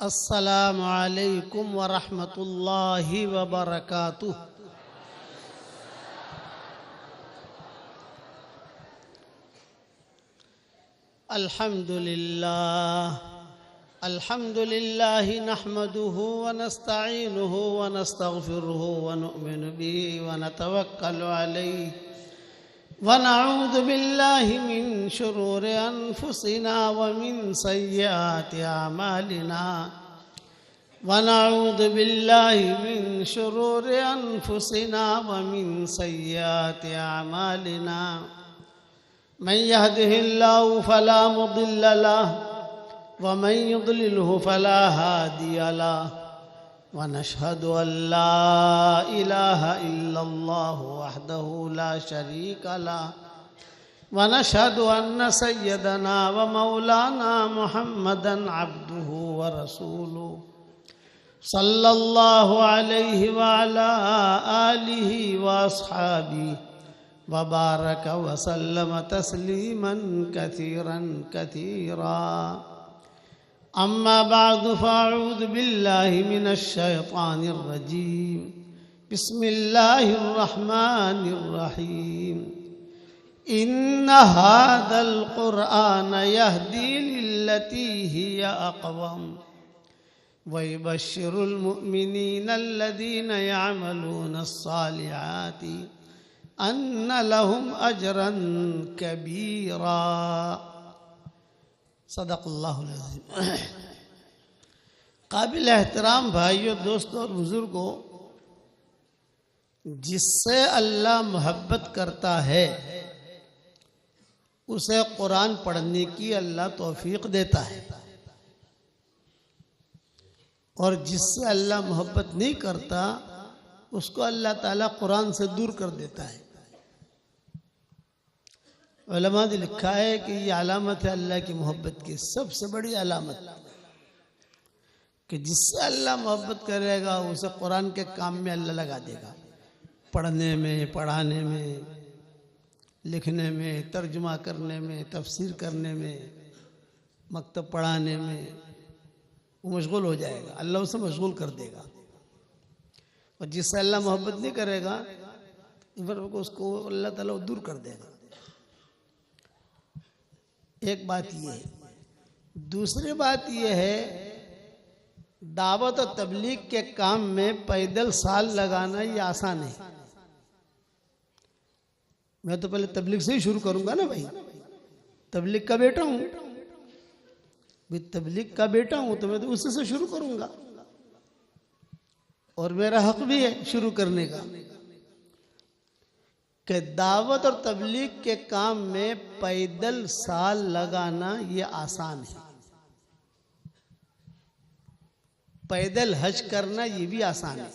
अस्सलामु अलैकुम व रहमतुल्लाहि व बरकातुह। अल्हम्दुलिल्लाह नहमदुहु व नस्तईनुहु व नस्तगफिरुहु व नु'मिनु बिही व नतवक्कलु अलैहि व नऊज़ु बिल्लाहि मिन शुरूरि अनफुसिना व मिन सय्यिआति अमालिना व नऊज़ु बिल्लाहि मिन शुरूरि अनफुसिना व मिन सय्यिआति अमालिना मन यहदिहिल्लाहु फला मुदिल्ल लहु व मन युद्लिलहु फला हादिय लहु व नशहदु अल्ला इलाहा इल्लल्लाहु वहदहु ला शरीका लहु व नशहदु अन्न सय्यदना व मौलाना मुहम्मदन अब्दुहु व रसूलुहु सल्लल्लाहु अलैहि व अला आलिहि व अस्हाबिहि व बारक व सल्लम तस्लीमन कसीरन कसीरा। अम्मा बअद फ़अऊज़ु बिल्लाहि मिनश शैतानिर रजीम। बिस्मिल्लाहिर रहमानिर रहीम। इन्न हाज़ल क़ुरआन यहदी लिल्लती हिय अक़वम व युबश्शिरुल मुअमिनीन अल्लज़ीना यअमलूनस सालिहाति अन्न लहुम अजरन कबीरा। सदक़ल्लाहुल अज़ीम। काबिल एहतराम भाइयों, दोस्तों और बुजुर्गों, जिससे अल्लाह मोहब्बत करता है उसे कुरान पढ़ने की अल्लाह तौफीक देता है, और जिससे अल्लाह मोहब्बत नहीं करता उसको अल्लाह ताला कुरान से दूर कर देता है। उलमा ने लिखा है कि ये अलामत है अल्लाह की मोहब्बत की सबसे बड़ी अलामत, कि जिससे अल्लाह मोहब्बत करेगा उसे कुरान के काम में अल्लाह लगा देगा, पढ़ने में, पढ़ाने में, लिखने में, तर्जुमा करने में, तफसीर करने में, मकतब पढ़ाने में वो मशगूल हो जाएगा, अल्लाह उसे मशगूल कर देगा। और जिससे अल्लाह मोहब्बत नहीं करेगा फिर उसको अल्लाह ताला दूर कर देगा। एक बात ये है। दूसरी बात ये है, दावत और तबलीग के काम में पैदल साल लगाना ये आसान है। मैं तो पहले तबलीग से ही शुरू करूंगा ना भाई, तबलीग का बेटा हूं, भाई तबलीग का बेटा हूं तो मैं तो उसी से शुरू करूंगा, और मेरा हक भी है शुरू करने का। कि दावत और तबलीग के काम में पैदल साल लगाना ये आसान है, पैदल हज करना ये भी आसान है,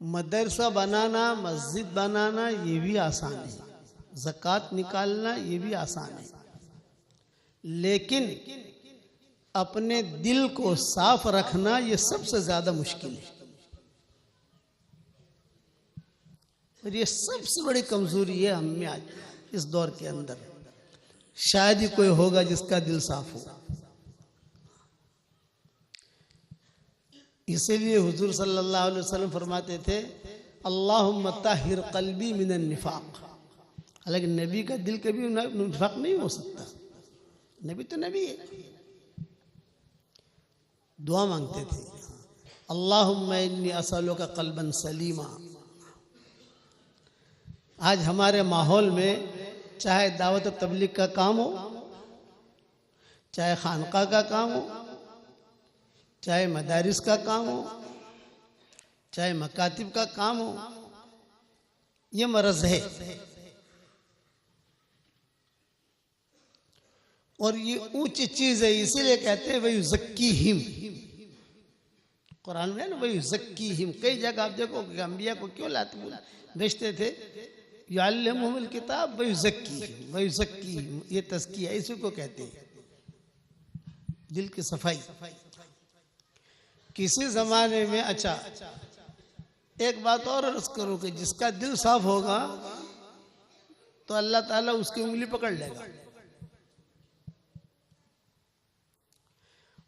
मदरसा बनाना, मस्जिद बनाना ये भी आसान है, ज़कात निकालना ये भी आसान है। लेकिन अपने दिल को साफ रखना ये सबसे ज्यादा मुश्किल है, और ये सबसे बड़ी कमजोरी है हम में आज इस दौर के अंदर। शायद ही कोई होगा जिसका दिल साफ हो। इसीलिए हुजूर सल्लल्लाहु अलैहि वसल्लम फरमाते थे, अल्लाहुम्मा ताहिर क़ल्बी मिनन निफाक। हालांकि नबी का दिल कभी निफाक नहीं हो सकता, नबी तो नबी है। दुआ मांगते थे, अल्लाहुम्मा इन्नी असअलुका क़ल्बन सलीमा। आज हमारे माहौल में चाहे दावत और तबलीग का काम हो, चाहे खानका का काम हो, चाहे मदारिस का काम हो, चाहे मकातिब का काम हो, ये मरज है। और ये ऊंची चीज है, इसीलिए कहते हैं वही ज़क्की हिम। कुरान में है ना वही ज़क्की हिम। कई जगह आप देखो कि अंबिया को क्यों लाते भेजते थे, युअल्लिमुहुल किताब वही ज़क्की, ये तज़किया इसी को कहते हैं, दिल की सफाई। किसी जमाने में, अच्छा एक बात और अर्ज करो कि जिसका दिल साफ होगा तो अल्लाह ताला उसकी उंगली पकड़ लेगा।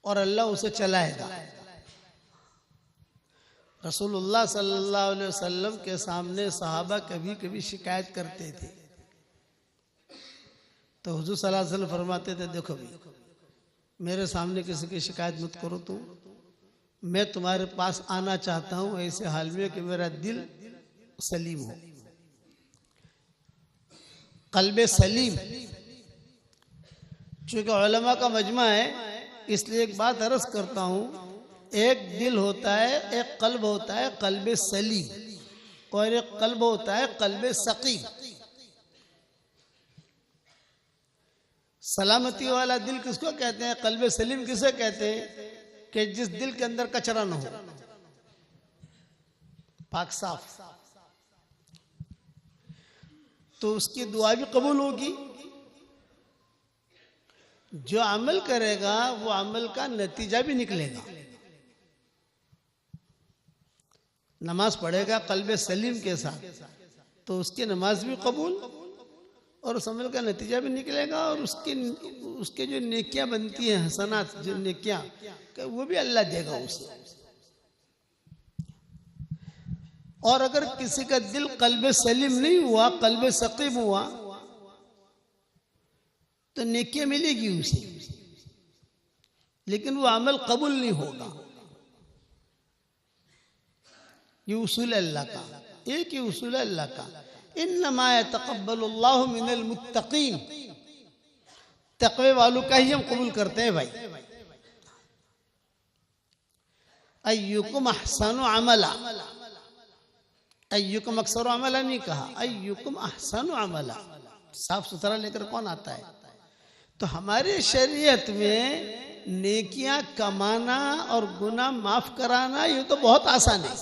और अल्लाह उसे चलाएगा। रसूलुल्लाह सल्लल्लाहु अलैहि वसल्लम के सामने सहाबा कभी कभी शिकायत करते थे, तो हुजूर सल्लल्लाहु अलैहि वसल्लम फरमाते थे, देखो भी मेरे सामने किसी की शिकायत मत करो, तुम, मैं तुम्हारे पास आना चाहता हूं ऐसे हाल में कि मेरा दिल सलीम हो, कल्बे सलीम। चूंकि उलमा का मजमा है, इसलिए एक बात अर्ज करता हूं, एक दिल होता है, एक कल्ब होता है कल्बे सलीम, और एक कल्ब होता है कल्बे सकीम। सलामती वाला दिल किसको कहते हैं? कल्बे सलीम किसे कहते हैं? कि जिस दिल के अंदर कचरा न हो, पाक साफ, तो उसकी दुआ भी कबूल होगी। जो अमल करेगा वो अमल का नतीजा भी निकलेगा। नमाज पढ़ेगा कल्बे सलीम के साथ, तो उसकी नमाज भी कबूल और उस अमल का नतीजा भी निकलेगा, और उसके जो नेकियां बनती हैं, हसनात जो नेकियां, वो भी अल्लाह देगा उसे। और अगर किसी का दिल कल्बे सलीम नहीं हुआ, कल्बे सकीम हुआ, तो नेकियां मिलेगी उसे, लेकिन वो अमल कबूल नहीं होगा। ये उसूल अल्लाह का, एक ही उसूल अल्लाह का, इन्नमा यतक़ब्बलुल्लाहु मिनल मुत्तक़ीन, तक़वे वालों का ही हम कबूल करते हैं भाई। अय्युकुम अहसनु अमला, अय्युकुम अक्सर अमला नहीं कहा, अय्युकुम अहसनु अमला, साफ सुथरा लेकर कौन आता है? तो हमारे शरीयत में नेकियां कमाना और गुनाह माफ कराना ये तो बहुत आसान है।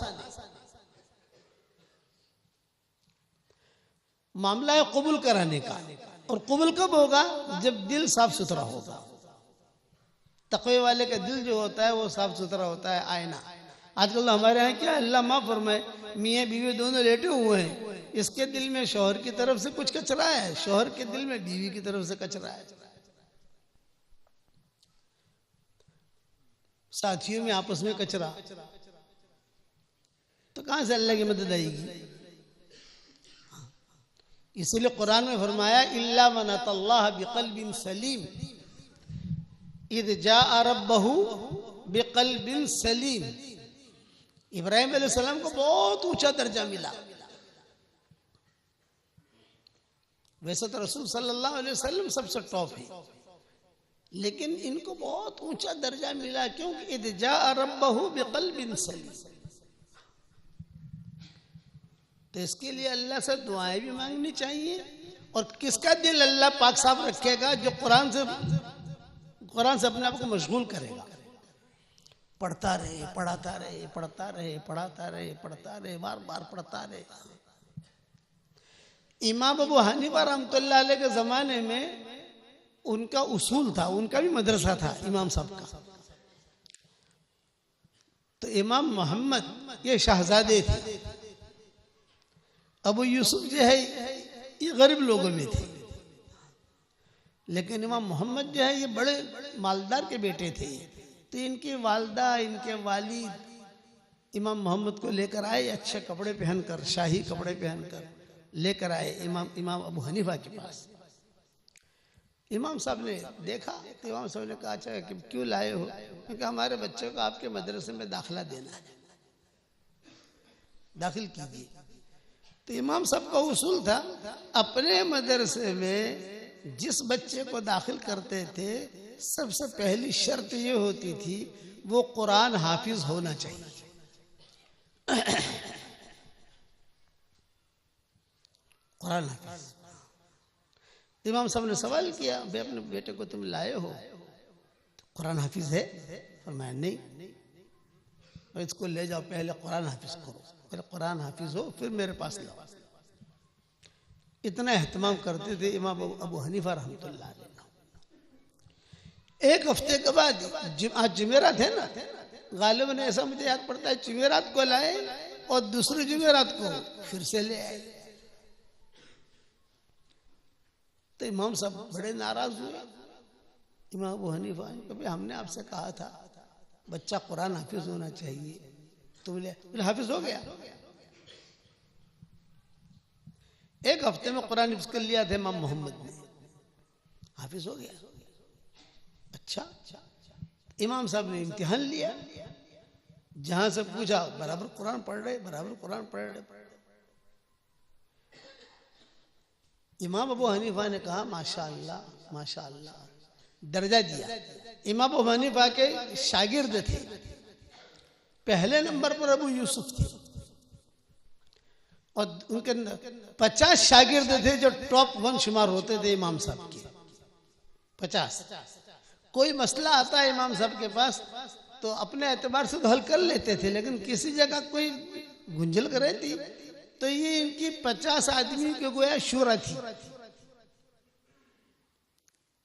मामला है कबूल कराने का, और कबूल कब होगा? जब दिल साफ सुथरा होगा। तक़वे वाले का दिल जो होता है वो साफ सुथरा होता है, आईना। आजकल तो हमारे यहाँ क्या, अल्लाह माफ फरमाए, मियाँ बीवी दोनों लेटे हुए हैं, इसके दिल में शौहर की तरफ से कुछ कचरा है, शौहर के दिल में बीवी की तरफ से कचरा है, साथियों में आपस में कचरा, तो कहां से अल्लाह की मदद आएगी? इसलिए कुरान में फरमाया, इल्ला मन अतल्लाह बिक़ल्बिन सलीम इद जाअ रब्बहु बिक़ल्बिन सलीम। इब्राहिम अलैहिस्सलाम को बहुत ऊंचा दर्जा मिला। वैसे तो रसूल सल्लल्लाहु अलैहि वसल्लम सबसे टॉप है, लेकिन इनको बहुत ऊंचा दर्जा मिला, क्योंकि इद जाअ रब्बहु बिक़ल्बिन सलीम। तो इसके लिए अल्लाह से दुआएं भी मांगनी चाहिए। और किसका दिल अल्लाह पाक साफ रखेगा? जो कुरान से अपने आप को मशगूल करेगा, पढ़ता रहे, पढ़ाता रहे, पढ़ता रहे, पढ़ाता रहे, पढ़ता रहे, बार बार पढ़ता रहे। इमाम अबू हनीफा रहमतुल्लाह अलैह के जमाने में उनका उसूल था, उनका भी मदरसा था इमाम साहब का। तो इमाम मोहम्मद ये शहजादे थे, अबू यूसुफ जो है ये गरीब लोगों में थे, लेकिन इमाम मोहम्मद जो है ये बड़े मालदार के बेटे थे। तो इनकी वालदा, इनके वालिद इमाम मोहम्मद को लेकर आए, अच्छे कपड़े पहनकर, शाही कपड़े पहनकर लेकर आए इमाम अबू हनीफा के पास। इमाम साहब ने देखा तो इमाम साहब ने कहा, अच्छा कि क्यों लाए हो? क्योंकि हमारे बच्चों को आपके मदरसे में दाखिला देना है, दाखिल कीजिए। तो इमाम साहब का उसूल था, अपने मदरसे में जिस बच्चे को दाखिल करते थे, सबसे पहली शर्त ये होती थी वो कुरान हाफिज होना चाहिए। कुरान हाफिज। इमाम साहब ने सवाल किया, भाई अपने बेटे को तुम लाए हो, कुरान हाफिज है? फरमाया नहीं। और इसको ले जाओ, पहले कुरान हाफिज करो, फिर कुरान हाफिज हो फिर मेरे पास लाओ। इतना एहतमाम करते थे इमाम अबू हनीफा रहमतुल्लाह अलैह। एक हफ्ते के बाद, आज जुमेरात है ना, गालिबन ऐसा मुझे याद पड़ता है, जुमेरात को लाए और दूसरी जुमेरात को फिर से ले आए। तो इमाम साहब बड़े नाराज हुए, इमाम अबू हनीफा कभी हमने आपसे कहा था बच्चा कुरान हाफिज होना चाहिए, तो बोले हाफिज हो गया। एक हफ्ते में कुरान हिफ्ज कर लिया था इमाम मोहम्मद ने, हाफिज हो गया। अच्छा, इमाम साहब ने इम्तिहान लिया, जहां से पूछा बराबर कुरान पढ़ रहे, बराबर कुरान पढ़ रहे। इमाम अबू हनीफा ने कहा माशाअल्लाह माशाअल्लाह, दर्जा दिया। इमाम अबू हनीफा के शागिर्द थे, पहले नंबर पर अबू यूसुफ थे और उनके 50 शागिर्द थे जो टॉप 1 शुमार होते थे इमाम साहब के। 50। कोई मसला आता है इमाम साहब के पास तो अपने एतबार से तो हल कर लेते थे, लेकिन किसी जगह कोई गुंजल करे थी तो ये इनकी 50 आदमी के गोया शूरा थी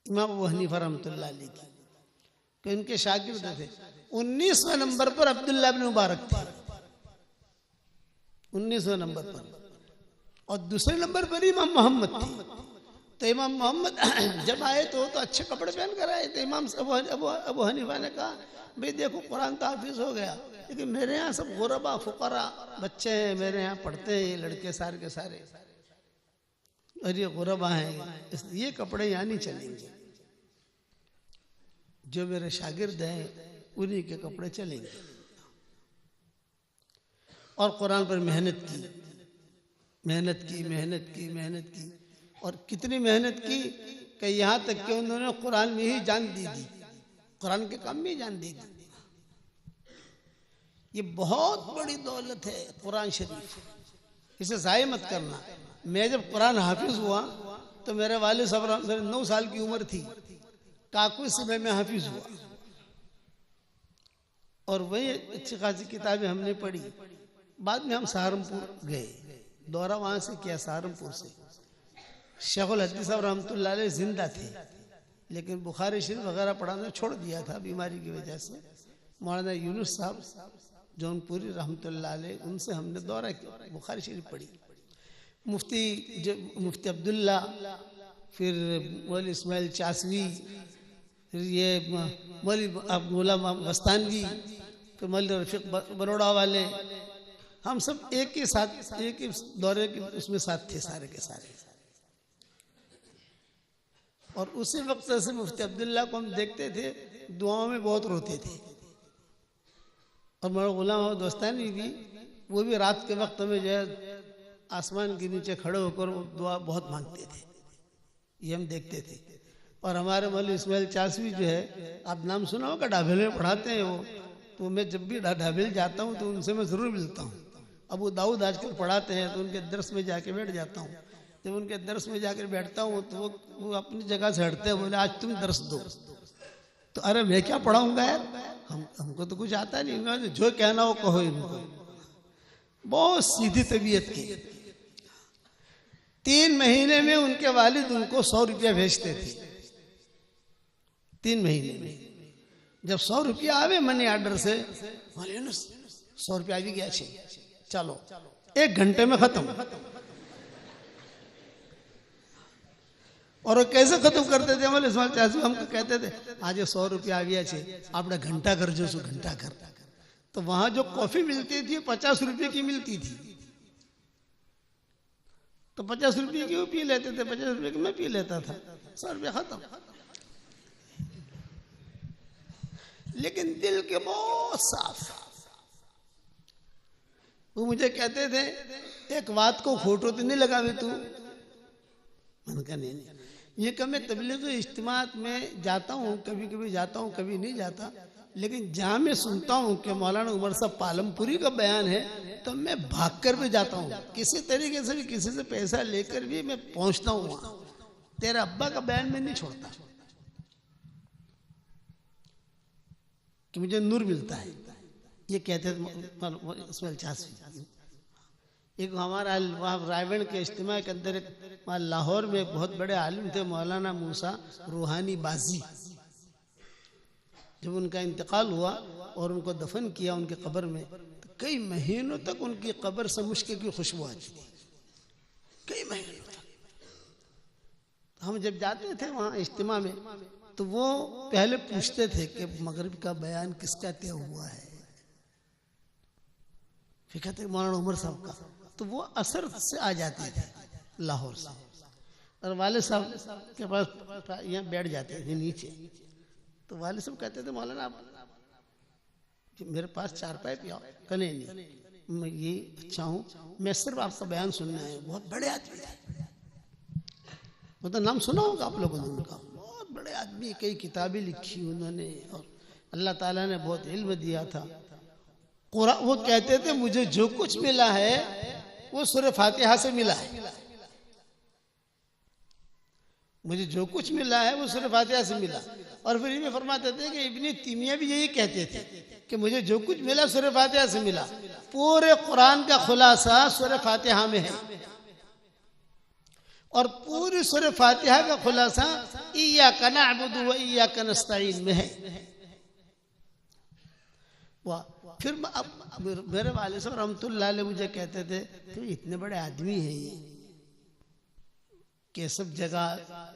इमाम अबू हनीफा रहमतुल्लाह अलैह की, तो इनके शागिर्द थे। 19वें नंबर पर अब्दुल्लाह इब्न मुबारक थे, 19वें नंबर पर, और दूसरे नंबर पर इमाम मोहम्मद थे। तो इमाम मोहम्मद जब आए तो अच्छे कपड़े पहन कर आए। तो इमाम अबू हनीफा ने कहा भाई देखो कुरान तो हाफिज हो गया, लेकिन मेरे यहाँ सब गुरबा फुकरा बच्चे हैं, मेरे यहाँ पढ़ते हैं ये लड़के सारे के सारे, और ये गुरबा हैं, ये कपड़े यहाँ नहीं चलेंगे, जो मेरे शागिर्द हैं उन्हीं के कपड़े चलेंगे। और कुरान पर मेहनत की मेहनत की मेहनत की मेहनत की, और कितनी मेहनत की कि यहाँ तक कि उन्होंने कुरान में ही जान दे दी, कुरान के काम में ही जान दे दी। ये बहुत बड़ी दौलत है कुरान शरीफ, इसे ज़ाय मत करना। मैं जब कुरान हाफिज हुआ तो मेरे वालिद साहब, मेरे 9 साल की उम्र थी, काकू समय में हाफिज हुआ, और वही अच्छी खासी किताबें हमने पढ़ी। बाद में हम सहारनपुर गए, दौरा वहां से किया सहारनपुर से। शेखुल हदीस साहब रहमतुल्लाह अलैह जिंदा थे, लेकिन बुखारी शरीफ वगैरह पढ़ाना छोड़ दिया था बीमारी की वजह से। मौलाना यूनुस साहब जौनपुरी रहमतुल्लाह अलैह, उनसे हमने दौरा किया, बुखारी शरीफ पढ़ी। मुफ्ती अब्दुल्ला, फिर मौलवी इस्माइल चासवी, फिर ये मौलवी गुलाम वस्तानवी, फिर मौलवी रफीक बरोड़ा वाले, हम सब एक ही साथ एक ही दौरे के उसमें साथ थे सारे के सारे। और उसी वक्त से मुफ्ती अब्दुल्ला को हम देखते थे, दुआओं में बहुत रोते थे। और मौलवी गुलाम दोस्तानी भी, वो भी रात के वक्त में जो है आसमान के नीचे खड़े होकर दुआ बहुत मांगते थे, ये हम देखते थे। और हमारे मौलवी इस्माइल चासवी जो है, आप नाम सुना होगा, ढाबेल में पढ़ाते हैं वो, तो मैं जब भी ढाबेल जाता हूँ तो उनसे मैं ज़रूर मिलता हूँ। अबू दाऊद आजकल पढ़ाते हैं तो उनके दर्स में जाके बैठ जाता हूँ। जब उनके दर्स में जाकर बैठता हूँ तो वो अपनी जगह से हटते हैं, बोले आज तुम दर्स दो। तो अरे मैं क्या पढ़ाऊंगा यार, हमको तो कुछ आता नहीं, जो कहना हो कहो इनको। बहुत सीधी तबीयत की। 3 महीने में उनके वालिद उनको 100 रुपया भेजते थे, 3 महीने में। जब 100 रुपया आवे मनी ऑर्डर से, 100 रुपया भी गया, चलो 1 घंटे में खत्म। और वो कैसे खत्म करते थे, हमारे हमको कहते थे आज 100 रुपया आ गया छे, आपने घंटा कर जो, घंटा कर। तो वहां जो कॉफी मिलती थी 50 रुपये की मिलती थी, तो 50 रुपये की वो पी लेते थे, 50 रुपये की मैं पी लेता था, 100 रुपया खत्म। लेकिन दिल के बहुत साफ। वो मुझे कहते थे एक बात को खोटो तो नहीं लगावे तू, मैंने कहा नहीं। ये कब मैं तबलीग इज्तिमात में जाता हूँ, कभी कभी जाता हूँ, कभी नहीं जाता, लेकिन जहाँ मैं सुनता हूँ कि मौलाना उमर साहब पालमपुरी का बयान है तो मैं भाग कर भी जाता हूँ, किसी तरीके से भी, किसी से पैसा लेकर भी मैं पहुँचता हूँ वहाँ। तेरा अब्बा का बयान मैं नहीं छोड़ता कि मुझे नूर मिलता है, ये कहते इस्माइल चासवी। एक हमारा वहाँ रायगढ़ के इज्तिमा के अंदर वहाँ लाहौर में बहुत बड़े आलिम थे मौलाना मूसा रूहानी बाजी। जब उनका इंतकाल हुआ और उनको दफन किया उनके कब्र में, तो कई महीनों तक उनकी कब्र से मुश्क की खुशबू आती थी, कई महीनों तक। हम जब जाते थे वहाँ इज्तिमा में तो वो पहले पूछते थे कि मगरिब का बयान किसका तय हुआ है, फिर कहते मौलाना उमर साहब का। तो वो असर से आ जाते थे लाहौर से, और वाले साहब के पास यहाँ बैठ जाते थे नीचे। तो वाले साहब कहते थे मौलाना आप मेरे पास चारपाई पे आओ। कने नहीं, मैं ये अच्छा हूँ, मैं सिर्फ आपका बयान सुनना है। बहुत बड़े आदमी थे, वो तो नाम सुना होगा आप लोगों ने उनका। बहुत बड़े आदमी, कई किताबें लिखी उन्होंने, और अल्लाह ताला ने बहुत इल्म दिया था। वो कहते थे मुझे जो कुछ मिला है वो सूरह फातिहा से मिला है, मुझे जो कुछ मिला है वो सूरह फातिहा से मिला। और फिर ये फरमाते थे कि इब्न तैमिया भी यही कहते थे कि मुझे जो कुछ मिला सूरह फातिहा से मिला। पूरे कुरान का खुलासा सूरह फातिहा में है, और पूरी सूरह फातिहा का खुलासा इय्याका नअबुदु व इय्याका नस्तईन में है। वाह। फिर अब मेरे वाले साहब रहमतुल्लाह अलैह मुझे कहते थे कि इतने बड़े आदमी हैं ये, कि सब जगह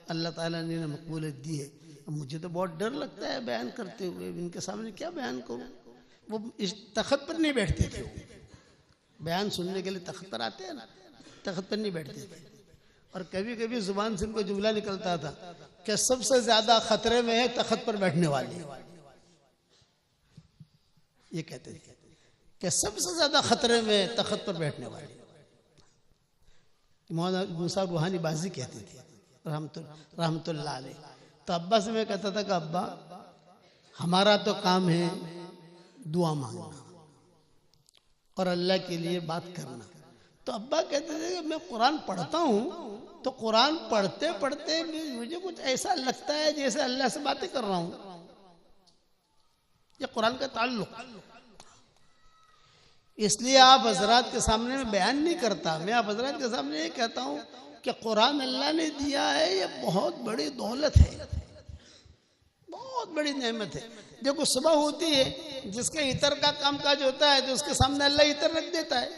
अल्लाह ताला ने मकबूलियत दी है। मुझे तो बहुत डर लगता है बयान करते हुए, इनके सामने क्या बयान करूं। वो इस तख्त पर नहीं बैठते थे, बयान सुनने के लिए तख्त पर आते हैं ना, तख्त पर नहीं बैठते थे। और कभी कभी जुबान से उनको जुमला निकलता था कि सबसे ज्यादा खतरे में है तख्त पर बैठने वाले। ये कहते थे कि सबसे ज्यादा खतरे में तख्त पर बैठने वाले। मौलाना मूसा रूहानी बाजी कहते थे रहमतुल्लाह अलैह। तो अब्बा से मैं कहता था कि अब्बा हमारा तो काम है दुआ मांगना और अल्लाह के लिए बात करना। तो अब्बा कहते थे कि मैं कुरान पढ़ता हूँ, तो कुरान पढ़ते पढ़ते मुझे कुछ ऐसा लगता है जैसे अल्लाह से बातें कर रहा हूँ। ये कुरान का ताल्लुक, इसलिए आप हजरात के सामने में बयान नहीं करता। मैं आप हजरात के सामने ये कहता हूँ कि कुरान अल्लाह ने दिया है, ये बहुत बड़ी दौलत है, बहुत बड़ी नेमत है। देखो सुबह होती है, जिसके इतर का काम काज होता है तो उसके सामने अल्लाह इतर रख देता है,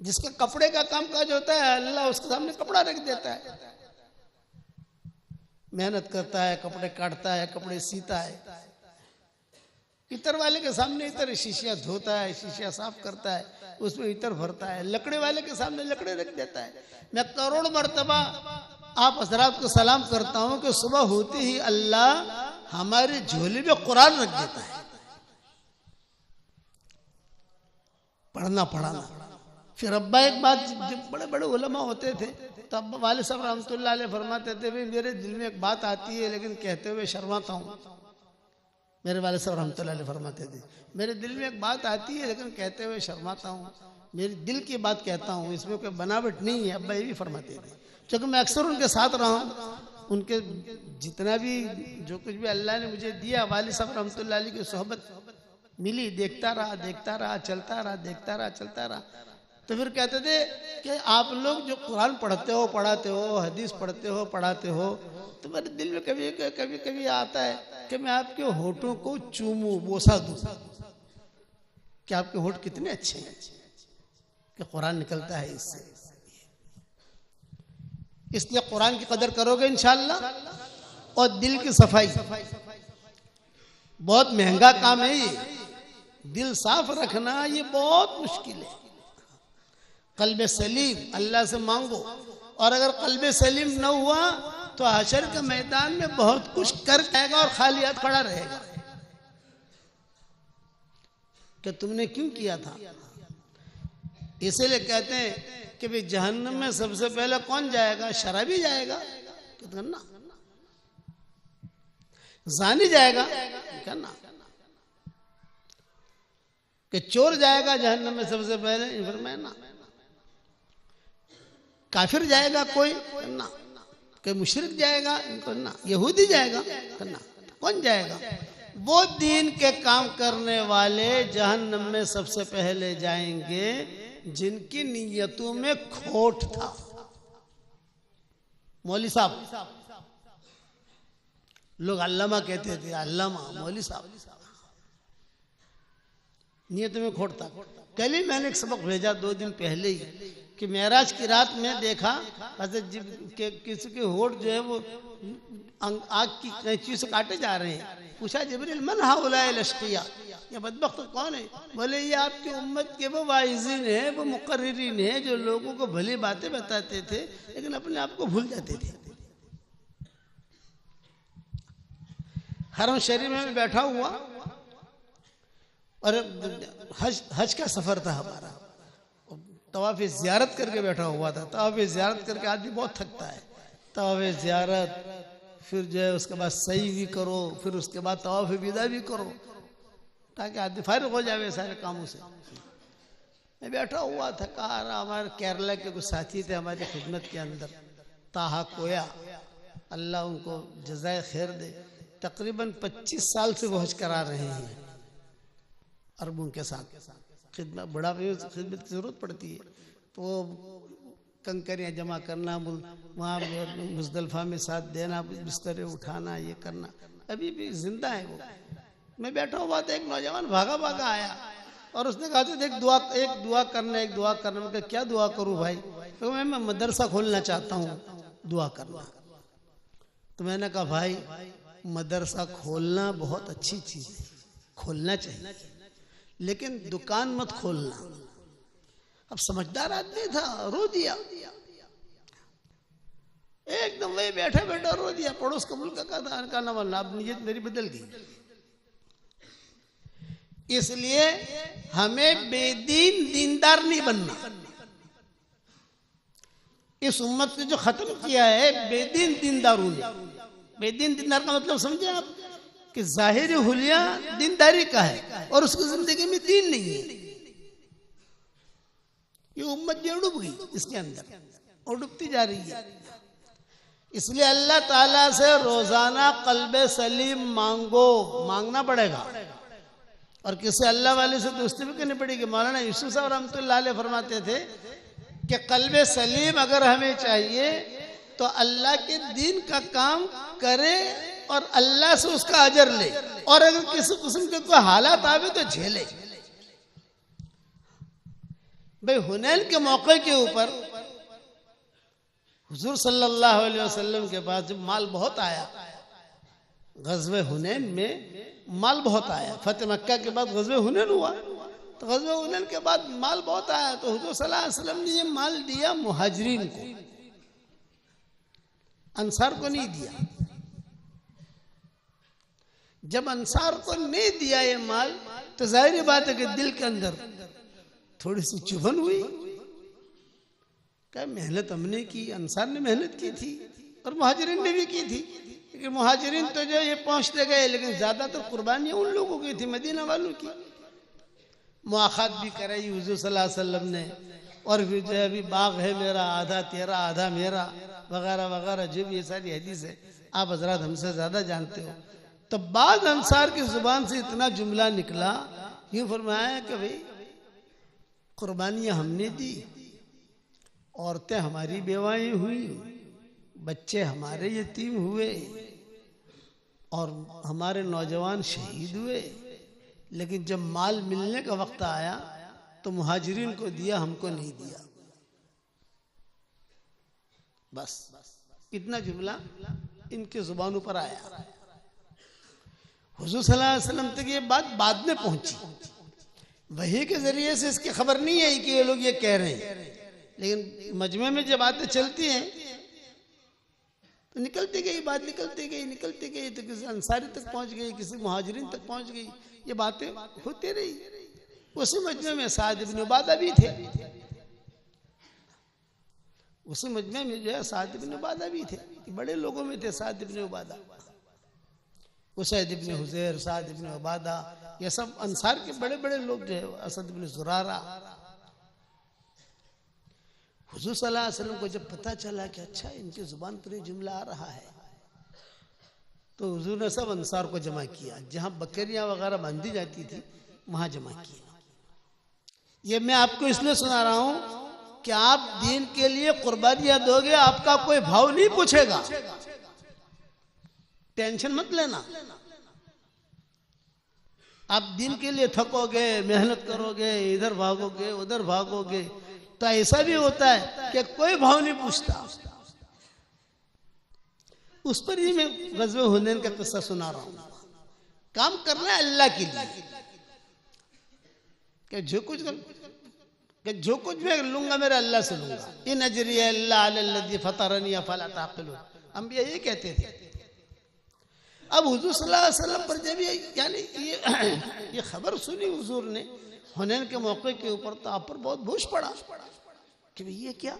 जिसके कपड़े का काम काज होता है अल्लाह उसके सामने कपड़ा रख देता है। मेहनत करता है, कपड़े काटता है, कपड़े सीता है, इतर वाले के सामने इतर, शीशियां धोता है, शीशियां साफ करता है, उसमें इतर भरता है, लकड़े वाले के सामने लकड़े रख देता है। मैं करोड़ मर्तबा आप हजरात को सलाम करता हूं कि सुबह होते ही अल्लाह हमारी झोली में कुरान रख देता है। पढ़ना पढ़ाना। फिर अब्बा एक बात, जब बड़े बड़े उलमा होते थे तो अब्बा वाले साहब रहमतुल्लाह अलैह फरमाते थे भाई मेरे दिल में एक बात आती है लेकिन कहते हुए शर्माता हूँ। मेरे वाले साहब रहमतुल्लाह अलैह फरमाते थे मेरे दिल में एक बात आती है लेकिन कहते हुए शर्माता हूँ, मेरी दिल की बात कहता हूँ, इसमें कोई बनावट नहीं है। अब्बा ये भी फरमाते थे, क्योंकि मैं अक्सर उनके साथ रहा हूँ। उनके जितना भी जो कुछ भी अल्लाह ने मुझे दिया, वाले साहब रहमतुल्लाह अलैह की सोहबत मिली, देखता रहा, चलता रहा, देखता रहा, चलता रहा। तो फिर कहते थे कि आप लोग जो कुरान पढ़ते हो, पढ़ाते हो, हदीस पढ़ते हो, पढ़ाते हो, तो मेरे दिल में कभी कभी कभी आता है कि मैं आपके होठों को चूमूं, बोसा दूं कि आपके होठ कितने अच्छे हैं कि कुरान निकलता है इससे। इसलिए कुरान की कदर करोगे इंशाअल्लाह। और दिल की सफाई बहुत महंगा काम है ये, दिल साफ रखना ये बहुत मुश्किल है। कल्बे सलीम अल्लाह से मांगो, और अगर कल्बे सलीम न हुआ तो हशर के मैदान में बहुत कुछ कर जाएगा और खाली हाथ खड़ा रहेगा कि तुमने क्यों किया था। इसीलिए कहते हैं कि भाई जहन्नम में सबसे पहले कौन जाएगा? शराबी जाएगा, कितना जानी जाएगा, कहना कि चोर जाएगा जहन्नम में सबसे पहले, फिर मैं ना काफिर जाएगा, कोई ना कोई मुशरिक जाएगा, ना यहूदी जाएगा, ना कौन जाएगा? वो दीन के काम करने वाले जहन्नम में सबसे पहले जाएंगे जिनकी नीयतों में खोट था। मौली साहब, लोग अल्लामा कहते थे, अल्लामा मौली साहब, नीयत में खोट था। कल ही मैंने एक सबक भेजा 2 दिन पहले ही, कि मेराज की रात में देखा कि किसी के होठ जो है वो आग की कैंची से काटे जा रहे हैं। पूछा जिब्रील मन हाउलाए लश्किया, ये बदबख्त कौन है? बोले ये आपकी उम्मत के वो वाइज़ीन है, वो मुकर्रिरीन है जो लोगों को भली बातें बताते थे लेकिन अपने आप को भूल जाते थे। हरम शरीफ में बैठा हुआ और हज का सफर था हमारा, तवाफ़ ज़ियारत करके बैठा हुआ था। तवाफ़ ज़ियारत करके आदमी बहुत थकता है। तवाफ़ ज़ियारत, फिर जो है उसके बाद सही भी करो, फिर उसके बाद तवाफ़ विदा भी करो ताकि आदमी फारिग हो जाए सारे कामों से। मैं बैठा हुआ थका रहा। हमारे केरला के कुछ साथी थे हमारी खिदमत के अंदर, ताहा कोया, अल्लाह उनको जज़ाए खैर दे। तकरीबन 25 साल से वो हज करा रहे हैं अरबों के साथ। खिदमत बुढ़ापे में खिदमत की ज़रूरत पड़ती है, तो कंकरियाँ जमा करना, वहाँ मुज़दलिफ़ा में साथ देना, बिस्तरे उठाना, ये करना, अभी भी जिंदा है वो। मैं बैठा हुआ था, एक नौजवान भागा भागा आया और उसने कहा था एक दुआ करना। मैं कहा क्या दुआ करूँ भाई? तो मैं मदरसा खोलना चाहता हूँ, दुआ करना। तो मैंने कहा भाई मदरसा खोलना बहुत अच्छी चीज़ है, खोलना चाहिए, लेकिन दुकान मत खोलना। अब समझदार आदमी था, रो दिया एकदम, वही बैठा बैठा रो दिया। पड़ोस कबूल का कहा ना वरना अब नीयत मेरी बदल गई। इसलिए हमें बेदीन दीनदार नहीं बनना। इस उम्मत ने जो खत्म किया है बेदीन दीनदारों ने। बेदीन दीनदार का मतलब समझे आप कि जाहिर हुलिया दीनदारी का है और उसकी जिंदगी में दीन नहीं है। ये उम्मत जो डूब गई इसके अंदर और डूबती जा रही है। इसलिए अल्लाह ताला से रोजाना कल्बे सलीम मांगो, मांगना पड़ेगा। और किसी अल्लाह वाले से दोस्ती भी करनी पड़ेगी। मौलाना यूसुफ साहब रहमतुल्लाह अलैह फरमाते थे कि कल्बे सलीम अगर हमें चाहिए तो अल्लाह के दीन का काम करे और अल्लाह से उसका अजर ले, और अगर किसी किस्म के कोई हालात आवे तो झेले। भाई हुनैन के मौके के ऊपर हुजूर सल्लल्लाहु अलैहि वसल्लम के पास जब माल बहुत आया, गज़वे हुनैन में माल बहुत आया। फतेह मक्का के बाद गज़वे हुनैन हुआ, तो गज़वे हुनैन के बाद माल बहुत आया, तो हुजूर सल्लल्लाहु अलैहि वसल्लम ने ये माल दिया मुहाजिरीन को, अंसार को नहीं दिया। जब अंसार को नहीं दिया ये माल तो जाहिर बात है कि दिल के अंदर थोड़ी सी चुभन हुई। क्या मेहनत हमने की, अंसार ने मेहनत की थी और मुहाजिरीन ने भी की थी, लेकिन मुहाजिरीन तो जो ये पहुंचते गए, लेकिन ज्यादातर कुर्बानियां उन लोगों की थी, मदीना वालों की। मुआखात भी कराई हुजूर सल्लल्लाहु अलैहि वसल्लम ने, और फिर जो है अभी बाग है मेरा, आधा तेरा आधा मेरा, वगैरह वगैरह, जो भी ये सारी हदीस है आप हजरात हमसे ज्यादा जानते हो। तो बाद अंसार की जुबान से इतना जुमला निकला, यूं फरमाया कि भाई कुर्बानियां हमने दी, औरतें हमारी बेवाएं हुई, बच्चे हमारे यतीम हुए और हमारे नौजवान शहीद हुए, लेकिन जब माल मिलने का वक्त आया तो मुहाजिरीन को दिया, हमको नहीं दिया। बस इतना जुमला इनके जुबानों पर आया। हुजूर सल्लल्लाहु अलैहि वसल्लम तक ये बात बाद में पहुंची, वही के जरिए से इसकी खबर नहीं है कि ये लोग ये कह रहे हैं, लेकिन मजमे में जब बातें चलती हैं तो निकलती गई बात, निकलती गई तो किसी अंसारी तक पहुंच गई, किसी मुहाजिरीन तक पहुंच गई, ये बातें होती रही। उसी मजमे में साद इब्न उबादा भी थे, उसी मजमे में जो है साद इब्न उबादा भी थे, बड़े लोगों में थे साद इब्न उबादा, उसैद इब्न हुज़ैर, साद इब्न उबादा, ये सब अंसार के बड़े बड़े लोग जो है, असद इब्न ज़ुरारा। हुजूर सल्लल्लाहु अलैहि वसल्लम को जब पता चला कि अच्छा इनकी जुबान पर ये जुमला आ रहा है, तो हुजूर ने सब अंसार को जमा किया, जहां बकरियां वगैरह बांधी जाती थी वहां जमा किया। ये मैं आपको इसलिए सुना रहा हूं कि आप दीन के लिए कुर्बानियां दोगे, आपका कोई भाव नहीं पूछेगा, टेंशन मत लेना। आप दीन के लिए थकोगे, मेहनत करोगे, इधर भागोगे उधर भागोगे, तो ऐसा भी होता है कि कोई भाव नहीं पूछता। उस पर ही मैं ग़ज़वे हुनैन का किस्सा सुना रहा हूं। काम करना है अल्लाह के लिए कि जो कुछ मैं लूंगा मेरे अल्लाह से लूंगा। इन अजरिया इल्ला अलल्लज़ी फतरनी अफला ताक़िलून, अंबिया ये कहते थे। अब हुजूर सल्लल्लाहु अलैहि वसल्लम पर जब यानी ये खबर सुनी हुजूर ने हुनैन के मौके के ऊपर, तो आप पर बहुत बोझ पड़ा कि भाई ये क्या,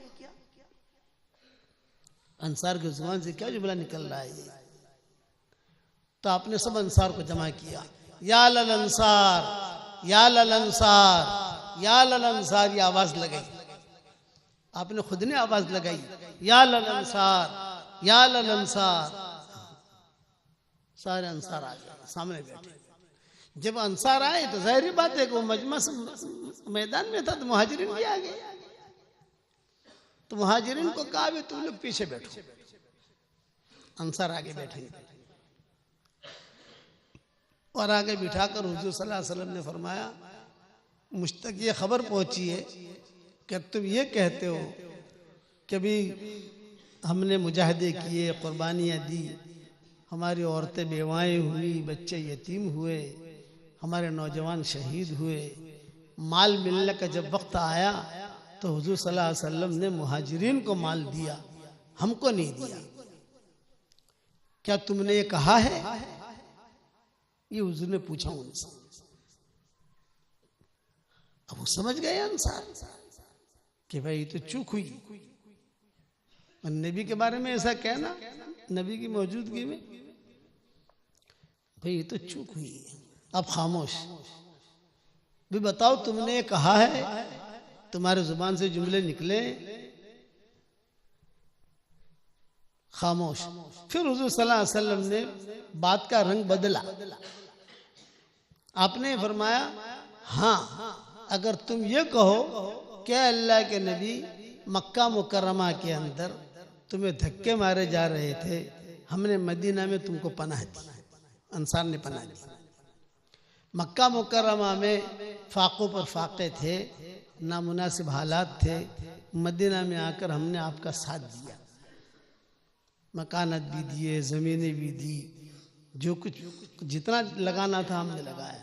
अंसार की जुबान से क्या जुमला निकल रहा है ये। तो आपने सब अंसार को जमा किया, या लल अंसार, या लल अंसार, या लल अंसार, ये आवाज लगाई। आपने खुद ने आवाज लगाई, या लल अंसार, या लल अंसार। सारे अंसार आ गए, सामने बैठे। जब अंसार आए तो जाहिर बात है कि वो मजमा मैदान में था, तो मुहाजिरीन भी आ गए। तो मुहाजिरीन को कहा भी तुम लोग पीछे बैठो, अंसार आगे बैठेंगे। और आगे बिठाकर हुजूर सल्लल्लाहु अलैहि वसल्लम ने फरमाया, मुझ तक ये खबर पहुंची है कि तुम ये कहते हो कि भी हमने मुजाहिदे किए, कुर्बानियाँ दी, हमारी औरतें बेवाएं हुई, बच्चे यतीम हुए, हमारे नौजवान शहीद हुए। माल मिलने का जब वक्त आया तो हुजूर सल्लल्लाहु अलैहि वसल्लम ने मुहाजिरीन को माल दिया, हमको नहीं दिया। क्या तुमने ये कहा है? ये हुजूर ने पूछा उनसे। अब वो समझ गए अंसार कि भाई ये तो चूक हुई। और नबी के बारे में ऐसा कहना, नबी की मौजूदगी में, भाई ये तो चूक हुई है। अब खामोश। भी बताओ तुमने ये कहा है, तुम्हारे जुबान से जुमले निकले। खामोश। फिर हुजूर सल्लल्लाहु अलैहि वसल्लम ने बात का रंग बदला। आपने फरमाया, हाँ अगर तुम ये कहो क्या अल्लाह के नबी मक्का मुकर्रमा के अंदर तुम्हें धक्के मारे जा रहे थे, हमने मदीना में तुमको पनाह दी, अंसार ने पनाह दी। मक्का मुकर्रमा में फाकों पर फाके थे, नामुनासिब हालात थे, मदीना में आकर हमने आपका साथ दिया, मकानत भी दिए, ज़मीनें भी दी, जो कुछ जितना लगाना था हमने लगाया।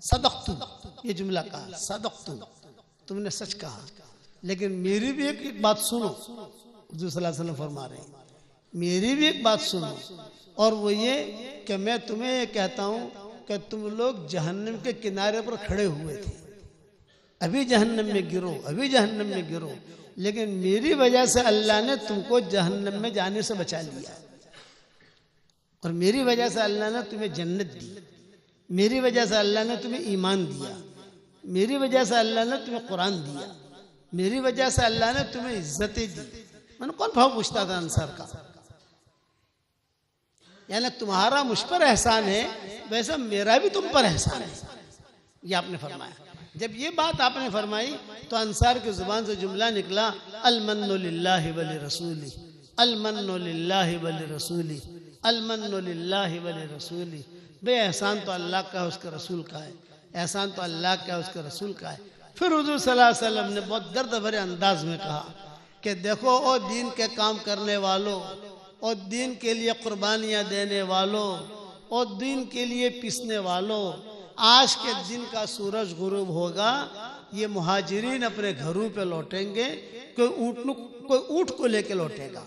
सदक़तुम, ये जुमला कहा, सदक़तुम, तुमने सच कहा। लेकिन मेरी भी एक बात सुनो, हुज़ूर सल्लल्लाहु अलैहि वसल्लम फरमा रहे हैं, मेरी भी एक बात सुनो, और वो ये कि मैं तुम्हें ये कहता हूँ कि तुम लोग जहन्नम के किनारे पर खड़े हुए थे, अभी जहन्नम में गिरो, अभी जहन्नम में गिरो, लेकिन मेरी वजह से अल्लाह ने तुमको जहन्नम में जाने से बचा लिया, और मेरी वजह से अल्लाह ने तुम्हें जन्नत दी, मेरी वजह से अल्लाह ने तुम्हें ईमान दिया, मेरी वजह से अल्लाह ने तुम्हें कुरान दिया, मेरी वजह से अल्लाह ने तुम्हें इज्जतें दी। मैंने कौन भाव पूछता था अंसार का? यानी तुम्हारा मुझ पर एहसान है, वैसा मेरा भी तुम पर एहसान है, ये आपने फरमाया। जब ये बात आपने फरमाई तो अंसार की जुबान से जुमला निकला, अलमन्नु लिल्लाहि वली रसूली, अलमन्नु लिल्लाहि वली रसूली, अलमन्नु लिल्लाहि वली रसूली। बे एहसान तो अल्लाह का है, उसके रसूल का है, एहसान तो अल्लाह का है, उसके रसूल का है। फिर हुजूर सल्लल्लाहु अलैहि वसल्लम ने बहुत दर्द भरे अंदाज में कहा कि देखो ओ दीन के काम करने वालों, और दीन के लिए कुर्बानियाँ देने वालों, और दीन के लिए पिसने वालों, आज के दिन का सूरज गुरूब होगा, ये मुहाजिरीन अपने घरों पे लौटेंगे। कोई ऊँट को लेके लौटेगा,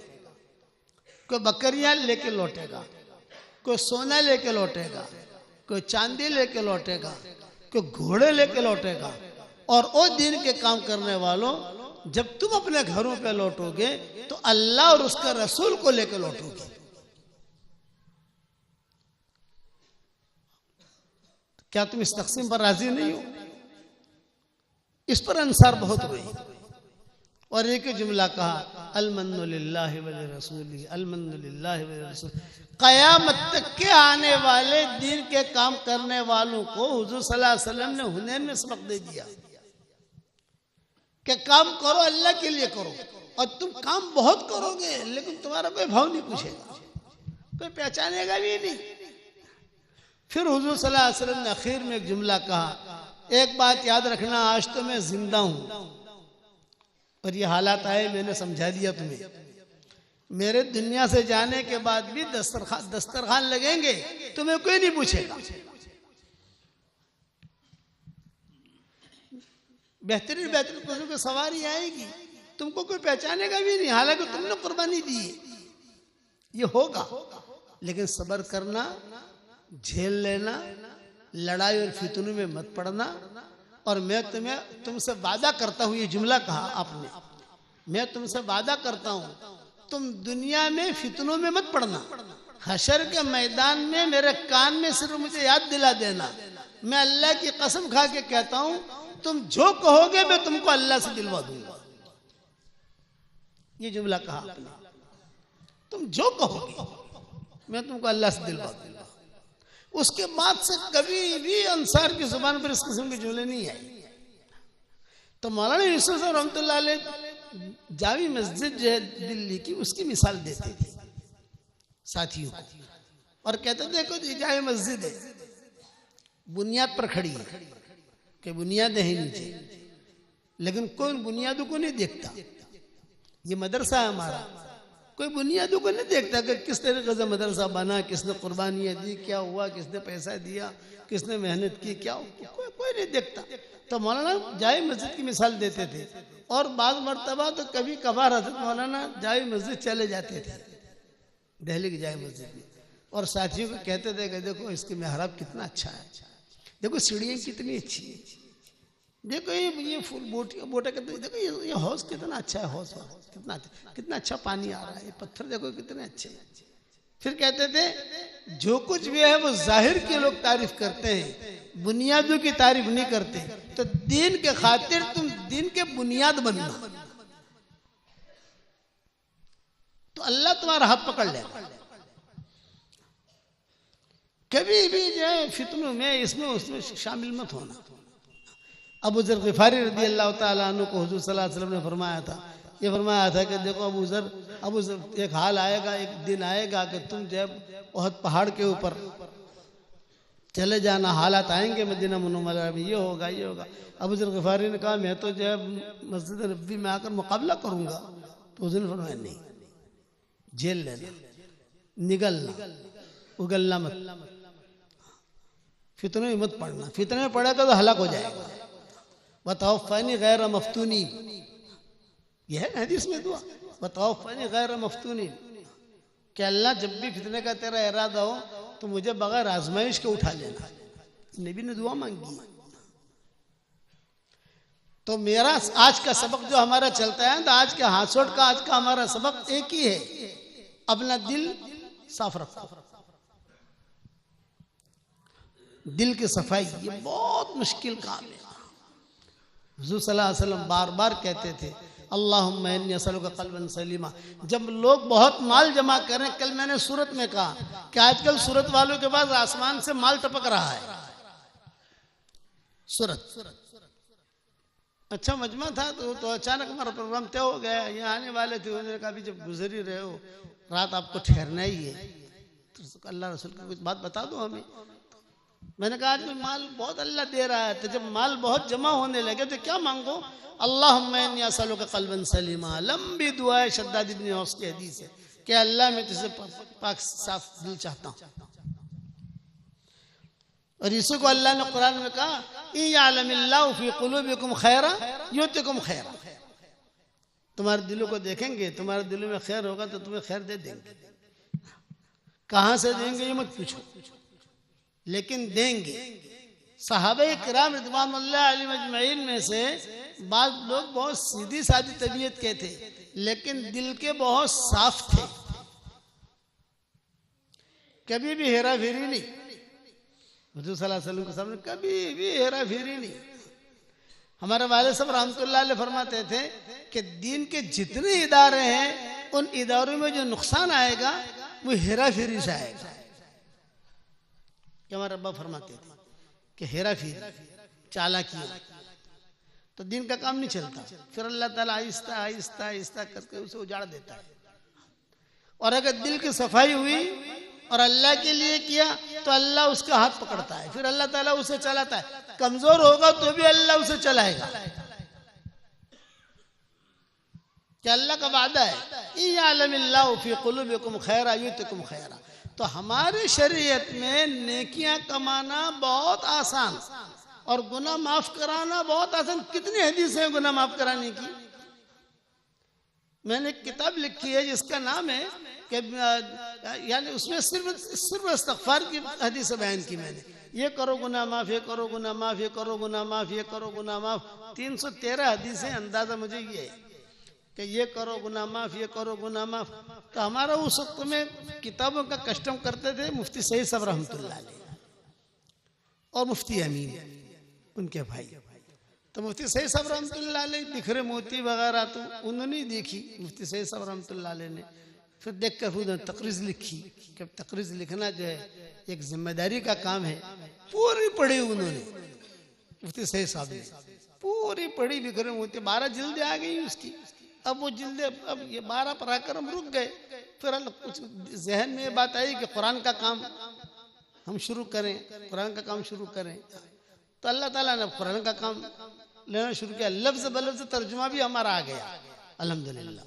कोई बकरियां लेके लौटेगा, कोई सोना लेके लौटेगा, कोई चांदी लेके लौटेगा, कोई घोड़े लेके लौटेगा। और ओ दिन के काम करने वालों, जब तुम अपने घरों पे लौटोगे तो अल्लाह और उसका रसूल को लेकर लौटोगे। क्या तुम इस तकसीम पर राजी नहीं हो? इस पर अंसार बहुत रोए और एक ही जुमला कहा, अलमन्नु लिल्लाहि वली रसूली, अलमन्नु लिल्लाहि वली रसूल। कयामत तक के आने वाले दिन के काम करने वालों को हुजूर सल्लल्लाहु अलैहि वसल्लम ने हुनैन में सबक दे दिया कि काम करो, अल्लाह के लिए करो, और तुम काम बहुत करोगे लेकिन तुम्हारा कोई भाव नहीं पूछेगा, कोई पहचानेगा भी नहीं। फिर हुजूर सल्लल्लाहु अलैहि वसल्लम ने आखिर में एक जुमला कहा, एक बात याद रखना, आज तो मैं जिंदा हूं, और ये हालात आए, मैंने समझा दिया तुम्हें। मेरे दुनिया से जाने के बाद भी दस्तरखान लगेंगे, तुम्हें कोई नहीं पूछेगा। बेहतरीन बेहतरीन पशु की सवारी आएगी, तुमको कोई पहचानेगा भी नहीं, हालांकि तुमने कुर्बानी दी है। ये होगा, लेकिन सब्र करना, झेल लेना, लड़ाई और फितनों में मत पड़ना। और मैं तुमसे वादा करता हूं, ये जुमला कहा आपने, मैं तुमसे वादा करता हूं तुम दुनिया में फितनों में मत पड़ना। हशर के मैदान में मेरे कान में सिर्फ मुझे याद दिला देना। मैं अल्लाह की कसम खा के कहता हूं, तुम जो कहोगे मैं तुमको अल्लाह से दिलवा दूंगा। ये जुमला कहा आपने, तुम जो कहोगे मैं तुमको अल्लाह से दिलवा दूंगा। उसके बाद से कभी भी अंसार की जुबान पर इस किस्म के जुमले नहीं आए। तो मौलाना यूसुफ साहब रहमतुल्लाह अलैह जामी मस्जिद जो है दिल्ली की, उसकी मिसाल देते थे साथियों को, और कहते थे देखो ये जामी मस्जिद है, बुनियाद पर खड़ी है कि बुनियाद है नीचे, लेकिन कोई बुनियादों को नहीं देखता। ये मदरसा है हमारा, कोई बुनियादों को नहीं देखता कि किस तरीके से मदरसा बना, किसने कुर्बानियाँ दी, क्या हुआ, किसने पैसा दिया, किसने मेहनत की, क्या कोई नहीं देखता। तो मौलाना जामी मस्जिद की मिसाल देते थे। और बाद मरतबा तो कभी कभार हजरत मौलाना जामी मस्जिद चले जाते थे, दिल्ली की जामी मस्जिद में, और साथियों को कहते थे कि देखो इसके मेहराब कितना अच्छा है, देखो सीढ़ियाँ कितनी अच्छी है, देखो ये फूल बोटा कहते, देखो ये हौस कितना अच्छा है, हौस कितना अच्छा पानी आ रहा है, ये पत्थर देखो कितने अच्छे हैं। फिर कहते थे जो कुछ भी है वो जाहिर के लोग तारीफ करते हैं, बुनियादों की तारीफ नहीं करते। तो दीन के खातिर तुम दीन के बुनियाद बनना, तो अल्लाह तुम्हारा हाथ पकड़ लेगा। कभी भी जो है फितनों में इसमें उसमें शामिल मत होना। अबू ज़र ग़िफ़ारी रज़ी अल्लाह ताला अन्हु को हुज़ूर सल्लल्लाहु अलैहि वसल्लम ने फरमाया था, ये फरमाया था कि देखो अबू ज़र एक हाल आएगा, एक दिन आएगा कि तुम जो है बहुत पहाड़ के ऊपर चले जाना, हालात आएंगे मदीना मुनव्वरा में, ये होगा ये होगा। अबू ज़र ग़िफ़ारी ने कहा मैं तो जो है मस्जिद नबवी में आकर मुकाबला करूंगा। तो उसने फरमाया नहीं, झेल लेना, निगलना, उगलना मत, फितने में मत पड़ना, फितने में पड़ेगा तो हलाक हो जाएगा। वतवफ़्फ़नी गैर मफ्तूनी, यह है हदीस में दुआ, वतवफ़्फ़नी गैर मफ्तूनी, कि अल्लाह जब भी फितने का तेरा इरादा हो तो मुझे बगैर आजमाइश के उठा लेना। नबी ने दुआ मांगी। तो मेरा आज का सबक जो हमारा चलता है, तो आज के हाथसोट का आज का हमारा सबक एक ही है, अपना दिल साफ रखो। दिल की सफाई ये बहुत मुश्किल काम है। हुज़ूर सल्लल्लाहु अलैहि वसल्लम बार बार कहते थे अल्लाहुम्मा इन्नी असअलुका क़ल्बन सलीमा। जब लोग बहुत माल जमा करें, कल मैंने सूरत में कहा कि आजकल सूरत वालों के पास आसमान से माल टपक रहा है। सूरत अच्छा मजमा था, तो अचानक हमारा प्रोग्राम तय हो गया, यहाँ आने वाले थे, उन्होंने कहा जब गुजर ही रहे हो, रात आपको ठहरना ही है, तो अल्लाह रसूल की कुछ बात बता दो हमें। मैंने कहा आज माल बहुत अल्लाह दे रहा है, तो जब माल बहुत जमा होने लगे तो क्या मांगो, अल्लाहुम्मा इन्नी असअलुका क़ल्बन सलीमा। लंबी दुआ है, शद्दाद इब्न औस की हदीस है कि अल्लाह मैं तुझसे पाक साफ दिल चाहता हूँ। और इसी को अल्लाह ने कुरान में कहा इन यअलमिल्लाहु फी क़ुलूबिकुम खैरा युतिकुम खैरा। तुम्हारे दिलों को देखेंगे, तुम्हारे दिलों में खैर होगा तो तुम्हें खैर दे देंगे। कहाँ से देंगे ये मत पूछो, लेकिन देंगे। सहाबे किराम रिज़वानुल्लाह अलैहिम अजमईन में से बाद लोग बहुत सीधी सादी तबीयत के थे, लेकिन दिल के बहुत साफ थे, कभी भी हेरा फेरी नहीं। हुज़ूर सल्लल्लाहु अलैहि वसल्लम के सामने कभी भी हेरा फेरी नहीं। हमारे वाले साहब रहमतुल्लाह अलैह फरमाते थे कि दीन के जितने इदारे हैं उन इदारों में जो नुकसान आएगा वो हेरा फेरी से आएगा। कि हमारे अब्बा फरमाते थे कि हेरा फेरी, चालाकियां, तो दिन का काम नहीं चलता। फिर अल्लाह ताला आहिस्ता आहिस्ता आहिस्ता करके उसे उजाड़ देता है। और अगर दिल की सफाई हुई और अल्लाह के लिए किया तो अल्लाह उसका हाथ पकड़ता है, फिर अल्लाह ताला उसे चलाता है। कमजोर होगा तो भी अल्लाह उसे चलाएगा। क्या अल्लाह का वादा है, इय्यालमिल्लाहु फी कुलूबिकुम खैरा युतिकुम खैरा। तो हमारे शरीयत में नेकियां कमाना बहुत आसान और गुनाह माफ कराना बहुत आसान। कितनी हदीसें हैं गुनाह माफ कराने की। मैंने एक किताब लिखी है जिसका नाम है कि यानी उसमें सिर्फ इस्तिग़फ़ार की हदीसें बयान की मैंने। ये करो गुनाह माफ, ये करो गुनाह माफ, ये करो गुनाह माफ, ये करो गुनाह माफ। 313 हदीसें। अंदाजा मुझे ये है कि ये करो गुनाह माफ, ये करो गुनाह माफ। तो हमारा उस वक्त में किताबों का कस्टम करते थे मुफ्ती सईद साहब रहमतुल्लाह अलैह और मुफ्ती अमीन उनके भाई। तो मुफ्ती सईद साहब रहमतुल्लाह अलैह बिखरे मोती वगैरह तो उन्होंने ही देखी मुफ्ती सईद साहब रहमतुल्लाह अलैह ने। फिर देख कर उन्होंने तकरीज लिखी कि तकरीज लिखना जो है एक जिम्मेदारी का काम है। पूरी पढ़ी उन्होंने मुफ्ती सईद साहब ने, पूरी पढ़ी बिखरे मोती। 12 जिल्दें आ गई उसकी। अब वो जिल्दे, अब ये 12 पराक्रम रुक गए। फिर कुछ जहन में ये बात आई कि कुरान का काम हम शुरू करें, कुरान का काम शुरू करें। तो अल्लाह ताला ने कुरान का काम लेना शुरू किया। लफ्ज बलफ्ज तर्जुमा भी हमारा आ गया अल्हम्दुलिल्लाह।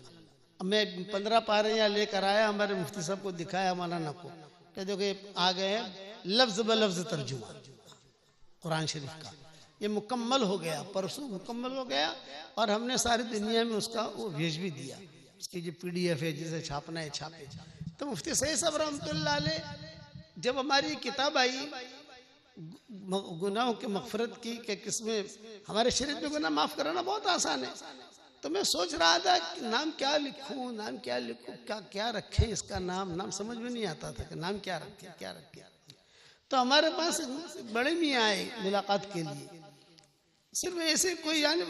अब मैं 15 पारे यहाँ लेकर आया, हमारे मुफ्ती साहब को दिखाया, मौलाना को, कि देखो आ गए हैं लफ्ज बलफ्ज तर्जुमा कुरान शरीफ का। ये मुकम्मल हो गया, परसों मुकम्मल हो गया और हमने सारी दुनिया में उसका वो भेज भी दिया। उसकी जो PDF है जिसे छापना है छापे। तो मुफ्ती सईद साहब रहमतुल्लाह अलैह जब हमारी किताब आई गुनाहों की मग़फ़िरत की कि किसमें हमारे शरीर में गुनाह माफ़ कराना बहुत आसान है। तो मैं सोच रहा था कि नाम क्या लिखूं, नाम क्या लिखूं, क्या रखें इसका नाम समझ में नहीं आता था कि नाम क्या रखें। तो हमारे पास बड़े मियाँ आए मुलाकात के लिए। सिर्फ ऐसे कोई यानी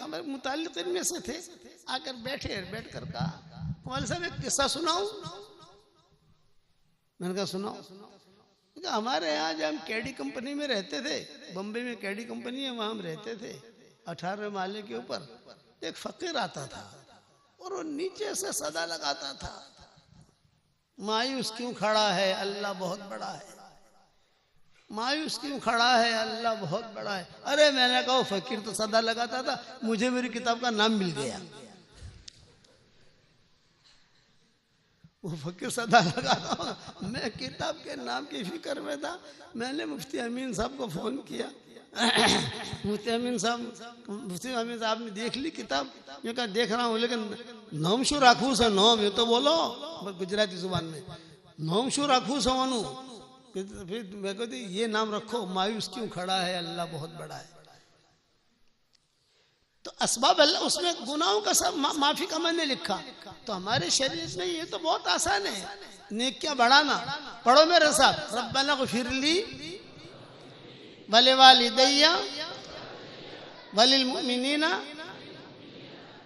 हमारे मुताल्लिक़ीन में से थे। आकर बैठ कर कहा, मौलवी साहब एक किस्सा सुनाऊं? मैंने कहा सुनाओ। हमारे यहाँ जब हम कैडी कंपनी में रहते थे, बम्बई में कैडी कंपनी है, वहाँ हम रहते थे 18वें माले के ऊपर। एक फकीर आता था और वो नीचे से सदा लगाता था, मायूस क्यों खड़ा है, अल्लाह बहुत बड़ा है। मायूस क्यों खड़ा है, अल्लाह बहुत बड़ा है। अरे मैंने कहा फकीर तो सदा लगाता था, मुझे मेरी किताब का नाम मिल गया। वो फकीर सदा लगाता, मैं किताब के नाम की फिक्र में था। मैंने मुफ्ती अमीन साहब को फोन किया। मुफ्ती अमीन साहब ने देख ली किताब। ये कहा देख रहा हूँ, लेकिन नाम शू राखू सा नाम, ये तो बोलो गुजराती जुबान में, नाम शू राखू सवानू। फिर मैं कहती ये नाम रखो, मायूस क्यों खड़ा है, अल्लाह बहुत बड़ा है। तो असबाब अल्लाह, उसमें गुनाहों का सब माफी का मैंने लिखा। तो हमारे शरीर में ये तो बहुत आसान है नेकियां बढ़ाना। पढ़ो मेरे साथ, रब्बना ग़फ़िरली वलिवालिदैया वलिल मुमिनीना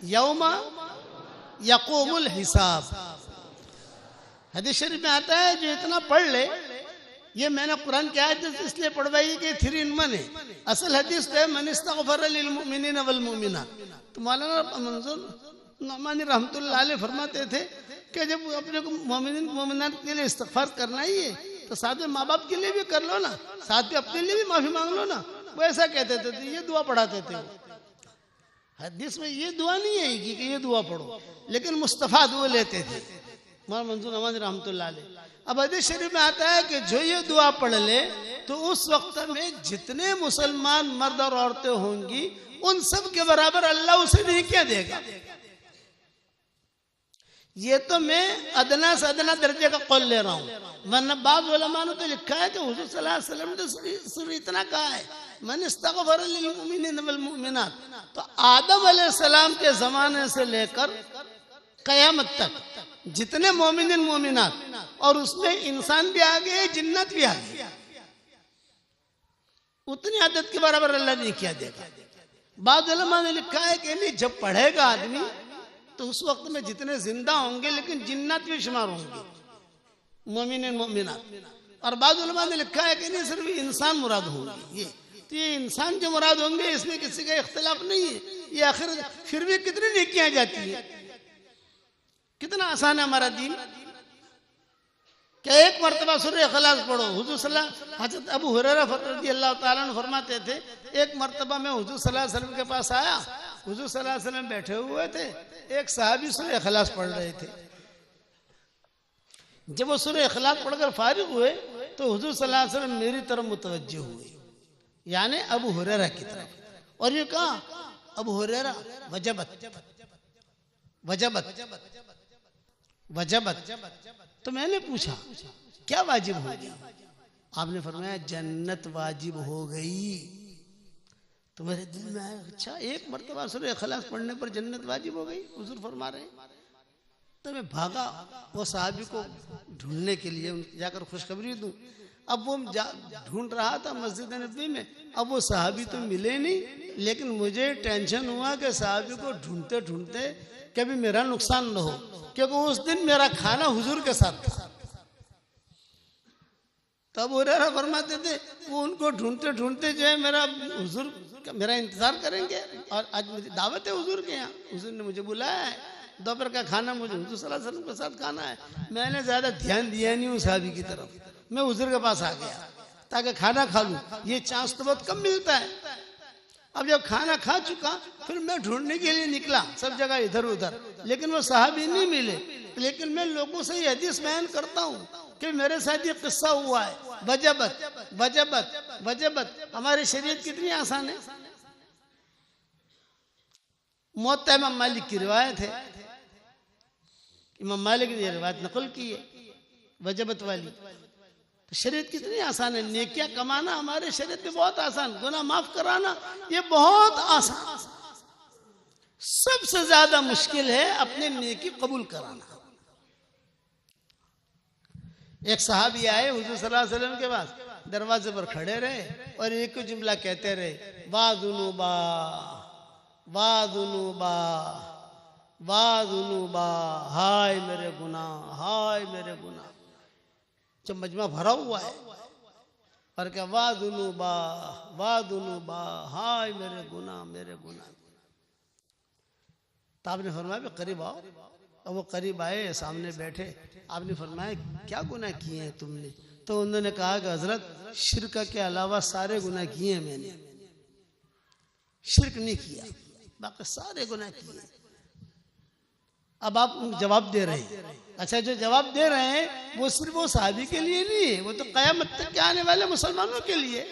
यौमा यक़ूमुल हिसाब। हदीस शरीफ में आता है जो इतना पढ़ ले, ये मैंने कुरान की आयत इसलिए पढ़वाई कि 3 in 1 है। असल हदीस तो है मन इस्तग़फ़र लिल मुमिनीना वल मुमिनात। तो मौलाना मंजूर नौमानी रहमतुल्लाह अलैह फरमाते थे कि जब अपने को मोमिन मोमिनात के लिए इस्तग़फ़ार करना ही है तो साथ में माँ बाप के लिए भी कर लो ना, साथ में अपने लिए भी माफी मांग लो ना। वो ऐसा कहते थे, तो ये दुआ पढ़ाते थे। हदीस में ये दुआ नहीं है कि ये दुआ पढ़ो, लेकिन मुस्तफ़ा दुआ लेते थे मौलाना मंजूर नौमानी रहमतुल्लाह अलैह। अब हदीस शरीफ में आता है कि जो ये दुआ पढ़ ले तो उस वक्त में जितने मुसलमान मर्द और औरतें होंगी उन सब के बराबर अल्लाह उसे नहीं क्या देगा। ये तो मैं अदना से अदना दर्जे का कौल ले रहा हूँ, वरना बाद उलमा ने तो लिखा है कि हुजूर सल्लल्लाहु अलैहि वसल्लम ने सिर्फ इतना कहा है मन इस्तग़फ़र लिल मुमिनीना वल मुमिनात। तो आदम अलैहिस्सलाम के जमाने से लेकर क़यामत तक जितने मोमिन मोमिनात, और उसमें इंसान भी आ गए जिन्नत भी आ गई, उतनी आदत के बराबर अल्लाह नहीं किया देगा। बाद उलमा ने लिखा है कि नहीं, जब पढ़ेगा आदमी तो उस वक्त में जितने जिंदा होंगे लेकिन जिन्नत भी शुमार होंगे मोमिन मोमिनात। और बाद उलमा ने लिखा है कि नहीं सिर्फ इंसान मुराद होंगे। ये तो ये इंसान जो मुराद होंगे इसमें किसी का इख्तिलाफ नहीं है। ये आखिर फिर भी कितनी नेकियां जाती है, कितना आसान है हमारा दीन। क्या एक मरतबा सूरह इखलास पढ़ो। हुजूर सल्लल्लाहु हज़रत अबू हुरैरा रज़ियल्लाहु ताला अन्हु फरमाते थे, एक मरतबा मैं हुजूर सल्लल्लाहु अलैहि वसल्लम के पास आया। हुजूर सल्लल्लाहु अलैहि वसल्लम बैठे हुए थे एक साहबी सूरह इखलास पढ़ रहे थे। जब वो सूरह इखलास पढ़कर फारिग हुए तो हुजूर सल्लल्लाहु अलैहि वसल्लम मेरी तरफ मुतवज्जो हुए, यानी अबू हुरैरा की तरफ, और ये कहा अबू हुरैरा वजबत वजबत वजबत। तो मैंने पूछा क्या वाजिब हो गया? आपने फरमाया जन्नत वाजिब हो गई। तो मेरे दिल में आया अच्छा एक मरतबा सूरह इखलास पढ़ने पर जन्नत वाजिब हो गई, हुजूर फरमा रहे हैं। तो मैं भागा वो साहबी को ढूंढने के लिए, जाकर खुशखबरी दूं। अब वो ढूंढ रहा था मस्जिद नबी में, अब वो साहबी तो मिले नहीं, लेकिन मुझे टेंशन हुआ कि साहबी को ढूंढते ढूंढते कभी मेरा नुकसान न हो, क्योंकि उस दिन मेरा खाना हुजूर के साथ था। तब हुरैरा फरमाते थे वो उनको ढूंढते ढूंढते जो है मेरा इंतजार करेंगे, और आज मुझे दावत है हुजूर के यहाँ, हुजूर ने मुझे बुलाया है, दोपहर का खाना मुझे हुजूर सल्लल्लाहु अलैहि वसल्लम के साथ खाना है। मैंने ज्यादा ध्यान दिया नहीं उस साहबी की तरफ, मैं हुजूर के पास आ गया ताकि खाना खा लूं। ये चांस तो बहुत कम मिलता है। अब जब खाना खा चुका फिर मैं ढूंढने के लिए निकला सब जगह इधर उधर, लेकिन वो साहबी नहीं मिले। लेकिन मैं लोगों से ये हदीस बयान करता हूँ कि मेरे साथ ये किस्सा हुआ है। वजबत वजबत वजबत। हमारी शरीयत कितनी आसान है। मुअत्ता इमाम मालिक की रिवायत है, इमाम मालिक ने रिवायत नकल की है वजबत वाली। तो शरीयत कितनी आसान है। नेकियां कमाना हमारे शरीयत में बहुत आसान, गुनाह माफ कराना ये बहुत आसान। सबसे ज्यादा मुश्किल है अपने नेकी कबूल कराना। एक साहबी आए हुजूर सल्लल्लाहु अलैहि वसल्लम के पास, दरवाजे पर खड़े रहे और एक ही जुमला कहते रहे, वाह दुनूबा वाह दुनूबा वाह दुनूबा, हाय मेरे गुनाह हाय मेरे गुनाह। जब मजमा भरा हुआ है और क्या वाह दुनूबा हाय मेरे गुनाह मेरे गुनाह। तो आपने फरमाया करीब आओ, और वो करीब आए, सामने बैठे। आपने फरमाया क्या गुनाह किए हैं तुमने? तो उन्होंने कहा कि हजरत शिरक के अलावा सारे गुनाह किए हैं मैंने, शिरक नहीं किया, बाकी सारे गुनाह किए। अब आप जवाब दे रहे हैं। अच्छा जो जवाब दे रहे हैं वो सिर्फ वो साहबी के लिए नहीं है, वो तो कयामत तक के आने वाले मुसलमानों के लिए।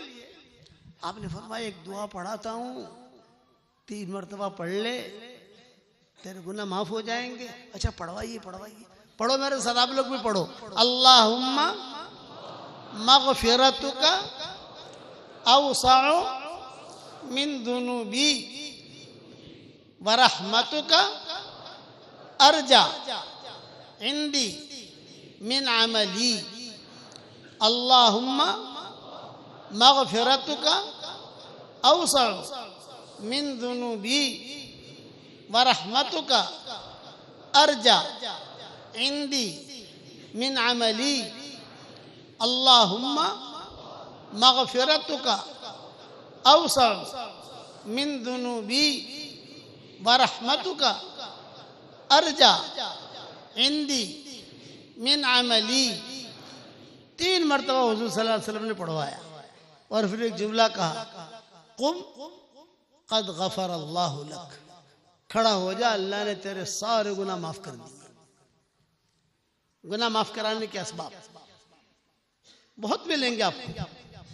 आपने फरमाया एक दुआ पढ़ाता हूँ, 3 मरतबा पढ़ ले, तेरे गुनाह माफ हो जाएंगे। अच्छा पढ़वाइए पढ़वाइए, पढ़ो मेरे साथ, आप लोग भी पढ़ो। अल्लाहुम्मा मगफिरतुका औसाउ मिन दुनूबी व रहमतुका अर्जा इंदी मिन अमली। अल्लाहुम्मा मगफिरतुका औसाउ मिन दुनूबी व रहमतुका अर्जा इंदी मिन अमली। अल्लाहुम्मा मगफिरतुका औसाउ मिन दुनूबी व रहमतुका अर्जा इंदी मिन अमली। 3 मरतबा हुजूर सल्लल्लाहु अलैहि वसल्लम ने पढ़वाया और फिर एक जुमला कहा, कुम कद गफर अल्लाहु लक, खड़ा हो जा, अल्लाह ने तेरे सारे गुनाह माफ कर दिए। गुनाह माफ कराने के असबाब बहुत मिलेंगे आपको।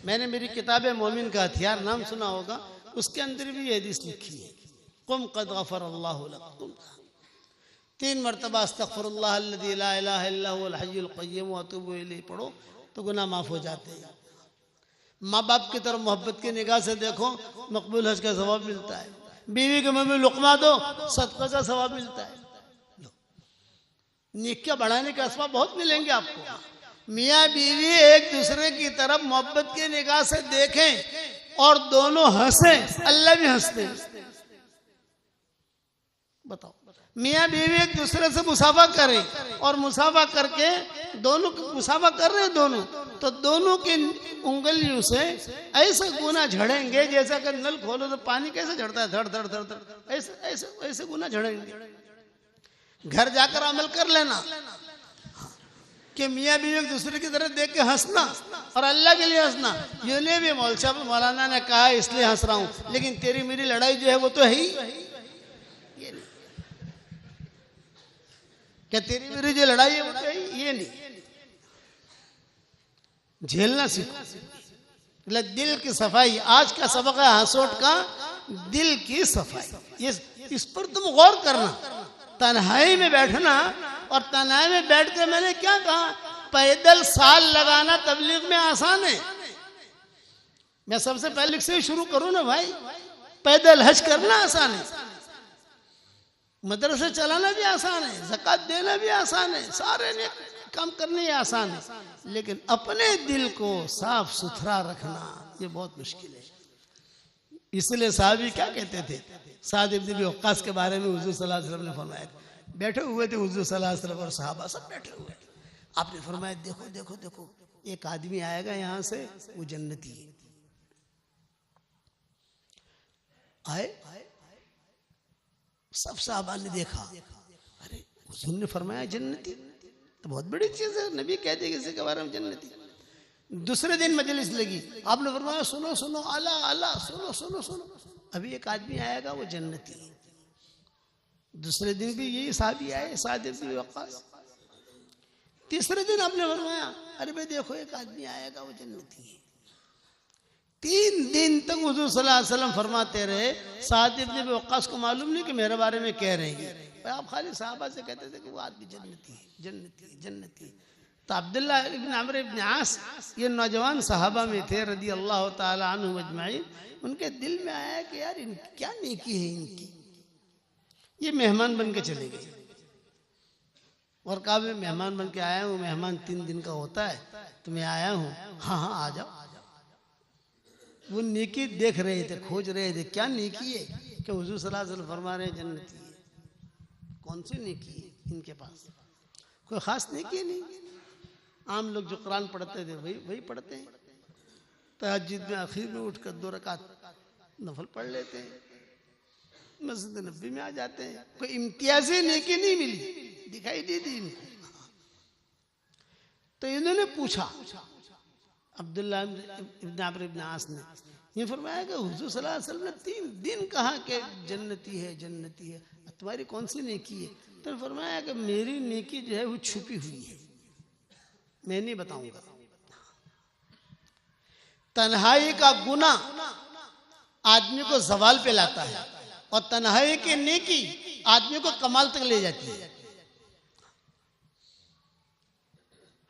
मैंने मेरी किताब मोमिन का हथियार नाम सुना होगा, उसके अंदर भी ये हदीस लिखी है, कुम कद गफर अल्लाहु लक। 3 मरतबा अस्तगफिरुल्लाह अल्लज़ी ला इलाहा इल्ला हुवल हय्युल क़य्यूम व अतूबु इलैहि पढ़ो तो गुनाह माफ हो जाते हैं। माँ बाप की तरफ मोहब्बत की निगाह से देखो, मकबूल हज का सवाब मिलता है। बीवी के मुंह में लुक़मा दो, सदका का सवाब मिलता है। नेकियां बढ़ाने के असबाब बहुत मिलेंगे आपको। मियाँ बीवी एक दूसरे की तरफ मोहब्बत की निगाह से देखें और दोनों हंसें, अल्लाह भी हंसते हैं। बताओ, मियाँ बीवी एक दूसरे से मुसाफा करें और मुसाफा करके दोनों मुसाफा कर रहे हैं दोनों, तो दोनों की उंगलियों से ऐसे गुना झड़ेंगे जैसा कि नल खोलो तो पानी कैसे झड़ता है, धड़ धड़ धड़ धड़, ऐसे ऐसे ऐसे गुना झड़ेंगे। घर जाकर अमल कर लेना कि मियाँ बीवी एक दूसरे की तरफ देख के हंसना और अल्लाह के लिए हंसना। ये नहीं भी मौलाना ने कहा इसलिए हंस रहा हूं, लेकिन तेरी मेरी लड़ाई जो है वो तो है ही। क्या तेरी मेरी जो लड़ाई है वो तो ये नहीं, झेलना सीखो। मतलब दिल की सफाई, आज का सबक है हंसोट का, दिल की सफाई। ये इस पर तुम गौर करना। तन्हाई में बैठना, और तन्हाई में बैठ कर मैंने क्या कहा, पैदल साल लगाना तबलीग में आसान है। मैं सबसे पहले से शुरू करूं ना भाई, पैदल हज करना आसान है, मदरसे चलाना भी आसान है, ज़कात देना भी आसान है, सारे ने काम करने आसान है, लेकिन अपने दिल को साफ सुथरा रखना ये बहुत मुश्किल है। इसलिए साहबी क्या कहते थे, साद इब्न अबी वक्कास के बारे में हुजूर सल्लल्लाहु अलैहि वसल्लम ने फरमाया, बैठे हुए थे हुजूर सल्लल्लाहु अलैहि वसल्लम और सहाबा सब बैठे हुए, आपने फरमाया देखो देखो देखो एक आदमी आएगा यहाँ से, वो जन्नती है। आए सब साहबा ने देखा, अरे हुजूर ने फरमाया जन्नती, तो बहुत बड़ी चीज है, नबी कहते किसी के बारे में जन्नती। दूसरे दिन मजलिस लगी, आपने फरमाया सुनो सुनो अला अला सुनो सुनो सुनो, अभी एक आदमी आएगा वो जन्नती है। दूसरे दिन भी यही साहबी आए, साद इब्न वक्कास। तीसरे दिन आपने फरमाया अरे भाई देखो एक आदमी आएगा वो जन्नती है। 3 दिन तक हुजूर सल्लल्लाहु अलैहि वसल्लम फरमाते रहे, साद इब्न अबी वक्कास को मालूम नहीं कि मेरे बारे में कह रहे हैं, आप खाली साहबा से कहते थे कि वो आदमी जन्नती है जन्नती है जन्नती है। तो अब्दुल्ला इब्न अमर इब्न आस ये नौजवान सहाबा में थे रदी अल्लाह ताला अन्हुम अजमाइन, उनके दिल में आया कि यार इनकी क्या नेकी है इनकी, ये मेहमान बन के चले गए और कहा मैं मेहमान बन के आया हूँ, मेहमान 3 दिन का होता है तो मैं आया हूँ, हाँ हाँ आ जाओ। वो नेकी देख रहे थे, खोज रहे थे क्या नेकी है, कि हुजूर सल्लल्लाहु अलैहि वसल्लम फरमा रहे जन्नती है। कौन सी नेकी है इनके पास, कोई खास नेकी नहीं। आम लोग जो कुरान पढ़ते थे वही पढ़ते हैं, तहज्जुद में आखिर में उठकर 2 रकात नफल पढ़ लेते हैं, मस्जिद नबी में आ जाते हैं, कोई इम्तियाजी नेकी नहीं मिली, दिखाई दी थी इनको। तो इन्होंने पूछा अब्दुल्ला इब्न अमर इब्न आस ने, ये फरमाया कि हुजूर सल्लल्लाहु अलैहि वसल्लम ने 3 दिन कहा कि जन्नती है तुम्हारी कौन सी नेकी है। तो फरमाया कि मेरी नेकी जो है वो छुपी हुई है, मैं नहीं बताऊंगा। तन्हाई का गुनाह आदमी को ज़वाल पे लाता है, और तन्हाई की नेकी आदमी को कमाल तक ले जाती है।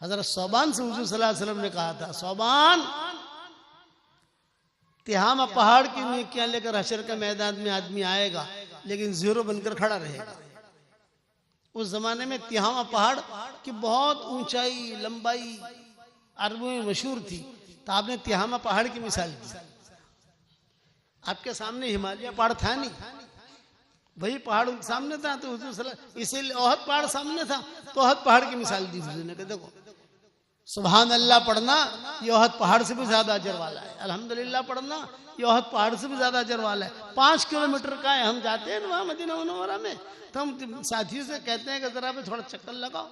हज़रत सौबान से हुजूर सल्लल्लाहु अलैहि वसल्लम ने कहा था, सौबान तिहामा पहाड़ की नेकियां लेकर हशर के मैदान में आदमी आएगा, लेकिन 0 बनकर खड़ा रहेगा। उस जमाने में तिहामा पहाड़ की बहुत ऊंचाई लंबाई अरबों में मशहूर थी, तो आपने तिहामा पहाड़ की मिसाल दी। आपके सामने हिमालय पहाड़ था नहीं, वही पहाड़ सामने था, तो हुजूर सल्लल्लाहु, इसीलिए ओहद पहाड़ सामने था तो ओहद पहाड़ की मिसाल दी हुजूर ने, देखो सुभान अल्लाह पढ़ना ये ओहद पहाड़ से भी ज्यादा अजर वाला है, अल्हम्दुलिल्लाह पढ़ना ये ओहद पहाड़ से भी ज्यादा अजर वाला है। 5 किलोमीटर का है, हम जाते हैं वहाँ मदीना मुनव्वरा में, तो हम साथियों से कहते हैं कि जरा पे थोड़ा चक्कर लगाओ,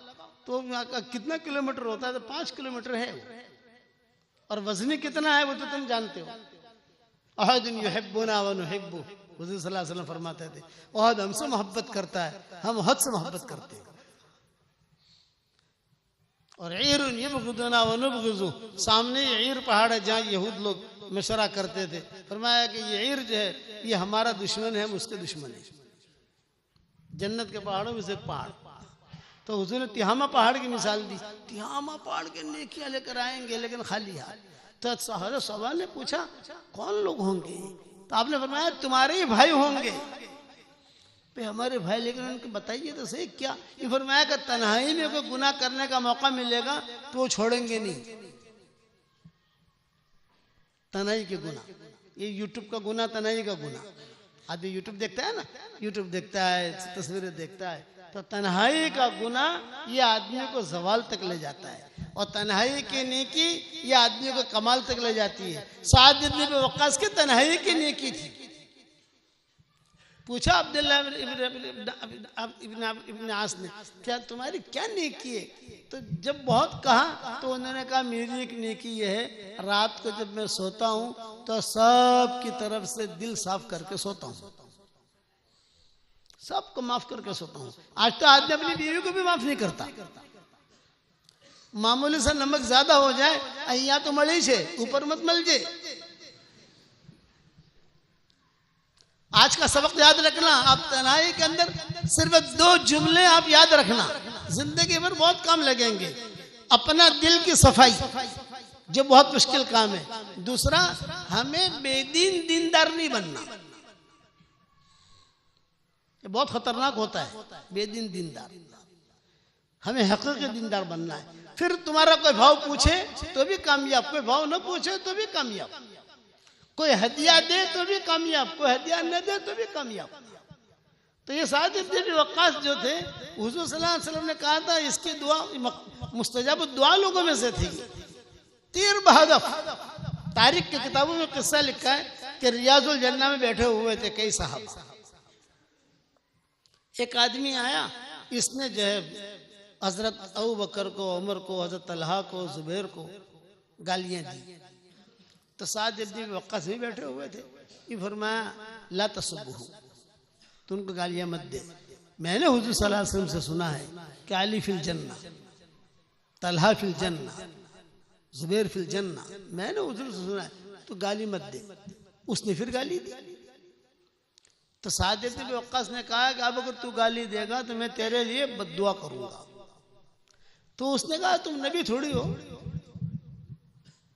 तो कितना किलोमीटर होता है, तो 5 किलोमीटर है, और वजनी कितना है वो तो तुम जानते हो। अहदुन युहिब्बुना व नुहिब्बु, हुजूर सल्लल्लाहु अलैहि वसल्लम फरमाते थे ओहद हमसे मोहब्बत करता है, हम ओहद से मोहब्बत करते हैं। और ईरुन यबगुदुना व नुबगुजु, सामने ईर पहाड़ है जहाँ यहूद लोग मशवरा करते थे, फरमाया कि ये ईर जो है ये हमारा दुश्मन है, हम उसके दुश्मन है। जन्नत के पहाड़ों में से एक पहाड़, तो हुजूर ने तिहामा पहाड़ की मिसाल दी, तिहामा पहाड़ के नेकियां लेकर आएंगे लेकिन खाली हाथ। तो हज़रत सवाल ने पूछा कौन लोग होंगे, तो आपने फरमाया तुम्हारे ही भाई होंगे। पे हमारे भाई, लेकिन उनको बताइए तो सही क्या। ये फरमाया कि तन्हाई में कोई गुनाह करने का मौका मिलेगा तो वो छोड़ेंगे नहीं। तन्हाई के गुनाह, ये यूट्यूब का गुनाह, तन्हाई का गुनाह। आदमी यूट्यूब देखता है ना, यूट्यूब देखता है, तस्वीरें देखता है, तो तन्हाई का गुनाह ये आदमी को ज़वाल तक ले जाता है, और तन्हाई की नेकी ये आदमी को कमाल तक ले जाती है। साद इब्न अबी वक्कास की तन्हाई की नेकी थी। पूछा अब्दुल्ला इब्न आस ने, क्या तुम्हारी क्या नेकी है, तो जब बहुत कहा तो उन्होंने कहा मेरी एक नेकी ये है, रात को जब मैं सोता हूँ तो सब की तरफ से दिल साफ करके सोता हूँ। सबको माफ करके सोता हूं। आज तो आदमी अपनी बीवी को भी माफ नहीं करता। मामूली सा नमक ज्यादा हो जाए, यहाँ तो मली से ऊपर मत मलजे। आज का सबक याद रखना, आप तन्हाई के अंदर सिर्फ 2 जुमले आप याद रखना, जिंदगी भर बहुत काम लगेंगे। अपना दिल की सफाई, जो बहुत मुश्किल काम है। दूसरा, हमें बेदीन दीनदार नहीं बनना, ये बहुत खतरनाक होता है। बेदीन दीनदार, हमें हकीकी दीनदार बनना है। फिर तुम्हारा कोई भाव पूछे तो भी कामयाब, कोई भाव न पूछे तो भी कामयाब, कोई हदिया दे तो भी कामयाब, कोई हदिया न दे तो भी कामयाब। तो ये साद इब्न वक्कास जो थे, हुजूर सल्लल्लाहु अलैहि वसल्लम ने कहा था इसकी दुआ मुस्तजाब दुआ लोगों में से थी। तीर बहदफ, तारीख की किताबों में किस्सा लिखा है कि रियाजुल जन्ना में बैठे हुए थे कई साहब। एक आदमी आया, इसने जो है हजरत अबू बकर को, उमर को, हजरत तलहा को, जुबैर को गालियां दी। तो साद इब्न वक्कास भी बैठे हुए थे। ये फरमाया ला तसब्बुहु, तुम उनको गालियां मत दे। मैंने हुजूर सल्लल्लाहु अलैहि वसल्लम से सुना है कि अली फिल जन्ना, तलहा फिल जन्ना, जुबैर फिल जन्ना। मैंने हुजूर से सुना है, तो गाली मत दे। उसने फिर गाली दी। तो साद इब्न वक्कास ने कहा कि अब अगर तू गाली देगा तो मैं तेरे लिए बद्दुआ करूंगा। तो उसने कहा तुम नबी थोड़ी हो,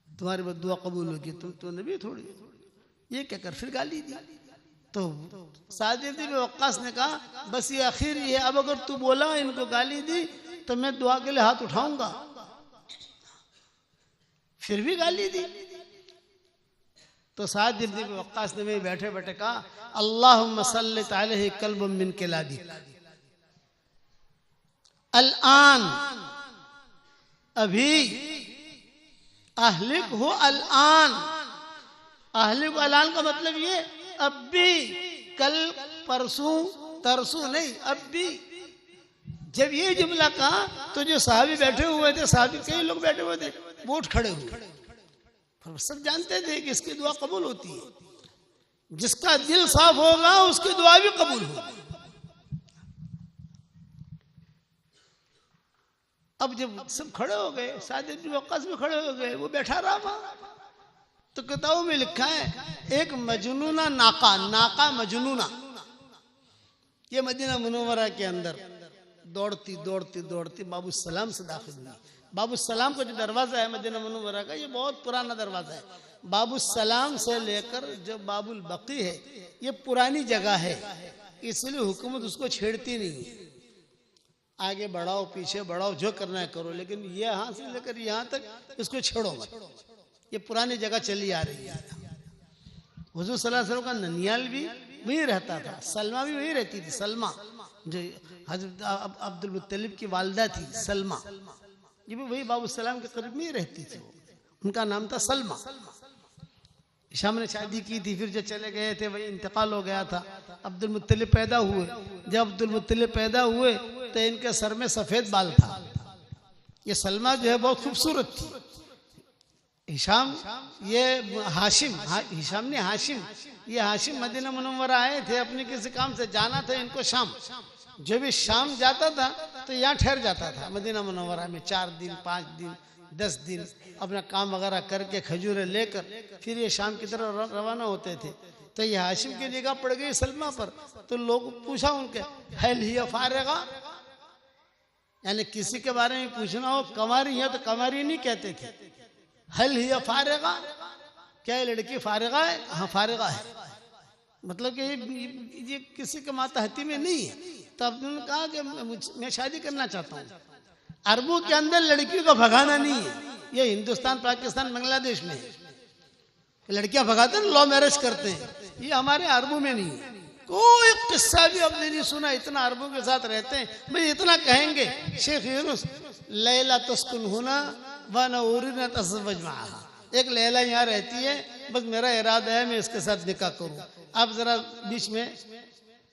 तुम्हारी बद्दुआ कबूल होगी, तुम तो नबी थोड़ी हो। ये कहकर फिर गाली दी। तो साद इब्न वक्कास ने कहा बस ये आखिर है, अब अगर तू बोला इनको गाली दी तो मैं दुआ के लिए हाथ उठाऊंगा। फिर भी गाली दी। तो साद इब्न वक्कास ने भी बैठे बैठे कहा अल्लाहुम्मा सल्लित अलैहि कल्बुम मिन किलादी अल-आन, अभी अहलिक हो अल-आन। अहलिक अल-आन का मतलब ये अब भी, कल परसों तरसों नहीं, अब भी। जब ये जुमला कहा तो जो साहबी बैठे हुए थे, साहबी कई लोग बैठे हुए थे, वो उठ खड़े हुए। सब जानते थे कि इसकी दुआ कबूल होती है, जिसका दिल साफ होगा उसकी दुआ भी कबूल होगी। अब जब सब खड़े हो गए, साद इब्न वक्कास भी खड़े हो गए, वो बैठा रहा वहां। तो किताबों में लिखा है एक मजनूना नाका, नाका मजनूना, ये मदीना मुनव्वरा के अंदर दौड़ती दौड़ती दौड़ती बाबू सलाम से दाखिल हुई। बाबू सलाम का जो दरवाजा है मदीना मुनव्वरा का, ये बहुत पुराना दरवाजा है। बाबू सलाम से लेकर जो बाबुल बकी है, ये पुरानी जगह है, इसलिए हुकूमत उसको छेड़ती नहीं। आगे बढ़ाओ पीछे बढ़ाओ जो करना है करो, लेकिन ये यहाँ से लेकर यहाँ तक इसको छेड़ो मत। ये पुरानी जगह चली आ रही है। हुजूर सल्लल्लाहु अलैहि वसल्लम का ननियाल भी वहीं रहता था, सलमा भी वहीं रहती थी। सलमा जो हजरत अब्दुल मुत्तलिब की वालिदा थी, सलमा, ये भी वही बाबू सलाम के करीब में ही रहती थी। उनका नाम था सलमा। शाम ने शादी की थी, फिर जो चले गए थे वही इंतकाल हो गया था। अब्दुल मुत्तलिब पैदा हुए। जब अब्दुल मुत्तलिब पैदा हुए तो इनके सर में सफेद बाल था। ये सलमा जो है बहुत खूबसूरत थी। हिशाम, ये हाशिम, हिशाम ने हाशिम, ये हाशिम मदीना मुनव्वरा आए थे अपने किसी काम से, जाना था इनको शाम। जो भी शाम जाता था तो यहाँ ठहर जाता था मदीना मुनव्वरा में 4 दिन 5 दिन 10 दिन अपना काम वगैरह करके खजूरें लेकर फिर ये शाम की तरफ रवाना होते थे। तो ये हाशिम की निगाह पड़ गई सलमा पर। तो लोग पूछा उनके, हल हिया फारिगा, यानी किसी के बारे में पूछना हो, कंवारी है तो कंवारी नहीं कहते थे, हल हिया फारिगा, क्या ये लड़की फारिगा है? हाँ फारिगा है, मतलब कि ये किसी के मातहती में नहीं है। तो उन्होंने कहा कि मैं शादी करना चाहता हूँ। अरबों के अंदर लड़कियों का भगाना नहीं है, ये हिंदुस्तान पाकिस्तान बांग्लादेश में है। लड़कियां भगाते हैं, लव मैरिज करते हैं, ये हमारे अरबों में नहीं है। कोई किस्सा भी आपने नहीं सुना, इतना अरबों के साथ रहते हैं। भाई इतना कहेंगे शेख यूनुस लैला तस्कुन हुना व नूरिना तज़व्वज माहा, एक लैला यहाँ रहती है, बस मेरा इरादा है मैं इसके साथ निकाह करूँ। आप जरा बीच में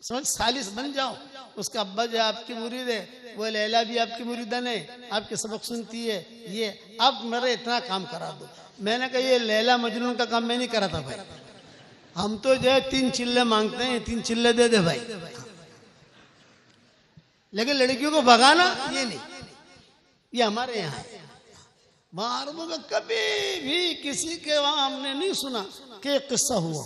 समझ सालिस बन जाओ। उसका अब्बा जो आपकी मुरीद है, वो लैला भी आपकी मुरीदन है, आपके सबक सुनती है, ये आप मेरा इतना काम करा दो। मैंने कहा ये लैला मजनून का काम मैं नहीं करा था भाई, हम तो जो है 3 चिल्ले मांगते हैं, 3 चिल्ले दे दे भाई। लेकिन लड़कियों को भगाना ये नहीं, ये हमारे यहाँ है। वहां अरबों में कभी भी किसी के वहां हमने नहीं सुना कि किस्सा हुआ,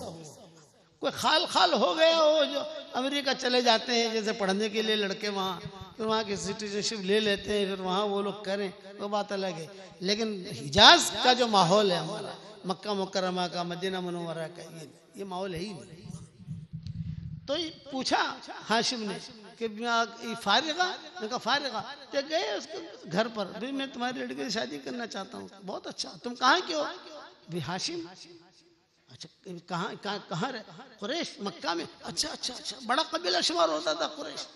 कोई खाल खाल हो गया हो, जो अमेरिका चले जाते हैं जैसे पढ़ने के लिए लड़के वहाँ, फिर वहाँ की सिटीजनशिप ले लेते हैं, फिर वहाँ वो लोग करें, वो बात अलग है। लेकिन हिजाज का जो माहौल है हमारा, मक्का मुकर्रमा का, मदीना मुनव्वरा का, ये माहौल है ही नहीं। तो पूछा हाशिम ने कि फारिगा, मैं कहा फारिगा, तो गए उसके घर पर, भाई मैं तुम्हारी लड़की से शादी करना चाहता हूँ। बहुत अच्छा, तुम कहाँ के हो? भाई हाशिम। अच्छा कहाँ रहे? कुरैश, मक्का में। अच्छा अच्छा अच्छा, बड़ा कबीला शुमार होता था कुरैश।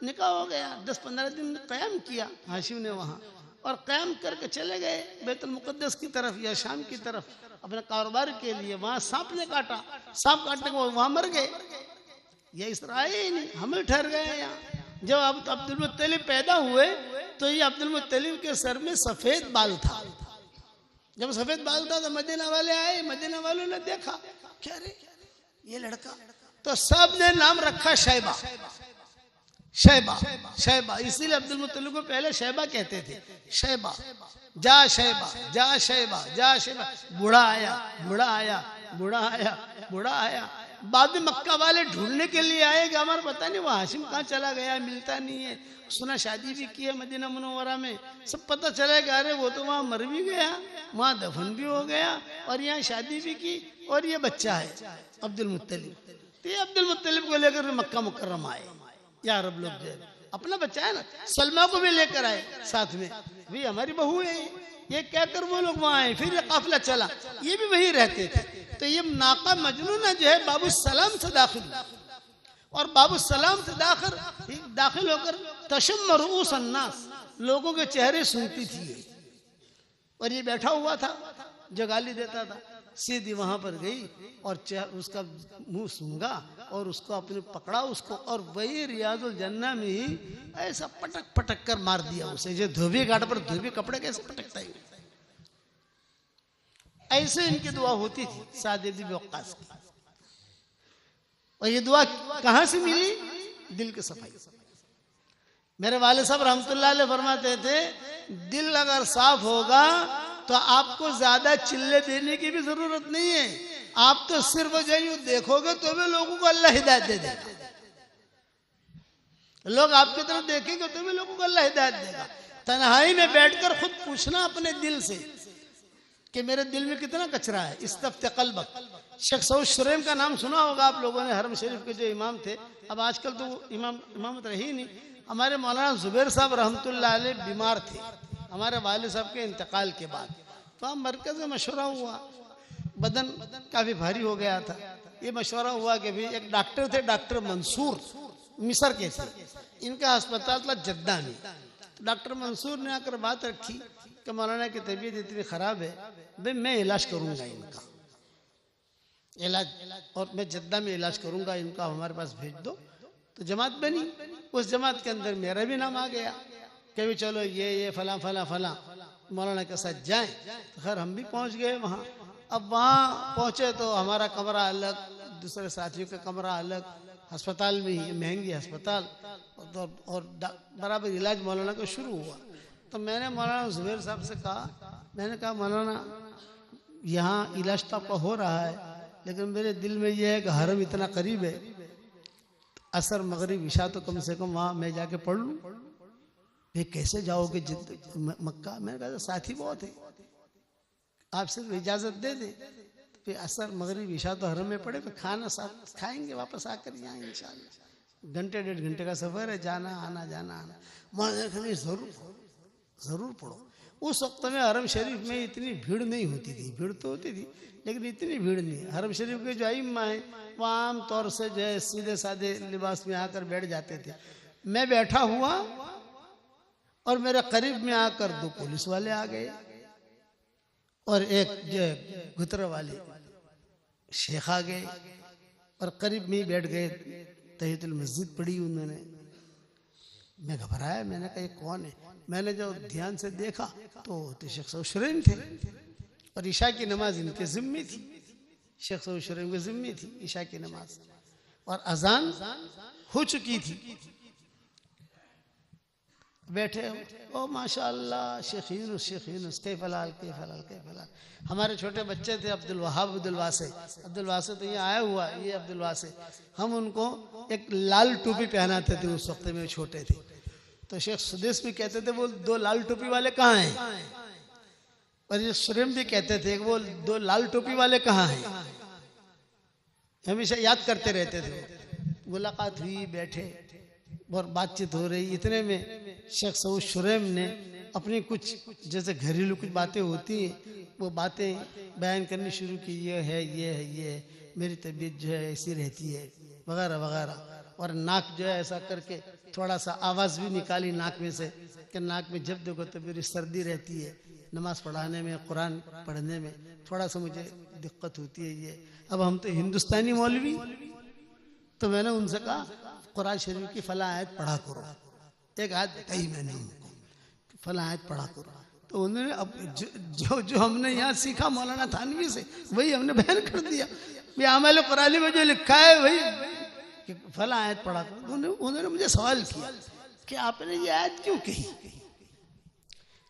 निकाह हो गया, 10-15 दिन क़याम किया हाशिम ने वहाँ, और क़याम करके चले गए बैतुल मुक़द्दस की तरफ या शाम की तरफ अपने कारोबार के लिए। वहाँ सांप ने काटा, सांप काटने को वहाँ मर गए। ये इसराइल हमल ठहर गए यहाँ। जब अब अब्दुल मुत्तलिब पैदा हुए तो ये अब्दुल मुत्तलिब के सर में सफेद बाल था। जब सफेद बाल था तो मदीना वाले आए, मदीना वालों ने देखा, क्या रे ये लड़का, तो सब ने नाम रखा शैबा, शैबा शैबा। इसीलिए अब्दुल मुत्तलिब को पहले शैबा कहते थे, शैबा, जा शैबा, जा शैबा, जा शैबा। बूढ़ा आया, बूढ़ा आया, बूढ़ा आया, बूढ़ा आया। बाद में मक्का वाले ढूंढने के लिए आए कि हमारा पता नहीं वो हाशिम कहाँ चला गया, मिलता नहीं है। सुना शादी भी की है मदीना मुनव्वरा में, सब पता चला कि अरे वो तो वहाँ मर भी गया, वहाँ दफन भी हो गया, और यहाँ शादी भी की, और ये बच्चा है अब्दुल मुत्तलिब। तो ये अब्दुल मुत्तलिब को लेकर मक्का मुकर्रमा आए। यार अब लोग जो अपना बच्चा है ना, सलमा को भी लेकर आए साथ में, भाई हमारी बहू है, ये कहकर वो लोग वहाँ आए। फिर ये काफिला चला, ये भी वहीं रहते थे। तो ये नाका मजनूना जो है बाबू सलाम से दाखिल, और बाबू सलाम से दाखिल होकर तशम्म रुऊस अन्नास, लोगों के चेहरे सूंघती थी ये। और ये बैठा हुआ था जो गाली देता था, सीधी वहां पर गई और उसका मुंह सूंघा और उसको अपने पकड़ा उसको, और वही रियाजुल जन्ना में ही ऐसा पटक पटक कर मार दिया उसे। जो धोबी घाट पर धोबी कपड़े कैसे पटकता है, ऐसे इनकी दुआ होती थी साद इब्न वक्कास की। और ये दुआ कहां से मिली? दिल की सफाई। मेरे वाले साहब रहमतुल्लाह अलैह फरमाते थे, दिल अगर साफ होगा तो आपको ज्यादा चिल्ले देने की भी जरूरत नहीं है। आप तो सिर्फ जो देखोगे तो भी लोगों को अल्लाह हिदायत दे देगा। लोग आपकी तरफ देखेंगे तो भी लोगों को अल्लाह हिदायत देगा। तन्हाई में बैठकर खुद पूछना अपने दिल से कि मेरे दिल में कितना कचरा है। इस्तफ्ति क़ल्बक। शेख सऊद शुरैम का नाम सुना होगा आप लोगों ने, हरम शरीफ के जो इमाम थे, अब आजकल तो इमामत रही नहीं। हमारे मौलाना जुबैर साहब रहमतुल्लाह अलैह बीमार थे हमारे वालिद साहब के इंतकाल के बाद। तो हम मरकज में मशवरा हुआ, बदन काफी भारी हो गया था। ये मशवरा हुआ कि भाई एक डॉक्टर थे, डॉक्टर मंसूर, मिस्र के थे, इनका अस्पताल था जद्दा में। तो डॉक्टर मंसूर ने आकर बात रखी कि मौलाना की तबीयत इतनी खराब है, भाई मैं इलाज करूंगा इनका इलाज, और मैं जद्दा में इलाज करूंगा, इनका हमारे पास भेज दो। तो जमात बनी, उस जमात के अंदर मेरा भी नाम आ गया कि भी चलो ये फला फला फला मौलाना के साथ जाएं। तो खैर हम भी पहुंच गए वहाँ। अब वहाँ पहुंचे तो हमारा कमरा अलग, दूसरे साथियों का कमरा अलग, अस्पताल में ही, महंगी अस्पताल, और बराबर इलाज मौलाना का शुरू हुआ। तो मैंने मौलाना जुबैर साहब से कहा, मैंने कहा मौलाना यहाँ इलाज तो आपका हो रहा है, लेकिन मेरे दिल में ये है कि हरम इतना करीब है, असर मगरिब इशा तो कम से कम वहाँ मैं जाके पढ़ लूँ। वे कैसे जाओगे मक्का? मैंने कहा साथी बहुत है, आप सिर्फ इजाजत दे दे, फिर असर मगरिब इशा तो हरम में पड़े, फिर खाना साथ खाएंगे वापस आकर यहाँ इंशाल्लाह। घंटे 1.5 घंटे का सफर है, जाना आना जाना आना। मैं जरूर पढ़ो। उस वक्त में हरम शरीफ में इतनी भीड़ नहीं होती थी, भीड़ तो होती थी लेकिन इतनी भीड़ नहीं। हरम शरीफ के जो इमाम हैं वो आम तौर से जो है सीधे साधे लिबास में आकर बैठ जाते थे। मैं बैठा हुआ और मेरे करीब में आकर 2 पुलिस वाले आ गए और एक जो गुतर वाले शेख आ गए और करीब में ही बैठ गए। तहियतुल मस्जिद पढ़ी उन्होंने। मैं घबराया, मैंने कहा ये कौन है? मैंने जब ध्यान से देखा तो शेख सऊद शुरैम थे और ईशा की नमाज इनके जिम्मे थी, शेख सऊद शुरैम के जिम्मे थी ईशा की नमाज, और अजान हो चुकी थी। बैठे ओ माशाअल्लाह शेख यूनुस के फलाल के फलाल के फलाल। हमारे छोटे बच्चे थे अब्दुल वासे तो ये आया हुआ, ये अब्दुल वासे, हम उनको एक लाल टोपी पहनाते थे उस वक्त में छोटे थे। तो शेख सुदेश भी कहते थे वो दो लाल टोपी वाले कहाँ हैं, और ये सुरेम भी कहते थे वो दो लाल टोपी वाले कहाँ हैं, हमेशा याद करते रहते थे। मुलाकात हुई, बैठे और बातचीत हो रही, इतने में शेख सऊद शुरैम ने अपनी कुछ जैसे घरेलू कुछ बातें होती हैं वो बातें बयान करनी शुरू की, ये है मेरी तबीयत जो है ऐसी रहती है वगैरह वगैरह। और नाक जो है ऐसा करके थोड़ा सा आवाज़ भी निकाली नाक में से कि नाक में जब देखो तो मेरी सर्दी रहती है, नमाज पढ़ाने में कुरान पढ़ने में थोड़ा सा मुझे दिक्कत होती है ये। अब हम तो हिंदुस्तानी मौलवी, तो मैंने उनसे कहा कुरान शरीफ की फला आयत पढ़ा करो, एक आयत बताई मैंने उनको फला आयत पढ़ा करो। तो उन्होंने अब जो हमने यहाँ सीखा मौलाना थानवी से वही हमने बयान कर दिया। आमल कुरानी में जो लिखा है वही कि फला आयत पढ़ा करो। उन्होंने मुझे सवाल किया कि आपने ये आयत क्यों कही।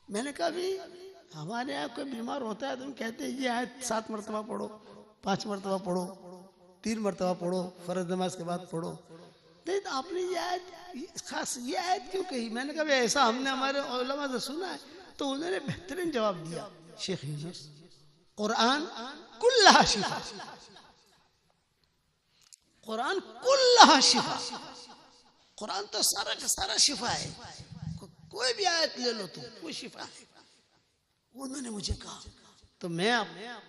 मैंने कहा भाई हमारे यहाँ कोई बीमार होता है तो हम कहते हैं ये आयत 7 मरतबा पढ़ो, 5 मरतबा पढ़ो, 3 मरतबा पढ़ो, फर्ज नमाज के बाद पढ़ो। नहीं तो आपने ये आयत खास ये आयत क्यों कही। मैंने कहा ऐसा हमने हमारे उलमा से सुना है। तो उन्होंने बेहतरीन जवाब दिया, शेख यूनुस कुरान कुल्लहा शिफा, कुरान कुल्लहा शिफा, कुरान तो सारा का सारा शिफा है, कोई भी आयत ले लो तुम कोई शिफा है। उन्होंने मुझे कहा तो मैं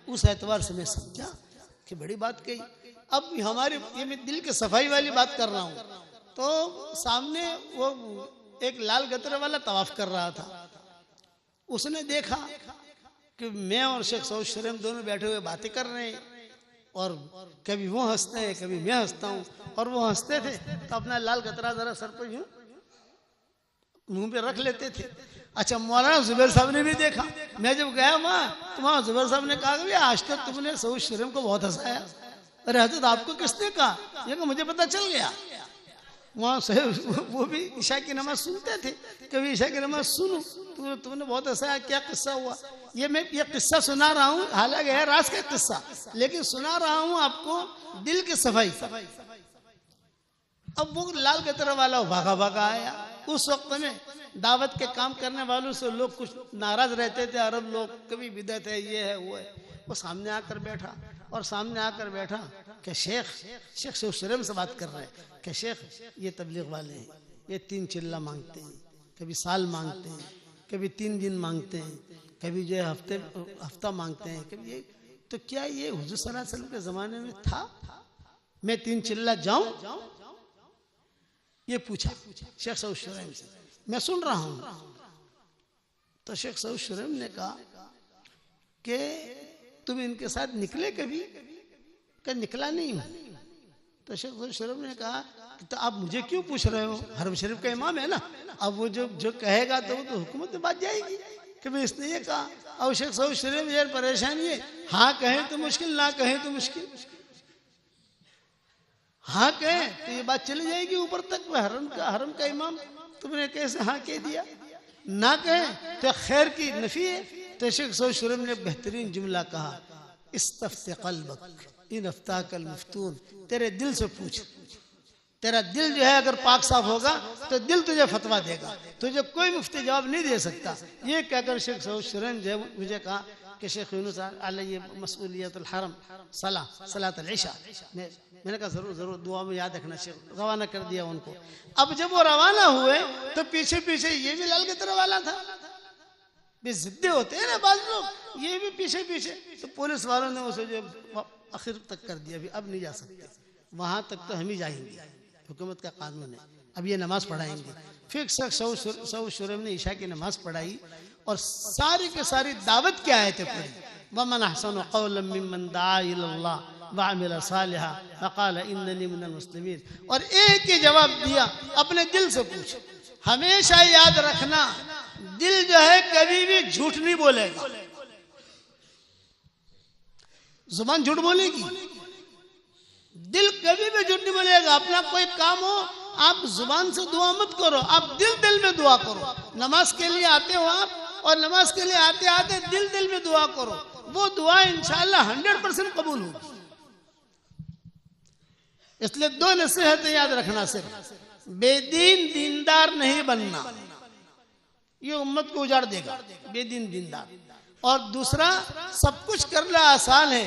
उस एतबार से मैं समझा कि बड़ी बात कही। अब हमारे ये मैं दिल की सफाई वाली बात कर रहा हूँ। तो सामने वो एक लाल गतरे वाला तवाफ कर रहा था, उसने देखा कि मैं और शेख सऊद शुरैम दोनों बैठे हुए बातें कर रहे हैं और कभी वो हंसते हैं कभी मैं हंसता हूँ, और वो हंसते थे तो अपना लाल गतरा जरा सर पर यूं मुंह पे रख लेते थे। अच्छा मौलाना जुबैर साहब ने भी देखा, मैं जब गया वहाँ तो वहाँ जुबैर साहब ने कहा कि आज तक तुमने सऊद शुरैम को बहुत हंसाया। अरे हजरत आपको किसने कहा, ये कि मुझे पता चल गया। वहाँ से वो भी ईशा की नमाज सुनते थे, कभी ईशा की नमाज सुनो तुमने बहुत हंसाया, क्या किस्सा हुआ। ये मैं ये किस्सा सुना रहा हूँ, हालांकि है राज का किस्सा, लेकिन सुना रहा हूँ आपको दिल की सफाई। अब वो लाल गतरा वाला भागा भागा आया। उस वक्त में दावत के काम करने वालों से लोग कुछ नाराज रहते थे, अरब लोग, कभी बिदअत है ये है वो है। वो सामने आकर बैठा और सामने आकर बैठा कि शेख सऊद शुरैम से बात कर रहे हैं कि शेख ये तबलीग वाले हैं, ये 3 चिल्ला मांगते हैं, कभी साल मांगते हैं, कभी 3 दिन मांगते हैं, कभी जो हफ्ता मांगते हैं, कभी ये। तो क्या ये हुजूर सल्लल्लाहु अलैहि वसल्लम के जमाने में था मैं 3 चिल्ला जाऊं? ये पूछा शेख सऊद शुरैम से। मैं सुन रहा हूं। तो शेख सऊद शुरैम ने कहा कि तुम इनके साथ निकले कभी? कि निकला नहीं हूं। तो शेख सऊद शुरैम ने कहा तो आप मुझे क्यों पूछ रहे हो, हरम शरीफ का इमाम है ना, अब वो जो कहेगा तो वो तो हुकूमत में बात जाएगी कि भाई इसने ये कहा। और शेख सऊद शुरैम यार परेशानी है, हाँ कहें तो मुश्किल, ना कहें तो मुश्किल। हाँ कहें तो ये बात चली जाएगी ऊपर तक, हरम का इमाम तुमने कैसे हाँ कह दिया, ना कहें तो खैर की नफी है। तो शेख सऊद शुरैम ने बेहतरीन जुमला कहा, इस्तफ्ति क़ल्बक इन अफ्ताकल मफ्तून, तेरे दिल से पूछ, तेरा दिल जो है अगर पाक साफ होगा तो दिल तुझे फतवा देगा, तुझे कोई मुफ्ती जवाब नहीं दे सकता। ये कहकर शेख सऊद शुरैम जो मुझे कहा कि शेख यूनुस अलैहि मसऊलियतुल हरम सलातुल इशा। मैंने कहा जरूर दुआ में याद रखना। शेख रवाना कर दिया उनको। अब जब वो रवाना हुए तो पीछे पीछे ये भी लाल गतरा वाला था, जिद्दी होते हैं ना बाज लोग, ये भी पीछे पीछे। तो पुलिस वालों ने उसे जो आखिर तक कर दिया, अभी अब नहीं जा सकते, वहां तक तो हम ही जाएंगे, हुकूमत का कानून है, अब ये नमाज पढ़ाएंगे। फिर सऊद शुरैम ने ईशा की नमाज पढ़ाई और सारी के सारी दावत की आयतें पढ़ी। वमन अहसनु क़ौलन मिम्मन दआ इलल्लाह व अमिल सालिहा व क़ाल इन्ननी मिनल मुस्लिमीन। और एक ही जवाब दिया, अपने दिल से पूछ। हमेशा याद रखना, दिल जो है कभी भी झूठ नहीं बोलेगा, जुबान झूठ बोलेगी, दिल कभी भी झूठ नहीं बोलेगा। अपना कोई काम हो आप जुबान से दुआ मत करो, आप दिल दिल में दुआ करो। नमाज के लिए आते हो आप, और नमाज के लिए आते आते दिल दिल में दुआ करो, वो दुआ इंशाअल्लाह 100% कबूल होगी। इसलिए 2 नसीहत याद रखना, सिर्फ बेदीन दीनदार नहीं बनना, ये उम्मत को उजाड़ देगा, बेदीन दीनदार। और दूसरा, सब कुछ करना आसान है,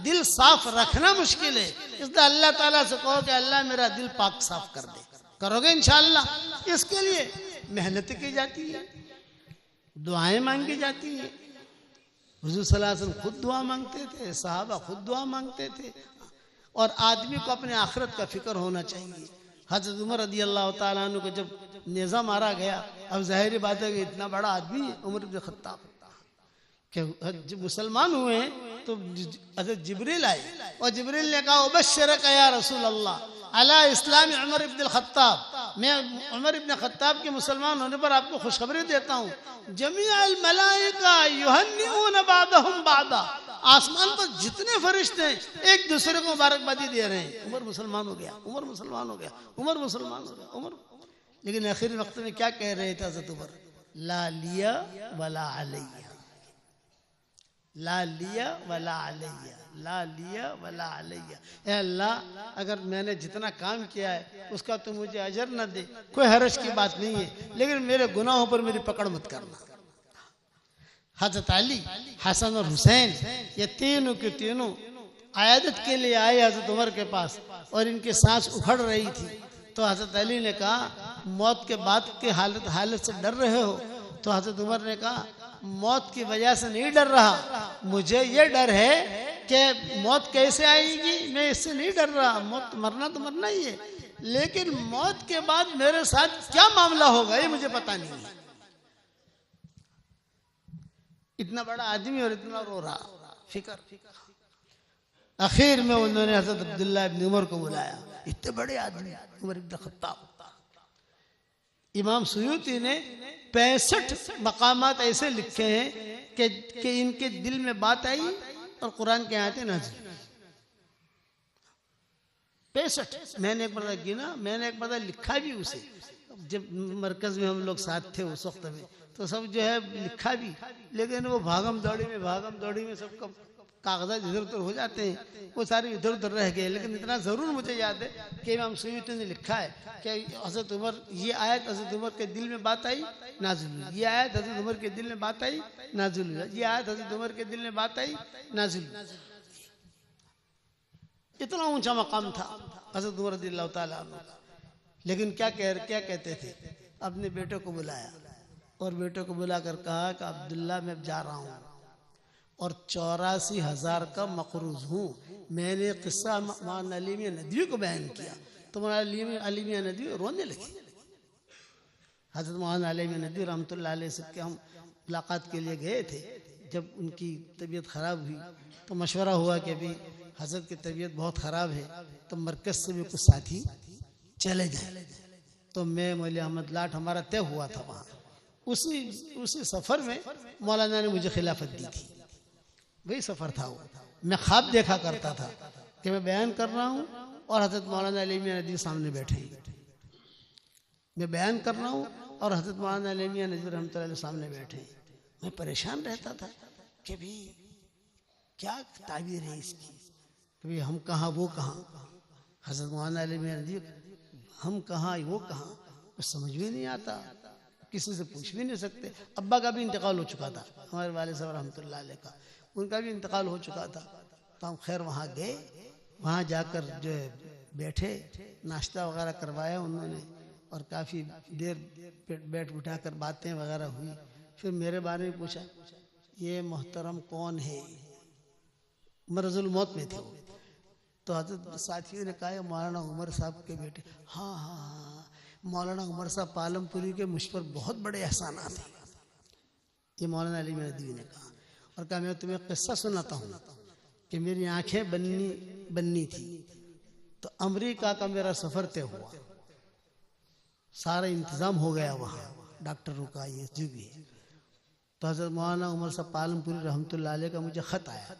दिल साफ रखना मुश्किल है। इसलिए अल्लाह ताला से कहो कि अल्लाह मेरा दिल पाक साफ कर दे, करोगे इंशाअल्लाह। इसके लिए मेहनत की जाती है, दुआएं मांगी जाती है। हुजूर सल्लल्लाहु अलैहि वसल्लम खुद दुआ मांगते थे, सहाबा खुद दुआ मांगते थे। और आदमी को अपने आखिरत का फिक्र होना चाहिए। हजरत उमर रदी अल्लाह ताला अन्हु को जब नेज़ा मारा गया, अब जाहिर बात है कि इतना बड़ा आदमी है उमर इब्न खत्ताब, कि जब मुसलमान हुए तो हजरत जिब्रील आए और जिब्रील ने कहा उबश्शिरक या रसूल अल्लाह अला इस्लाम उमर इब्न खत्ताब, मैं उमर इब्न खत्ताब के मुसलमान होने पर आपको खुशखबरी देता हूँ। जमीअल मलाइका युहन्निऊन बादहुम बादा, आसमान पर जितने फरिश्ते हैं एक दूसरे को मुबारकबादी दे रहे हैं, उमर मुसलमान हो गया, उमर मुसलमान हो गया, उमर मुसलमान हो गया, उमर। लेकिन आखिरी वक्त में क्या कह रहे थे हज़रत उमर? ला लिया वला अलैया, ला लिया वला अलैया, ला लिया वला अलैया। ए अल्लाह, अगर मैंने जितना काम किया है उसका तो मुझे अजर न दे, कोई हर्ज की बात नहीं है, लेकिन मेरे गुनाहों पर मेरी पकड़ मत करना। हजरत अली, हसन और हुसैन, ये तीनों के तीनों आयादत के लिए आए हजरत उमर के पास, और इनकी सांस उखड़ रही थी। तो हजरत अली ने कहा मौत के बाद के हालत से डर रहे हो? तो हजरत उमर ने कहा मौत की वजह से नहीं डर रहा, मुझे ये डर है कि मौत कैसे आएगी, मैं इससे नहीं डर रहा। मौत, मरना तो मरना ही है, लेकिन मौत के बाद मेरे साथ क्या मामला होगा ये मुझे पता नहीं है। इतना बड़ा आदमी और इतना रो रहा, फिक्र। आखिर में उन्होंने हजरत अब्दुल्लाह इब्न उमर को बुलाया, इतने बड़े आदमी उमर इब्न खत्ताब। इमाम सुयूती ने 65 मकामात ऐसे लिखे हैं कि इनके दिल में बात आई और कुरान के आयतें नाज़िल। 65 मैंने एक बार गिना, मैंने एक बार लिखा भी उसे। जब मरकज में हम लोग साथ थे उस वक्त में, तो सब जो है लिखा भी, लेकिन वो भागम दौड़ी में सबका कागजात इधर उधर हो जाते हैं, वो सारे इधर उधर रह गए। लेकिन इतना ज़रूर मुझे याद है कि इमाम सुयूती ने लिखा है कि हज़रत उमर, ये आयत हज़रत उमर के दिल में बात आई नाज़िल हुई, ये आयत हज़रत उमर के दिल में बात आई नाज़िल हुई, ये आयत हज़रत उमर के दिल में बात आई नाज़िल हुई। इतना ऊंचा मकाम था हज़रत उमर रज़ियल्लाहु ताला अन्हु का। लेकिन क्या कहते थे? अपने बेटे को बुलाया और बेटे को बुलाकर कहा कि अब्दुल्ला मैं जा रहा हूँ और 84,000 का मकरूज हूँ। मैंने किस्सा मौलाना अली मियां नदवी को बयान किया तो मौलाना अली मियां नदवी रोने लगे। हज़रत मौलाना अली मियां नदवी रहमतुल्लाह अलैह से हम मुलाकात के लिए गए थे। जब उनकी तबीयत ख़राब हुई तो मशवरा हुआ कि अभी हज़रत की तबीयत बहुत ख़राब है, तो मरकज़ से भी कुछ साथी चले जाए। तो मैं मौलवी अहमद लाट, हमारा तय हुआ था वहाँ। उसी सफ़र में मौलाना ने मुझे खिलाफत दी थी, वही सफ़र था वो। मैं ख्वाब देखा करता था कि मैं बयान कर रहा हूँ और हज़रत मौलाना अली मियां नदवी सामने बैठे हैं। मैं बयान कर रहा हूँ और हज़रत मौलाना अली मियां नदवी रहमतुल्लाह अलैह सामने बैठे हैं। मैं परेशान रहता था कि भी क्या ताबीर है इसकी, कभी हम कहाँ वो कहाँ, हज़रत मौलाना अली मियां नदवी हम कहाँ वो कहाँ, कुछ समझ में नहीं आता, किसी से पूछ भी नहीं सकते। अब्बा का भी इंतकाल हो चुका था, हमारे वाले साहब रहमतुल्लाह अलैह का, उनका भी इंतकाल हो चुका था। तो हम खैर वहाँ गए, वहाँ जाकर जो है बैठे, नाश्ता वगैरह करवाया उन्होंने और काफ़ी देर बैठ बिठाकर बातें वगैरह हुई। फिर मेरे बारे में पूछा ये मोहतरम कौन है, मरजुल मौत में थे वो। तो हज़रत साथियों ने कहा मौलाना उमर साहब के बेटे। हाँ हाँ हाँ, मौलाना उमर साहब पालमपुरी के मुझ पर बहुत बड़े एहसानात हैं, ये मौलाना अली मियां नदवी ने कहा। और कहा मैं तुम्हें किस्सा सुनाता हूँ कि मेरी आंखें बननी थी तो अमेरिका का मेरा सफ़र तय हुआ, सारा इंतज़ाम हो गया वहाँ डॉक्टरों का, ये जो भी है। तो हज़रत मौलाना उमर साहब पालमपुरी रहमतुल्लाह अलैह का मुझे ख़त आया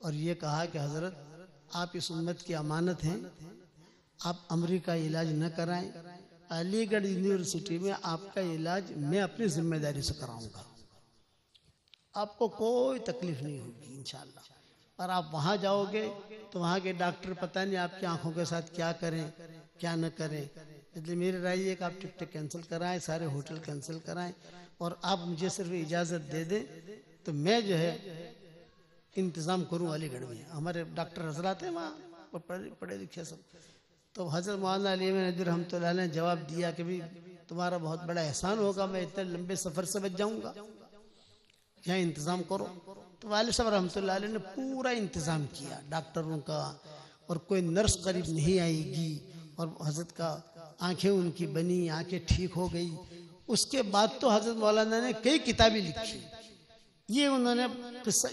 और ये कहा कि हज़रत आप इस उम्मत की अमानत हैं, आप अमेरिका इलाज न कराएं, अलीगढ़ यूनिवर्सिटी में आपका इलाज मैं अपनी जिम्मेदारी से कराऊंगा, आपको कोई तकलीफ नहीं होगी इंशाल्लाह। और आप वहाँ जाओगे तो वहाँ के डॉक्टर पता नहीं आपकी आंखों के साथ क्या करें क्या न करें। इसलिए मेरी राय है कि आप टिकट कैंसिल कराएं, सारे होटल कैंसिल कराएं और आप मुझे सिर्फ इजाज़त दे दें तो मैं जो है इंतज़ाम करूँ अलीगढ़ में। हमारे डॉक्टर हजरात हैं वहाँ पढ़े लिखे सब। तो हज़रत मौलाना अली नदवी रहमतुल्लाह ने जवाब दिया कि भाई तुम्हारा बहुत बड़ा एहसान होगा, मैं इतने लंबे सफ़र से बच जाऊँगा, यहाँ इंतज़ाम करो। तो वालिद साहब रहमतुल्लाह अलैह ने पूरा इंतज़ाम किया डॉक्टरों का, और कोई नर्स करीब नहीं आएगी, और हज़रत का आंखें उनकी बनी, आंखें ठीक हो गई। उसके बाद तो हज़रत मौलाना ने कई किताबें लिखी, ये उन्होंने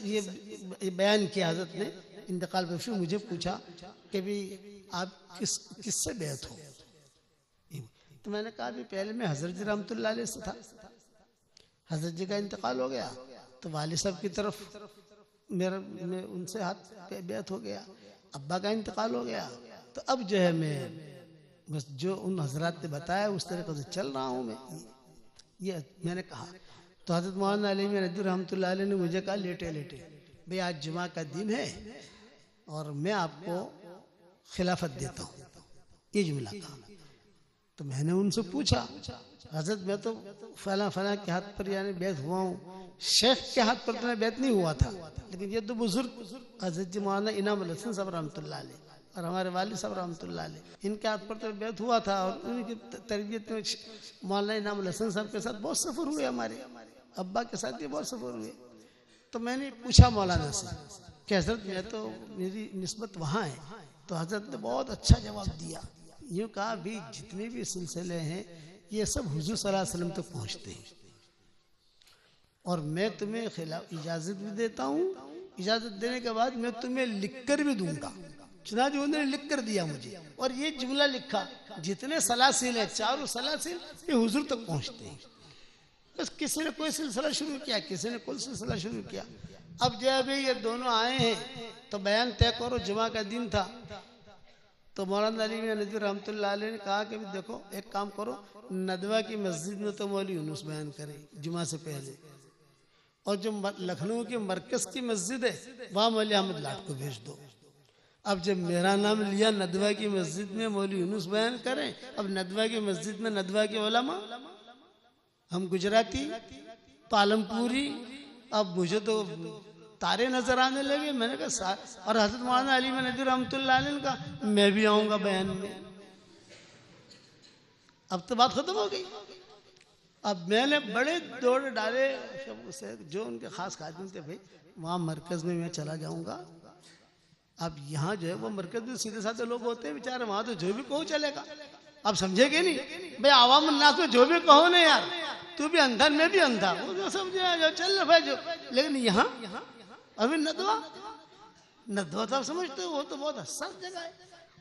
ये बयान किया। हज़रत ने इंतकाल पर फिर मुझे पूछा कि भाई आप किससे बैत हो, तो मैंने कहा भी पहले मैं हज़रत जी रहमतुल्लाह अलैह से था, हज़रत जी का इंतकाल हो गया तो वालिद साहब की तरफ मैं उनसे हाथ पे बैत हो गया, अब्बा का इंतकाल हो गया, तो अब जो है मैं बस जो उन हजरात ने बताया उस तरीके से चल रहा हूँ मैं। ये मैंने कहा तो हज़रत मौलाना अली नदवी रहमतुल्लाह अलैह ने मुझे कहा लेटे लेटे भाई आज जुमा का दिन है और मैं आपको खिलाफत देता हूँ, ये जुमला कहा। तो मैंने उनसे पूछा हजरत मैं तो फला फला के हाथ पर यानी बैत हुआ हूँ, शेख के हाथ पर तो मैं बैत नहीं हुआ था, लेकिन ये तो बुजुर्ग हजरत जी मौलाना इनाम अल हसन साहब रहमतुल्लाह अलैह और हमारे वालिद साहब रहमतुल्लाह अलैह, इनके हाथ पर तो बैत हुआ था। और उनकी तरबियत में मौलाना इनाम अल हसन साहब के साथ बहुत सफ़र हुए, हमारे अब्बा के साथ भी बहुत सफ़र हुए। तो मैंने पूछा मौलाना से कि हजरत मैं तो मेरी निस्बत वहाँ है, तो हजरत ने बहुत अच्छा जवाब दिया। यूँ कहा भी जितने भी सिलसिले हैं ये सब हुजूर सल्लल्लाहु अलैहि वसल्लम तक पहुँचते हैं, और मैं तुम्हें इजाज़त भी देता हूँ, इजाज़त देने के बाद मैं तुम्हें लिख कर भी दूंगा। चुनांचे उन्होंने लिख कर दिया मुझे, और ये जुमला लिखा जितने सलासिल है चारों सलासिल ये हुजूर तक पहुँचते हैं। बस किसी ने कोई सिलसिला शुरू किया, किसी ने कोई सिलसिला शुरू किया। अब जब ये दोनों आए हैं तो बयान तय करो, जुमा का दिन था। तो मौलाना अली नदवी रहमतुल्लाह अलैह ने कहा कि देखो एक काम करो, नदवा की मस्जिद में तो मौलवी यूनुस बयान करे जुमा से पहले, और जो लखनऊ के मरकज की मस्जिद है वहाँ मौलवी अहमद लाट को भेज दो। अब जब मेरा नाम लिया नदवा की मस्जिद में मौलवी यूनुस बयान करें, अब नदवा की मस्जिद में नदवा के उलमा, हम गुजराती पालमपुरी, अब मुझे तो तारे नजर आने लगे। मैंने कहा और हज़रत मौलाना अली नदवी रहमतुल्लाह अलैह ने कहा मैं भी आऊँगा बयान में। अब तो बात खत्म हो गई। अब मैंने बड़े दौड़ डाले से जो उनके खास खादिम थे, भाई वहाँ मरकज़ में मैं चला जाऊँगा। अब यहाँ जो है वो मरकज़ में सीधे साधे लोग होते हैं बेचारे, वहाँ तो जो भी कहो चलेगा। अब समझेगे नहीं भाई आवाम उन्नास में जो भी कहो ना यार, तू भी अंधा मैं भी अंधा, वो जो समझे चल भाई जो। लेकिन यहाँ अभी नदवा तो आप समझते हो वो तो बहुत हसास जगह है,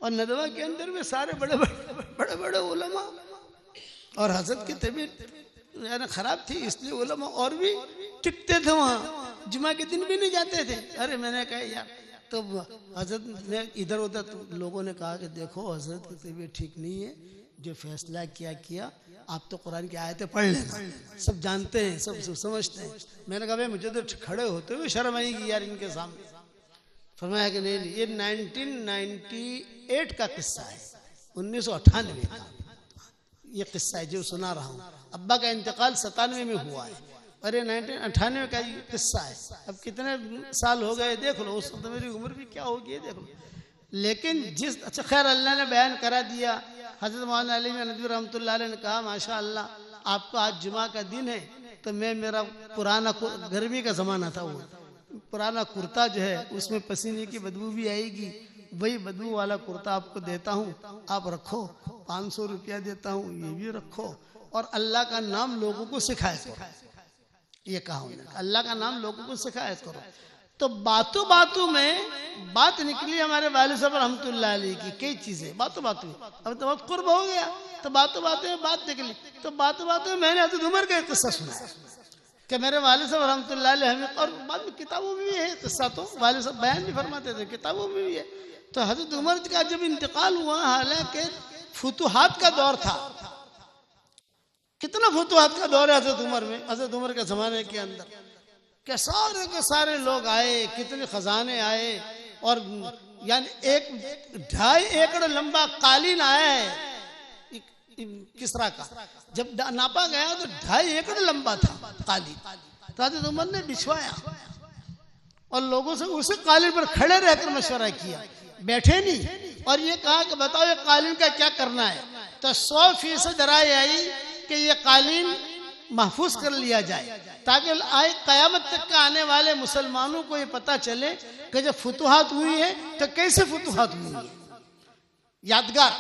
और नदवा के अंदर में सारे बड़े बड़े उलमा, और हज़रत की तबीयत यानी ख़राब थी इसलिए उलमा और भी टिकते थे वहाँ, जुमा के दिन भी नहीं जाते थे। अरे मैंने कहा यार, तो हज़रत ने इधर उधर लोगों ने कहा कि देखो हज़रत की तबीयत ठीक नहीं है, जो फैसला किया आप तो कुरान की आयतें पढ़ लेना, सब जानते हैं सब समझते हैं। मैंने कहा भाई मुझे तो खड़े होते हुए शर्म आएगी यार इनके सामने। फरमाया कि नहीं, ये 1998 का किस्सा है, 1998 का ये किस्सा है जो सुना रहा हूँ। अब्बा का इंतकाल 97 में हुआ है और ये 1998 का ये किस्सा है। अब कितने साल हो गए देख लो, उस वक्त मेरी उम्र भी क्या होगी ये देख लो। लेकिन जिस अच्छा खैर अल्लाह ने बयान करा दिया। हज़रत मौलाना अली नदवी रहमतुल्लाह अलैह ने कहा माशा अल्लाह आपका आज जुमा का दिन है, तो मैं मेरा पुराना गर्मी का ज़माना था वो पुराना कुर्ता जो है उसमें पसीने की बदबू भी आएगी, वही बदबू वाला कुर्ता आपको देता हूँ, आप रखो, 500 रुपया देता हूँ, ये भी रखो, और अल्लाह का नाम लोगों को सिखाया करो। ये कहा उन्होंने, अल्लाह का नाम लोगों को सिखाया करो। तो बातों बातों में बात निकली हमारे वालिद साहब रहमतुल्लाह अलैह की, कई चीजें बातों बातों में। अब तो बहुत कुर्ब हो गया, तो बातों बातों में बात निकली, तो बातों बातों में मैंने हज़रत उमर का किस्सा सुना कि मेरे वालिद साहब रहमतुल्लाह अलैह हमें, और बाद में किताबों में भी है किस्सा, तो वालिद साहब बयान भी फरमाते थे, किताबों में भी है तो हजरत उमर का जब इंतकाल हुआ, हालांकि फुतुहात का दौर था, कितना फुतुहात का दौर है हजरत उमर में, हजरत उमर के जमाने के अंदर के सारे लोग आए, कितने खजाने आए, और यानी 1.5 एकड़ लंबा कालीन आया है किसरा का। जब नापा गया तो 2.5 एकड़ लंबा था कालीन। तो हजरत उमर ने बिछवाया और लोगों से उसी कालीन पर खड़े रहकर मशवरा किया, बैठे नहीं, और ये कहा कि बताओ ये कालीन का क्या करना है। तो 100% राय आई कि ये कालीन महफूज कर लिया जाए, ताकि आए कयामत तक का आने वाले मुसलमानों को ये पता चले कि जब फुतुहात हुई है तो कैसे फुतुहात हुई है, यादगार।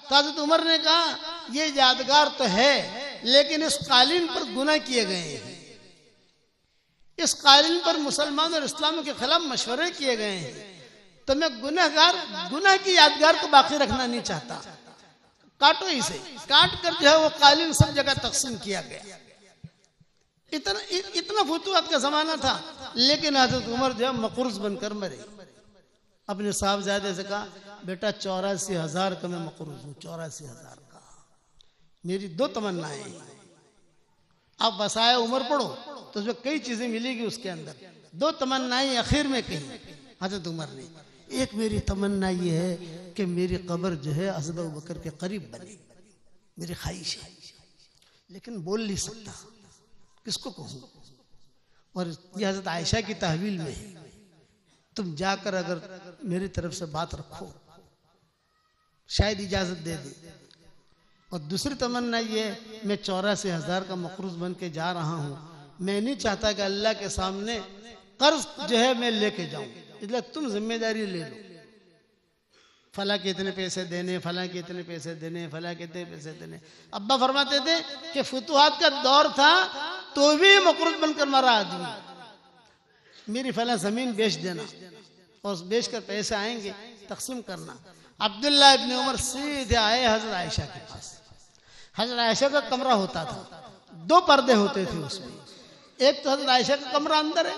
तो हज़रत उमर ने कहा ये यादगार तो है, लेकिन इस कालीन पर गुनाह किए गए हैं, इस कालीन पर मुसलमान और इस्लाम के खिलाफ मशवरे किए गए हैं, तो मैं गुनाह की यादगार को बाकी रखना नहीं चाहता, काटो इसे। काट कर जो है वो कालीन सब जगह तकसीम किया गया। इतना फुतुहात का जमाना था, लेकिन हज़रत उमर जो है मकरूज बनकर मरे। अपने साहबजादे से कहा बेटा 84,000 का मैं मकरूज हूँ, 84,000 का, मेरी 2 तमन्नाएं हैं। आप वसाया उमर पढ़ो तो उसमें कई चीजें मिलेगी, उसके अंदर 2 तमन्नाएं आखिर में कही हज़रत उमर ने। एक मेरी तमन्ना ये है कि मेरी कब्र जो है हज़रत अबू बकर के करीब बने, मेरी ख्वाहिश है, लेकिन बोल नहीं सकता, किसको कहूँ। और ये हज़रत आयशा की तहवील में है, तुम जाकर अगर मेरी तरफ से बात रखो शायद इजाजत दे दे। और दूसरी तमन्ना ये मैं 84,000 का मकरूज बन के जा रहा हूँ, मैं नहीं चाहता कि अल्लाह के सामने कर्ज जो है मैं लेके जाऊं, इसलिए तुम जिम्मेदारी ले लो, फला के इतने पैसे देने, फला के इतने पैसे देने, फला के इतने पैसे देने। अब्बा फरमाते थे कि फुतुहात का दौर था तो भी मकरूज बनकर मरा आदमी, मेरी फला जमीन बेच देना और बेच कर पैसे आएंगे तकसीम करना। अब्दुल्ला इब्न उमर सीधे आए हजरत आयशा के पास। हजरत आयशा का कमरा होता था, 2 पर्दे होते थे उसमें, एक तो हजरत आयशा का कमरा अंदर है,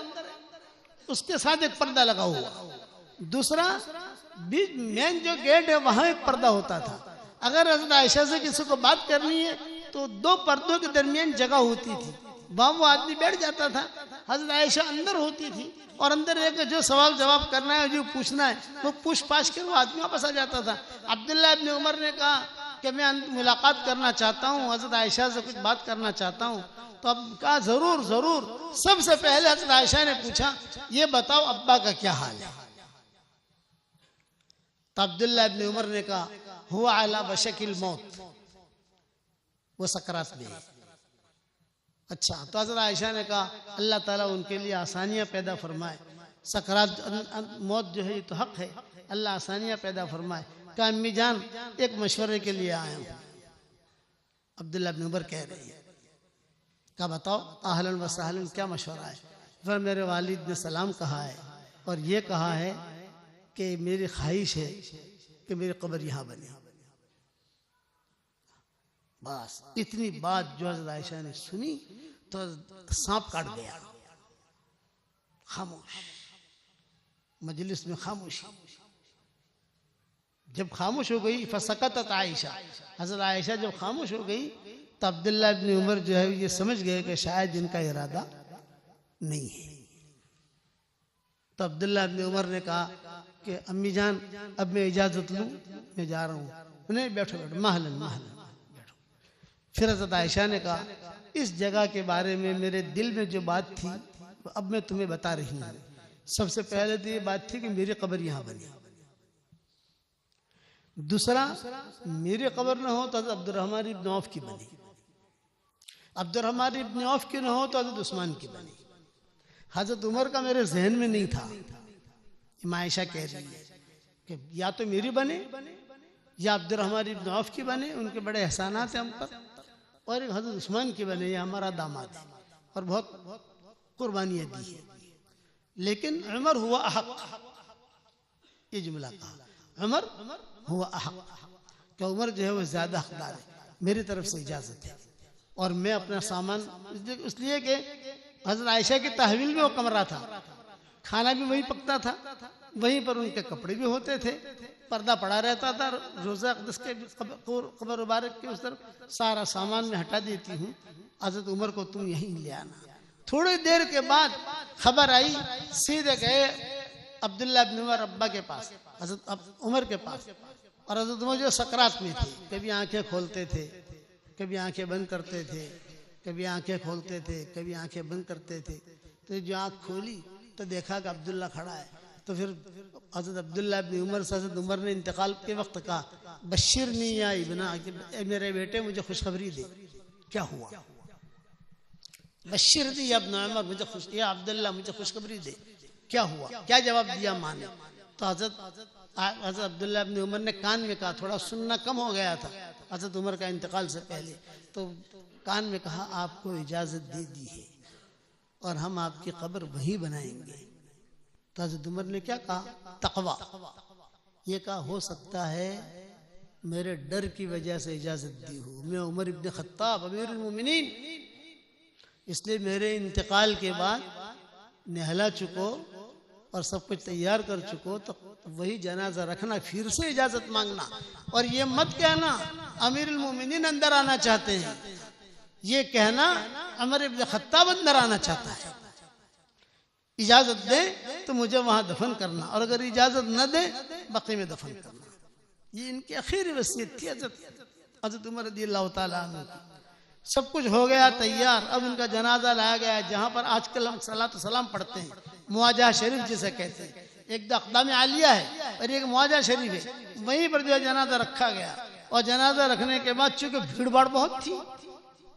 उसके साथ एक पर्दा लगा हुआ, दूसरा बीच मेन जो गेट है वहां एक पर्दा होता था। अगर हजरत आयशा से किसी को बात करनी है तो 2 पर्दों के दरमियान जगह होती थी, वहां वो आदमी बैठ जाता था, हजरत आयशा अंदर होती थी, और अंदर एक जो सवाल जवाब करना है, जो पूछना है वो पूछ पाछ कर वो आदमी वापस आ जाता था। अब्दुल्ला इब्न उमर ने कहा कि मैं मुलाकात करना चाहता हूँ, हजरत आयशा से कुछ बात करना चाहता हूँ। तो अब कहा जरूर जरूर। सबसे पहले हजरत आयशा ने पूछा ये बताओ अब्बा का क्या हाल है। तो अब्दुल्ला इब्न उमर ने कहा हुआ अला बशकिल मौत, वो सकरात में है। अच्छा, तो हज़रत आयशा ने कहा अल्लाह ताला उनके लिए आसानियां पैदा फरमाए, सकरात मौत जो है ये तो हक है, अल्लाह आसानियां पैदा फरमाए। कहा अम्मी जान एक मशवरे के लिए आया हूँ। अब्दुल्ला इब्न उमर कह रही है, कहा बताओ आहलन व सहलन क्या मशवरा है। फिर मेरे वालिद ने सलाम कहा है और ये कहा है कि मेरी ख्वाहिश है कि मेरी कब्र यहाँ बने। बस इतनी बात जो हज़रत आयशा ने सुनी तो सांप काट गया, खामोश, मजलिस में खामोशी। जब खामोश हो गई फसकतत आयशा, हज़रत आयशा जब खामोश हो गई तो अब्दुल्ला इब्न उमर जो है ये समझ गए कि शायद इनका इरादा नहीं है। तो अब्दुल्ला इब्न उमर ने कहा कि अम्मी जान अब मैं इजाजत लूं, मैं जा रहा हूँ। नहीं बैठो बैठो, महलन महलन बैठो। फिर हज़रत आयशा ने कहा इस जगह के बारे में मेरे दिल में जो बात थी अब मैं तुम्हें बता रही हूँ। सबसे पहले तो ये बात थी कि मेरी कब्र यहाँ बनी, दूसरा मेरी कब्र न हो तो हज़रत अब्दुर्रहमान इब्न औफ की बनी, अब्दुर्रहमान इब्न औफ की न हो तो हज़रत उस्मान की बनी। हज़रत उमर का मेरे जहन में नहीं था। आयशा कह रही है कि या तो मेरी बने या अब्दुर्रहमान इब्न औफ की बने, उनके बड़े एहसानात हैं हम पर, और एक हज़रत उस्मान की बने, ये हमारा दामाद है और बहुत कुर्बानियाँ दी है। लेकिन उमर हुआ अहक, ये जुमला कहा, उमर हुआ अहक, क्या उमर जो है वो ज्यादा हकदार है, मेरी तरफ से इजाजत है। और मैं अपना सामान इसलिए कि हज़रत आयशा की तहवील में वो कमरा था, खाना भी वही पकता था, वहीं पर उनके कपड़े भी होते थे, पर्दा पड़ा रहता था। रोज़ा अक़दस के कब्र मुबारक के उस तरफ सारा सामान में हटा देती हूँ, हज़रत उमर को तुम यहीं ले आना। थोड़ी देर के बाद खबर आई, सीधे गए अब्दुल्ला इब्न उमर अब्बा के पास, हज़रत उमर के पास। और हज़रत उमर जो सकरात में थे, कभी आंखें खोलते थे, कभी आंखें बंद करते थे, कभी आंखें खोलते थे, कभी आंखें बंद करते थे। तो जो आंख खोली तो देखा कि अब्दुल्ला खड़ा है। तो फिर हज़रत अब्दुल्ला इब्न उमर से हज़रत उमर ने इंतकाल के वक्त कहा, बशिरनी या इब्ना, मेरे बेटे मुझे खुशखबरी दे, क्या हुआ? बशिरनी या इब्न उमर, मुझे खुश, या अब्दुल्ला मुझे खुशखबरी दे, क्या हुआ? क्या जवाब दिया माँ ने? तो हज़रत अब्दुल्ला इब्न उमर ने कान में कहा, थोड़ा सुनना कम हो गया था हज़रत उमर का इंतकाल से पहले, तो कान में कहा, आपको इजाज़त दे दी है और हम आपकी कब्र वहीं बनाएंगे। तो हज़रत उमर ने क्या कहा? तक़वा। ये कहा, हो सकता है मेरे डर की वजह से इजाज़त दी हो, मैं उमर इब्न खत्ताब अमीरुल मोमिनीन, इसलिए मेरे इंतकाल के बाद नहला चुको और सब कुछ तैयार कर चुको, तो वही जनाजा रखना, फिर से इजाज़त मांगना। और ये मत कहना अमीरुल मोमिनीन अंदर आना चाहते हैं, ये कहना उमर इब्न खत्ताब अंदर आना चाहता है, इजाज़त दे तो मुझे वहां दफन करना, और अगर इजाज़त न दे बक़ी में दफन करना। ये इनकी आखिरी वसीयत थी हज़रत उमर रज़ियल्लाहु ताला अन्हु की। सब कुछ हो गया तैयार, अब उनका जनाजा लाया गया, जहां पर आजकल हम सलात सलाम पढ़ते हैं, मुआजा शरीफ जिसे कहते हैं। एक अक़दाम आलिया है और एक मुआजा शरीफ है, वहीं पर जो है जनाजा रखा गया। और जनाजा रखने के बाद चूंकि भीड़ भाड़ बहुत थी,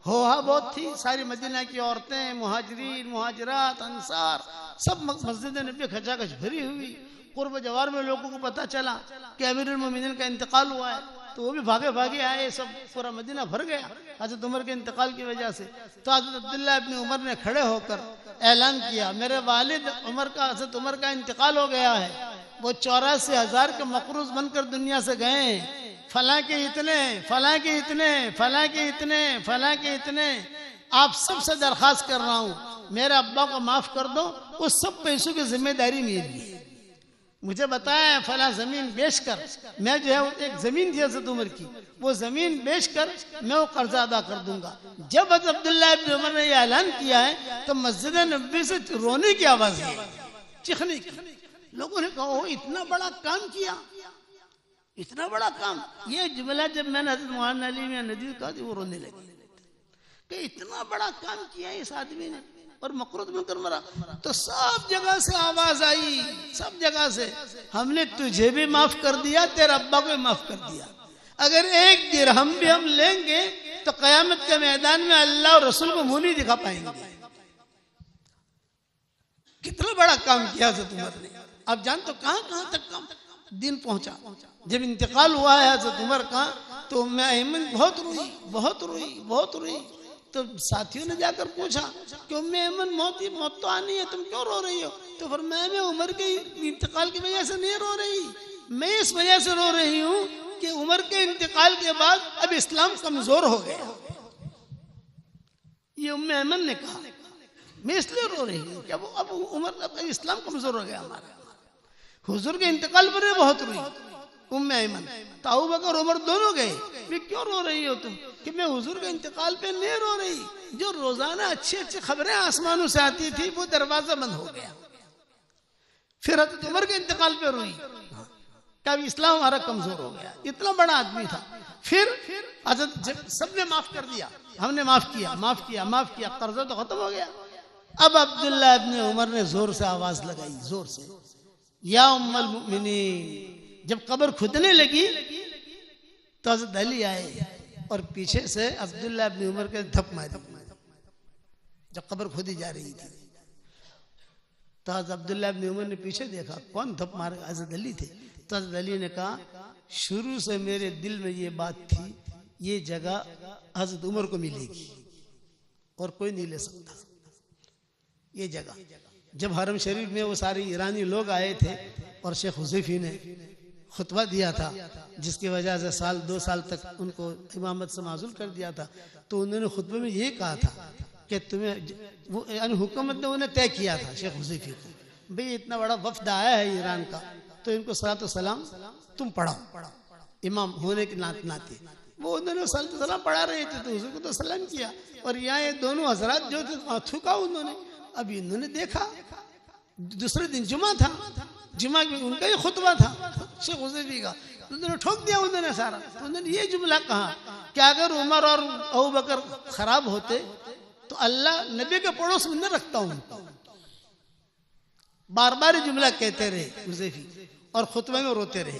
होहा बहुत थी, सारी मदीना की औरतें, मुहाजिरीन, मुहाजिरात, अंसार, सब मस्जिद नबी खचाखच भरी हुई। कुर्ब जवार में लोगों को पता चला कि अमीरुल मोमिनीन का इंतकाल हुआ है, तो वो भी भागे भागे आए, सब पूरा मदीना भर गया हज़रत उमर के इंतकाल की वजह से। तो हज़रत अब्दुल्ला इब्न उमर ने खड़े होकर ऐलान किया, मेरे वालिद हज़रत उमर का इंतकाल हो गया है, वो 84,000 के मकरूज बनकर दुनिया से गए, फलां के इतने, फलां के इतने, फलां के इतने, फलां के इतने, आप सबसे दरख्वास्त कर रहा हूँ मेरे अब्बा को माफ कर दो, उस सब पैसों की जिम्मेदारी मेरी है। मुझे बताया फला जमीन बेचकर, मैं जो है एक जमीन थी हज़रत उमर की, वो जमीन बेचकर मैं वो कर्जा अदा कर दूंगा। जब हज़रत अब्दुल्ला इब्न उमर ने ये ऐलान किया है तो मस्जिद नबी से रोने की आवाज आई, चिखने की। लोगों ने कहा, इतना बड़ा काम किया, इतना बड़ा काम। ये जुमला जब मैंने हज़रत मौलाना अली मियां नदवी कहा तो वो रोने लगे कि इतना बड़ा काम किया इस आदमी ने और मकरूज बनकर मरा। तो सब जगह से आवाज आई, सब जगह से, हमने तुझे भी माफ कर दिया, तेरे अब्बा को भी माफ कर दिया। अगर एक दिरहम भी हम लेंगे तो कयामत के मैदान में अल्लाह और रसूल को मुंह नहीं दिखा पाएंगे। कितना बड़ा काम किया हज़रत उमर ने। आप जानते हो कहां कहां तक काम दिन पहुंचा। जब इंतकाल हुआ है हज़रत उमर का तो उम्मे ऐमन बहुत रोई, बहुत रोई, बहुत रोई। तो साथियों ने जाकर पूछा कि उम्मे ऐमन मौत तो आनी है, तुम क्यों रो रही हो? तो फरमाया, मैं उमर के इंतकाल की वजह से नहीं रो रही, मैं इस वजह से रो रही हूँ कि उमर के इंतकाल के बाद अब इस्लाम कमजोर हो गया। ये उम्मे ऐमन ने कहा, मैं इसलिए रो रही हूँ कि अब उमर इस्लाम कमजोर हो गया हमारा। हुजूर के इंतकाल पर बहुत रोई उम्मे ऐमन। तो अबू बकर उमर दोनों गए, मैं क्यों रो रही हो तुम? कि मैं हुजूर के इंतकाल पे नहीं रो रही, जो रोजाना अच्छी अच्छी खबरें आसमानों से आती थी वो दरवाजा बंद हो गया। फिर हज़रत उमर के इंतकाल पे रोई, कभी इस्लाम हमारा कमजोर हो गया, इतना बड़ा आदमी था। फिर हज़रत सबने माफ कर दिया, हमने माफ किया, माफ किया, माफ किया, कर्जा तो खत्म हो गया। अब अब्दुल्ला इब्न उमर ने जोर से आवाज लगाई, जोर से, या उम्मुल मुमिनीन। जब कब्र खुदने लगी तो हज़रत अली आए और पीछे से अब्दुल्ला इब्न उमर के धप मारे। जब कब्र खुदी जा रही थी तो हज़रत अब्दुल्ला इब्न उमर ने पीछे देखा, कौन धप मारे? हज़रत अली थे। तो हज़रत अली ने कहा, शुरू से मेरे दिल में ये बात थी, ये जगह हज़रत उमर को मिलेगी और कोई नहीं ले सकता ये जगह। जब हरम शरीफ में वो सारे ईरानी लोग आए थे और शेख हुज़ैफी ने खुतबा दिया था, जिसकी वजह से 2 साल तक उनको इमामत से माज़ूल कर दिया था, तो उन्होंने खुतबे में ये कहा था कि तुम्हें वो यानी हुकूमत ने उन्हें तय किया था शेख हुज़ैफी को भाई इतना बड़ा वफ्द आया है ईरान का, तो इनको सलातो सलाम तुम पढ़ाओ, इमाम होने के नाते। वो उन्होंने सलातो सलाम पढ़ा रहे थे तो उसको तो सलाम किया, और यहाँ ये दोनों हजरात जो थे थूका उन्होंने। अब इन्होंने देखा दूसरे दिन जुमा था, जुमा में उनका ही खुतबा था शेख हुज़ैफी का, उन्होंने ठोक दिया उन्होंने सारा। तो उन्होंने ये जुमला कहा कि अगर उमर और अबू बकर खराब होते तो अल्लाह नबी के पड़ोस में न रखता हूं। बार बार ये जुमला कहते रहे हुज़ैफी और खुतबे में रोते रहे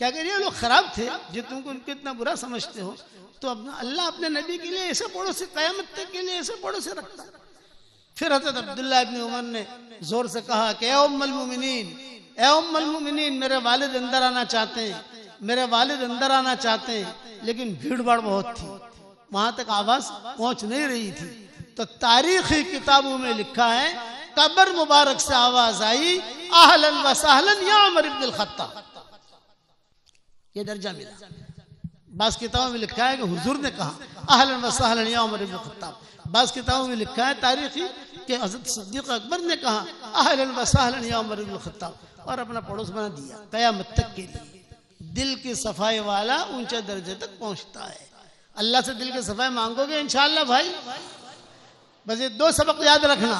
कि अगर ये लोग खराब थे जो तुमको उनको इतना बुरा समझते हो, तो अपना अल्लाह अपने नबी के लिए ऐसे पड़ोसी क़यामत तक के लिए ऐसे पड़ोसी रखता। फिर हज़रत अब्दुल्लाह इब्न उमर ने जोर से कहा कि ए उम्मुल मोमिनीन, ए उम्मुल मोमिनीन, मेरे वालिद अंदर आना चाहते हैं, मेरे वालिद अंदर आना चाहते हैं, लेकिन भीड़ भाड़ बहुत थी, वहां तक आवाज पहुंच नहीं रही थी। तो तारीखी किताबों में लिखा है कब्र मुबारक से आवाज आई, आहलन व सहलन या उमर इब्न अल-खत्ताब, ये दर्जा मिला। बास किताबों में लिखा है कि हुजूर ने कहा आहलन व सहलन या उमर इब्न अल-खत्ताब। बास किताबों में लिखा है तारीखी कि हज़रत सिद्दीक़ अकबर ने कहा आहलन व सहलन या उमर इब्न अल-खत्ताब, और अपना पड़ोस बना दिया क़यामत तक के लिए। दिल की सफाई वाला ऊंचे दर्जे तक पहुंचता है। अल्लाह से दिल की सफाई मांगोगे इंशाअल्लाह भाई। बस ये दो सबक याद रखना,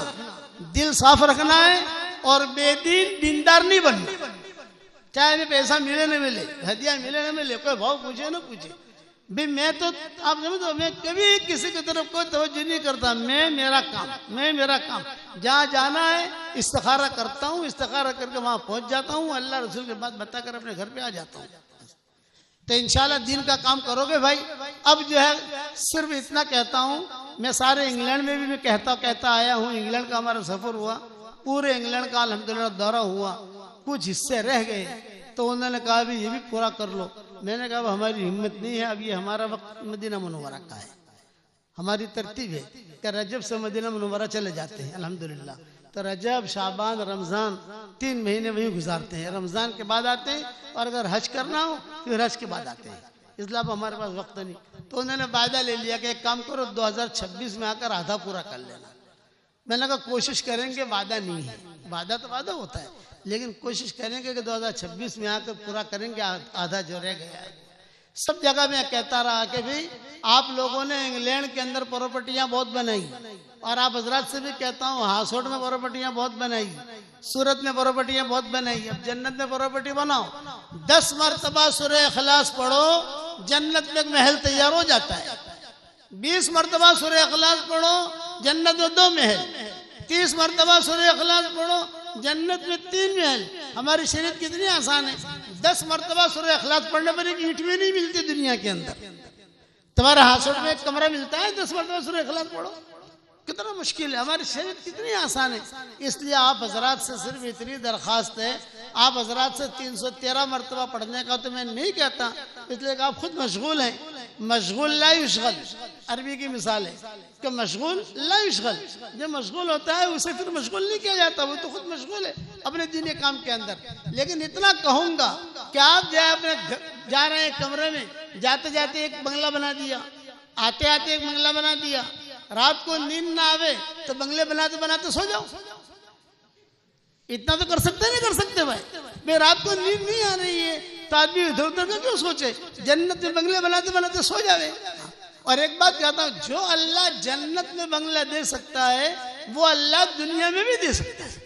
दिल साफ रखना है और बेदीन दीनदार नहीं बनना। चाहे हमें पैसा मिले न मिले, हदिया मिले न मिले, कोई भाव पूछे न पूछे, भाई मैं तो आप समझो मैं कभी किसी की तरफ कोई तवज्जो नहीं करता। मैं मेरा काम जहाँ जाना है इस्तिखारा करता हूँ, इस्तिखारा करके वहां पहुंच जाता हूँ, अल्लाह रसूल के बात बताकर अपने घर पे आ जाता हूँ। तो इंशाल्लाह दिन का काम करोगे भाई। अब जो है सिर्फ इतना कहता हूँ, मैं सारे इंग्लैंड में भी मैं कहता आया हूँ। इंग्लैंड का हमारा सफर हुआ, पूरे इंग्लैंड का अल्हम्दुलिल्लाह दौरा हुआ, कुछ हिस्से रह गए तो उन्होंने कहा भी ये भी पूरा कर लो। मैंने कहा हमारी हिम्मत नहीं है, अब ये हमारा वक्त मदीना मुनव्वरा का है, हमारी तरतीब है कि रजब से मदीना मुनव्वरा चले जाते हैं अल्हम्दुलिल्लाह। तो रजब, शाबान, रमज़ान 3 महीने वहीं गुजारते हैं, रमज़ान के बाद आते हैं, और अगर हज करना हो फिर हज के बाद आते हैं, इसलिए अब हमारे पास वक्त नहीं। तो उन्होंने वादा ले लिया कि एक काम करो 2026 में आकर आधा पूरा कर लेना। मैंने कहा कोशिश करेंगे, वादा नहीं है, वादा तो वादा होता है, लेकिन कोशिश करेंगे कि 2026 में आकर पूरा करेंगे आधा जो रह गया है। सब जगह मैं कहता रहा कि भाई आप लोगों ने इंग्लैंड के अंदर प्रॉपर्टियां बहुत बनाई, और आप हजरात से भी कहता हूँ हासोट में प्रॉपर्टियां बहुत बनाई, सूरत में प्रॉपर्टियां बहुत बनाई। अब जन्नत में प्रॉपर्टी बनाओ, 10 मरतबा सूरह इखलास पढ़ो, जन्नत में एक महल तैयार हो जाता है। 20 मरतबा सूरह इखलास पढ़ो, जन्नत में 2 महल। 30 मरतबा सूरह इखलास पढ़ो, जन्नत में 3 महल। हमारी शरीयत कितनी आसान है, 10 मरतबा सूरह इखलास पढ़ने पर एक ईंट भी नहीं मिलती दुनिया के अंदर। तुम्हारे हासोट में एक कमरा मिलता है, 10 मरतबा सूरह इखलास पढ़ो, कितना मुश्किल है। हमारी शरीयत कितनी आसान है। इसलिए आप हजरात से सिर्फ इतनी दरख्वास्त है, आप हजरात से 313 मरतबा पढ़ने का तो मैं नहीं कहता, इसलिए आप खुद मशगूल हैं। मशगूल ला युशगल, अरबी की मिसाल है कि मशगूल ला युशगल, जो मशगूल होता है उसे फिर मशगूल नहीं किया जाता, वो तो खुद मशगूल है अपने दीनी काम के अंदर। लेकिन इतना कहूंगा कि आप जो है अपने जा रहे हैं कमरे में, जाते जाते एक बंगला बना दिया, आते आते एक बंगला बना दिया, रात को नींद ना आवे तो बंगले बनाते बनाते सो जाओ। इतना तो कर सकते नहीं कर सकते भाई रात को नींद नहीं आ रही है तो आदमी इधर उधर का क्यों सोचे, जन्नत में बंगले बनाते बनाते सो जावे। और एक बात कहता हूं, जो अल्लाह जन्नत में बंगला दे सकता है वो अल्लाह दुनिया में भी दे सकता है।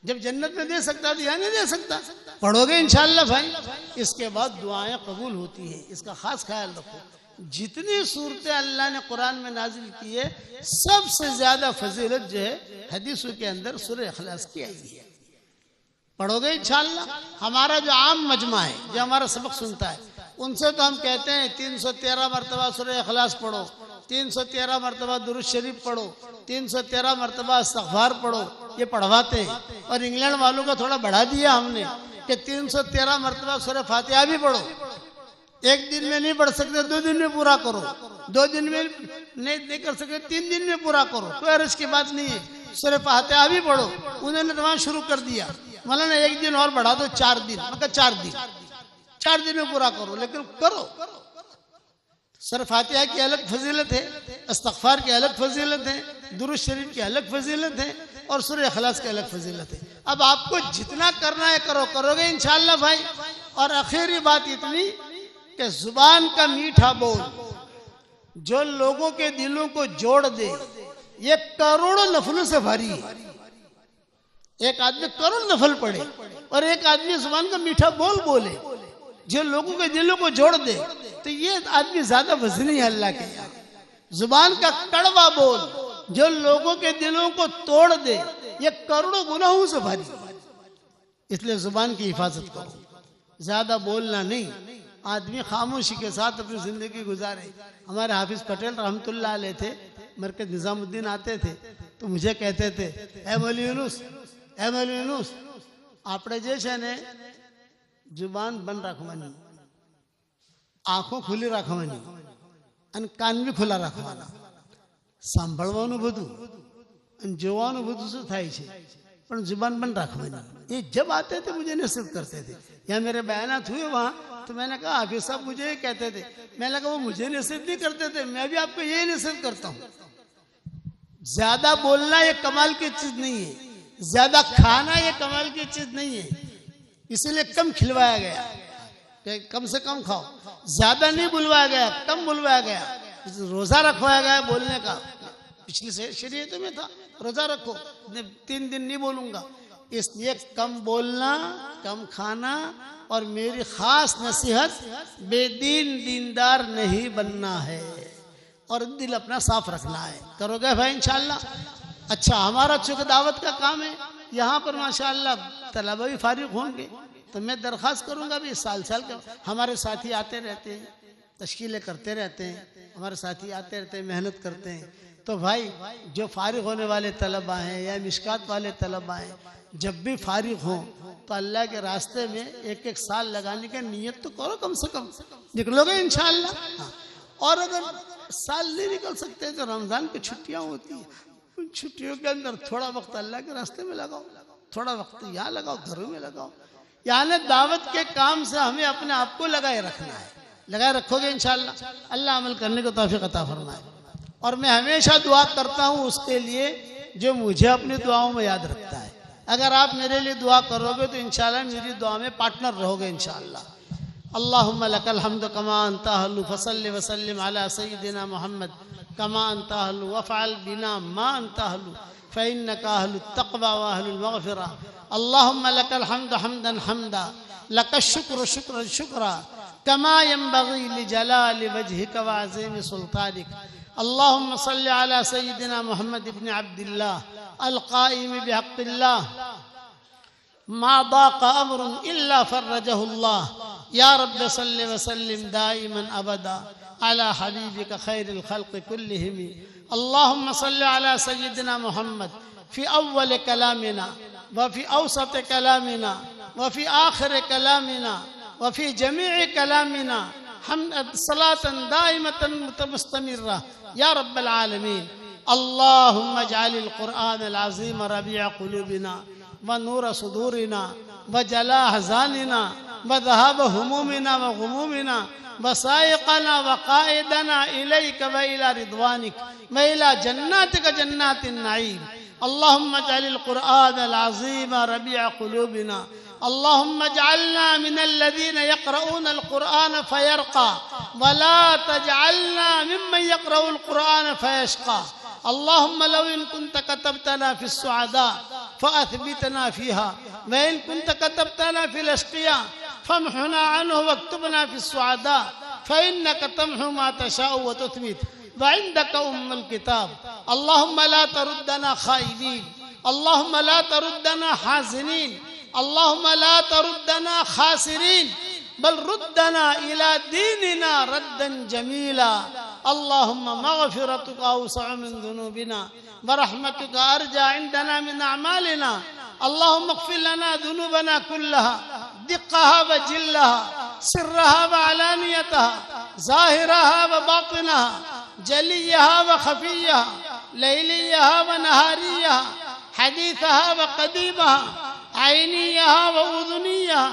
जब जन्नत में दे सकता है तो यहाँ नहीं दे सकता। पढ़ोगे इंशाअल्लाह भाई, इसके बाद दुआएं कबूल होती है, इसका खास ख्याल रखो। जितनी सूरतें अल्लाह ने कुरान में नाजिल की है, सबसे ज्यादा फजीलत जो है हदीसों के अंदर सूरह इखलास की आई है। पढ़ोगे इंशाअल्लाह। हमारा जो आम मजमा है, जो हमारा सबक सुनता है, उनसे तो हम कहते हैं 313 मरतबा सूरह इखलास पढ़ो, 313 मरतबा दुरूद शरीफ पढ़ो, 313 मरतबा इस्तिग़फ़ार पढ़ो, ये पढ़वाते हैं। और इंग्लैंड वालों को थोड़ा बढ़ा दिया हमने कि 313 मरतबा सूरह फातिहा भी पढ़ो। एक दिन में नहीं पढ़ सकते, 2 दिन में पूरा करो, 2 दिन में नहीं कर सकते, 3 दिन में पूरा करो, कोई अर्ज की बात नहीं है। सूरह फातिहा भी पढ़ो। उन्होंने तो शुरू कर दिया, मौलाना 1 दिन और बढ़ा दो, 4 दिन। मैं 4 दिन में पूरा करो, लेकिन करो। सूरह फातिहा की अलग फजीलत है, इस्तिग़फ़ार की अलग फजीलत है, दुरूद शरीफ की अलग फजीलत है, और सूरह इखलास की अलग फजीलत है। अब आपको जितना करना है करो, करोगे इंशाअल्लाह भाई। और आखिरी बात इतनी कि जुबान का मीठा बोल जो लोगों के दिलों को जोड़ दे, ये करोड़ों नफलों से भारी है। एक आदमी करोड़ नफल पढ़े और एक आदमी जुबान का मीठा बोल बोले जो लोगों के दिलों को जोड़ दे, तो ये आदमी ज्यादा वजनी है अल्लाह के यहाँ। जुबान का कड़वा बोल जो लोगों के दिलों को तोड़ दे, ये करोड़ों गुनाहों से भारी। इसलिए जुबान की हिफाजत करो, ज्यादा बोलना नहीं। आदमी खामोशी के साथ अपनी जिंदगी गुजारे। हमारे हाफिज पटेल रहमतुल्लाह अलैह थे, मरकज निजामुद्दीन आते थे तो मुझे कहते थे, ए मौलवी यूनुस आपने जैसे ने जुबान बंद रखवानी, आंखों खुली रखवानी અને કાન બી ખુલ્લા રાખવાના, સાંભળવાનું બધું અને જોવાનું બધું શું થાય છે, પણ जुबान बंद रखवानी। ये जब आते थे मुझे नसीहत करते थे, या मेरे बयानात हुए वहाँ तो मैंने कहा हाफिज साहब मुझे ये कहते थे, मैंने कहा वो मुझे नसीहत नहीं करते थे, मैं भी आपको यही नसीहत करता हूँ। ज्यादा बोलना ये कमाल की चीज नहीं है, ज्यादा खाना ये कमाल की चीज नहीं है। इसीलिए कम खिलवाया गया कि कम से कम खाओ, ज्यादा नहीं बुलवाया गया, कम बुलवाया गया। रोजा रखवाया गया बोलने का, पिछली शरीयत में था रोजा रखो, 3 दिन नहीं बोलूंगा। इसलिए कम बोलना, कम खाना, और मेरी खास नसीहत बेदीन दीनदार नहीं बनना है और दिल अपना साफ रखना है। करोगे भाई इंशाअल्लाह। अच्छा, हमारा चूंकि दावत का काम है, यहाँ पर माशाअल्लाह तलबा भी फारिग होंगे, तो मैं दरख्वास्त करूंगा भी साल का हमारे साथी आते रहते हैं, तश्कीलें करते रहते हैं, हमारे साथी आते रहते हैं, मेहनत करते हैं। तो भाई जो फारिग होने वाले तलबा हैं या मिशकात वाले तलबा हैं, जब भी फारिग हों तो अल्लाह के रास्ते में 1-1 साल लगाने की नियत तो करो, कम से कम निकलोगे इंशाअल्लाह। हाँ। और अगर साल नहीं निकल सकते तो रमजान की छुट्टियां होती हैं, उन छुट्टियों के अंदर थोड़ा वक्त अल्लाह के रास्ते में लगाओ, थोड़ा वक्त यहाँ लगाओ, घरों में लगाओ। यानी दावत के काम से हमें अपने आप को लगाए रखना है। लगाए रखोगे इंशाअल्लाह, अल्लाह अमल करने को तौफीक अता फरमाए। और मैं हमेशा दुआ करता हूँ उसके लिए जो मुझे अपनी दुआओं में याद रखता है। अगर आप मेरे लिए दुआ करोगे तो इंशाअल्लाह मेरी दुआ में पार्टनर रहोगे इंशाअल्लाह। अल्लाहुम्मा लकल हम्द कमा अंता अहलु फसल्लि वसल्लिम अला सय्यिदिना मुहम्मद कमा अंता अहलु वफ़अल बिना मा अंता अहलु फ़इन्नका अहलुत तक़वा व अहलुल मग़फ़िरा। अल्लाहुम्मा लकल हम्द हम्दन हम्दा लकश शुक्र शुक्रन शुक्रा कमा यंबग़ी लिजलालि वजहिका व अज़ीमि सुल्तानिक। अल्लाहुम्मा सल्लि अला सय्यिदिना मुहम्मद इब्न अब्दिल्लाह अल क़ाइम बिहक़्क़िल्लाह मा दाक़ अम्रुन इल्ला फ़र्रजहुल्लाह। या रब्ब सल्लि व सल्लिम दाइमन अबदा अला हबीबिका खैरिल खल्क़ि कुल्लिहिम। अल्लाहुम्मा सल्लि अला सय्यिदिना मुहम्मद फ़ी अव्वल कलामिना व फ़ी औसत कलामिना व फ़ी आखिर कलामिना व फ़ी जमीअ कलामिना सलातन दाइमतन मुस्तमिर्रा या रब्बल आलमीन। अल्लाहुम्मा जअलिल क़ुरआनल अज़ीम रबीअ क़ुलूबिना व नूर सुदूरिना व जला अहज़ानिना व ज़हाब हुमूमिना व गुमूमिना व साइक़ना व क़ाइदना इलैका व इला रिदवानिक व इला जन्नातिका जन्नातिन नईम। अल्लाहुम्मा जअलिल क़ुरआनल अज़ीम रबीअ क़ुलूबिना। अल्लाहुम्मा जअलना मिनल्लज़ीना यक़रऊनल क़ुरआन फ़यरक़ा व ला तजअलना मिम्मन यक़रऊल क़ुरआन फ़यशक़ा। अल्लाहुम्मा लौ इन कुन्त कतबतना फ़िस्सुअदा फ़अथबितना फ़ीहा व इन कुन्त कतबतना फ़िल अश्क़िया फ़म्हुना अन्हु वक्तुबना फ़िस्सुअदा फ़इन्नका तम्हु मा तशाअ व तुथबित व इंदका उम्मुल किताब। अल्लाहुम्मा ला तरुद्दना ख़ाइबीन, अल्लाहुम्मा ला तरुद्दना हाज़िनीन, अल्लाहुम्मा ला तरुद्दना ख़ासिरीन बल रुद्दना इला दीनिना रद्दन जमीला। अल्लाहुम्मा मग़फ़िरतुका अवसअ मिन ज़ुनूबिना व रहमतुका अर्जा इंदना मिन अमालिना। अल्लाहुम्मा इग़फ़िर लना ज़ुनूबना कुल्लहा दिक़्क़हा व जिल्लहा सिर्रहा व अलानियतहा ज़ाहिरहा व बातिनहा जलियहा व ख़फ़ियहा लैलियहा व नहारियहा हदीथहा व क़दीमहा आइनियहा व उज़ुनियहा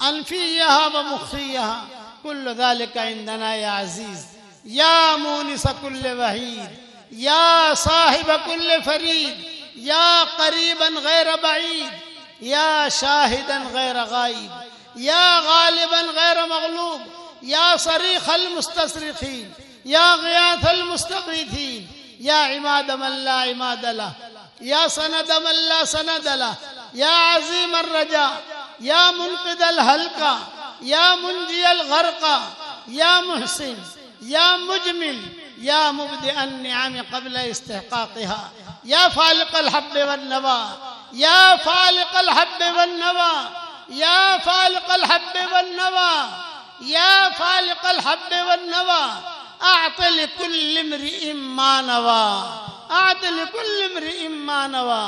अनफियहा व मुख़ियहा कुल्लु ज़ालिका इंदना या अज़ीज़ या मूनिस कुल्ल वहीद या साहिब कुल्ल फरीद या क़रीबन गैर बईद या शाहिदन गैर गाइब, या गालिबन गैर मगलूब, या सरीखल मुस्तसरिखीन, या गियाथल मुस्तगीथीन, या इमाद मन ला इमाद लह, या सनद मन ला सनद लह, या अजीम अर्रजा, या मुनक़िदल हल्का, या मुंजियल गर्का, या मुहसिन, या मुजमिल, या मुब्दिअन निअम क़ब्ल इस्तिहक़ाक़िहा, या फालिक़ल हब्ब वन नवा, या फालिक़ल हब्ब वन नवा, या फालिक़ल हब्ब वन नवा, या फालिक़ल हब्ब वन नवा, अअति लिकुल्लि इम्रिइन मा नवा, अअति लिकुल्लि इम्रिइन मा नवा।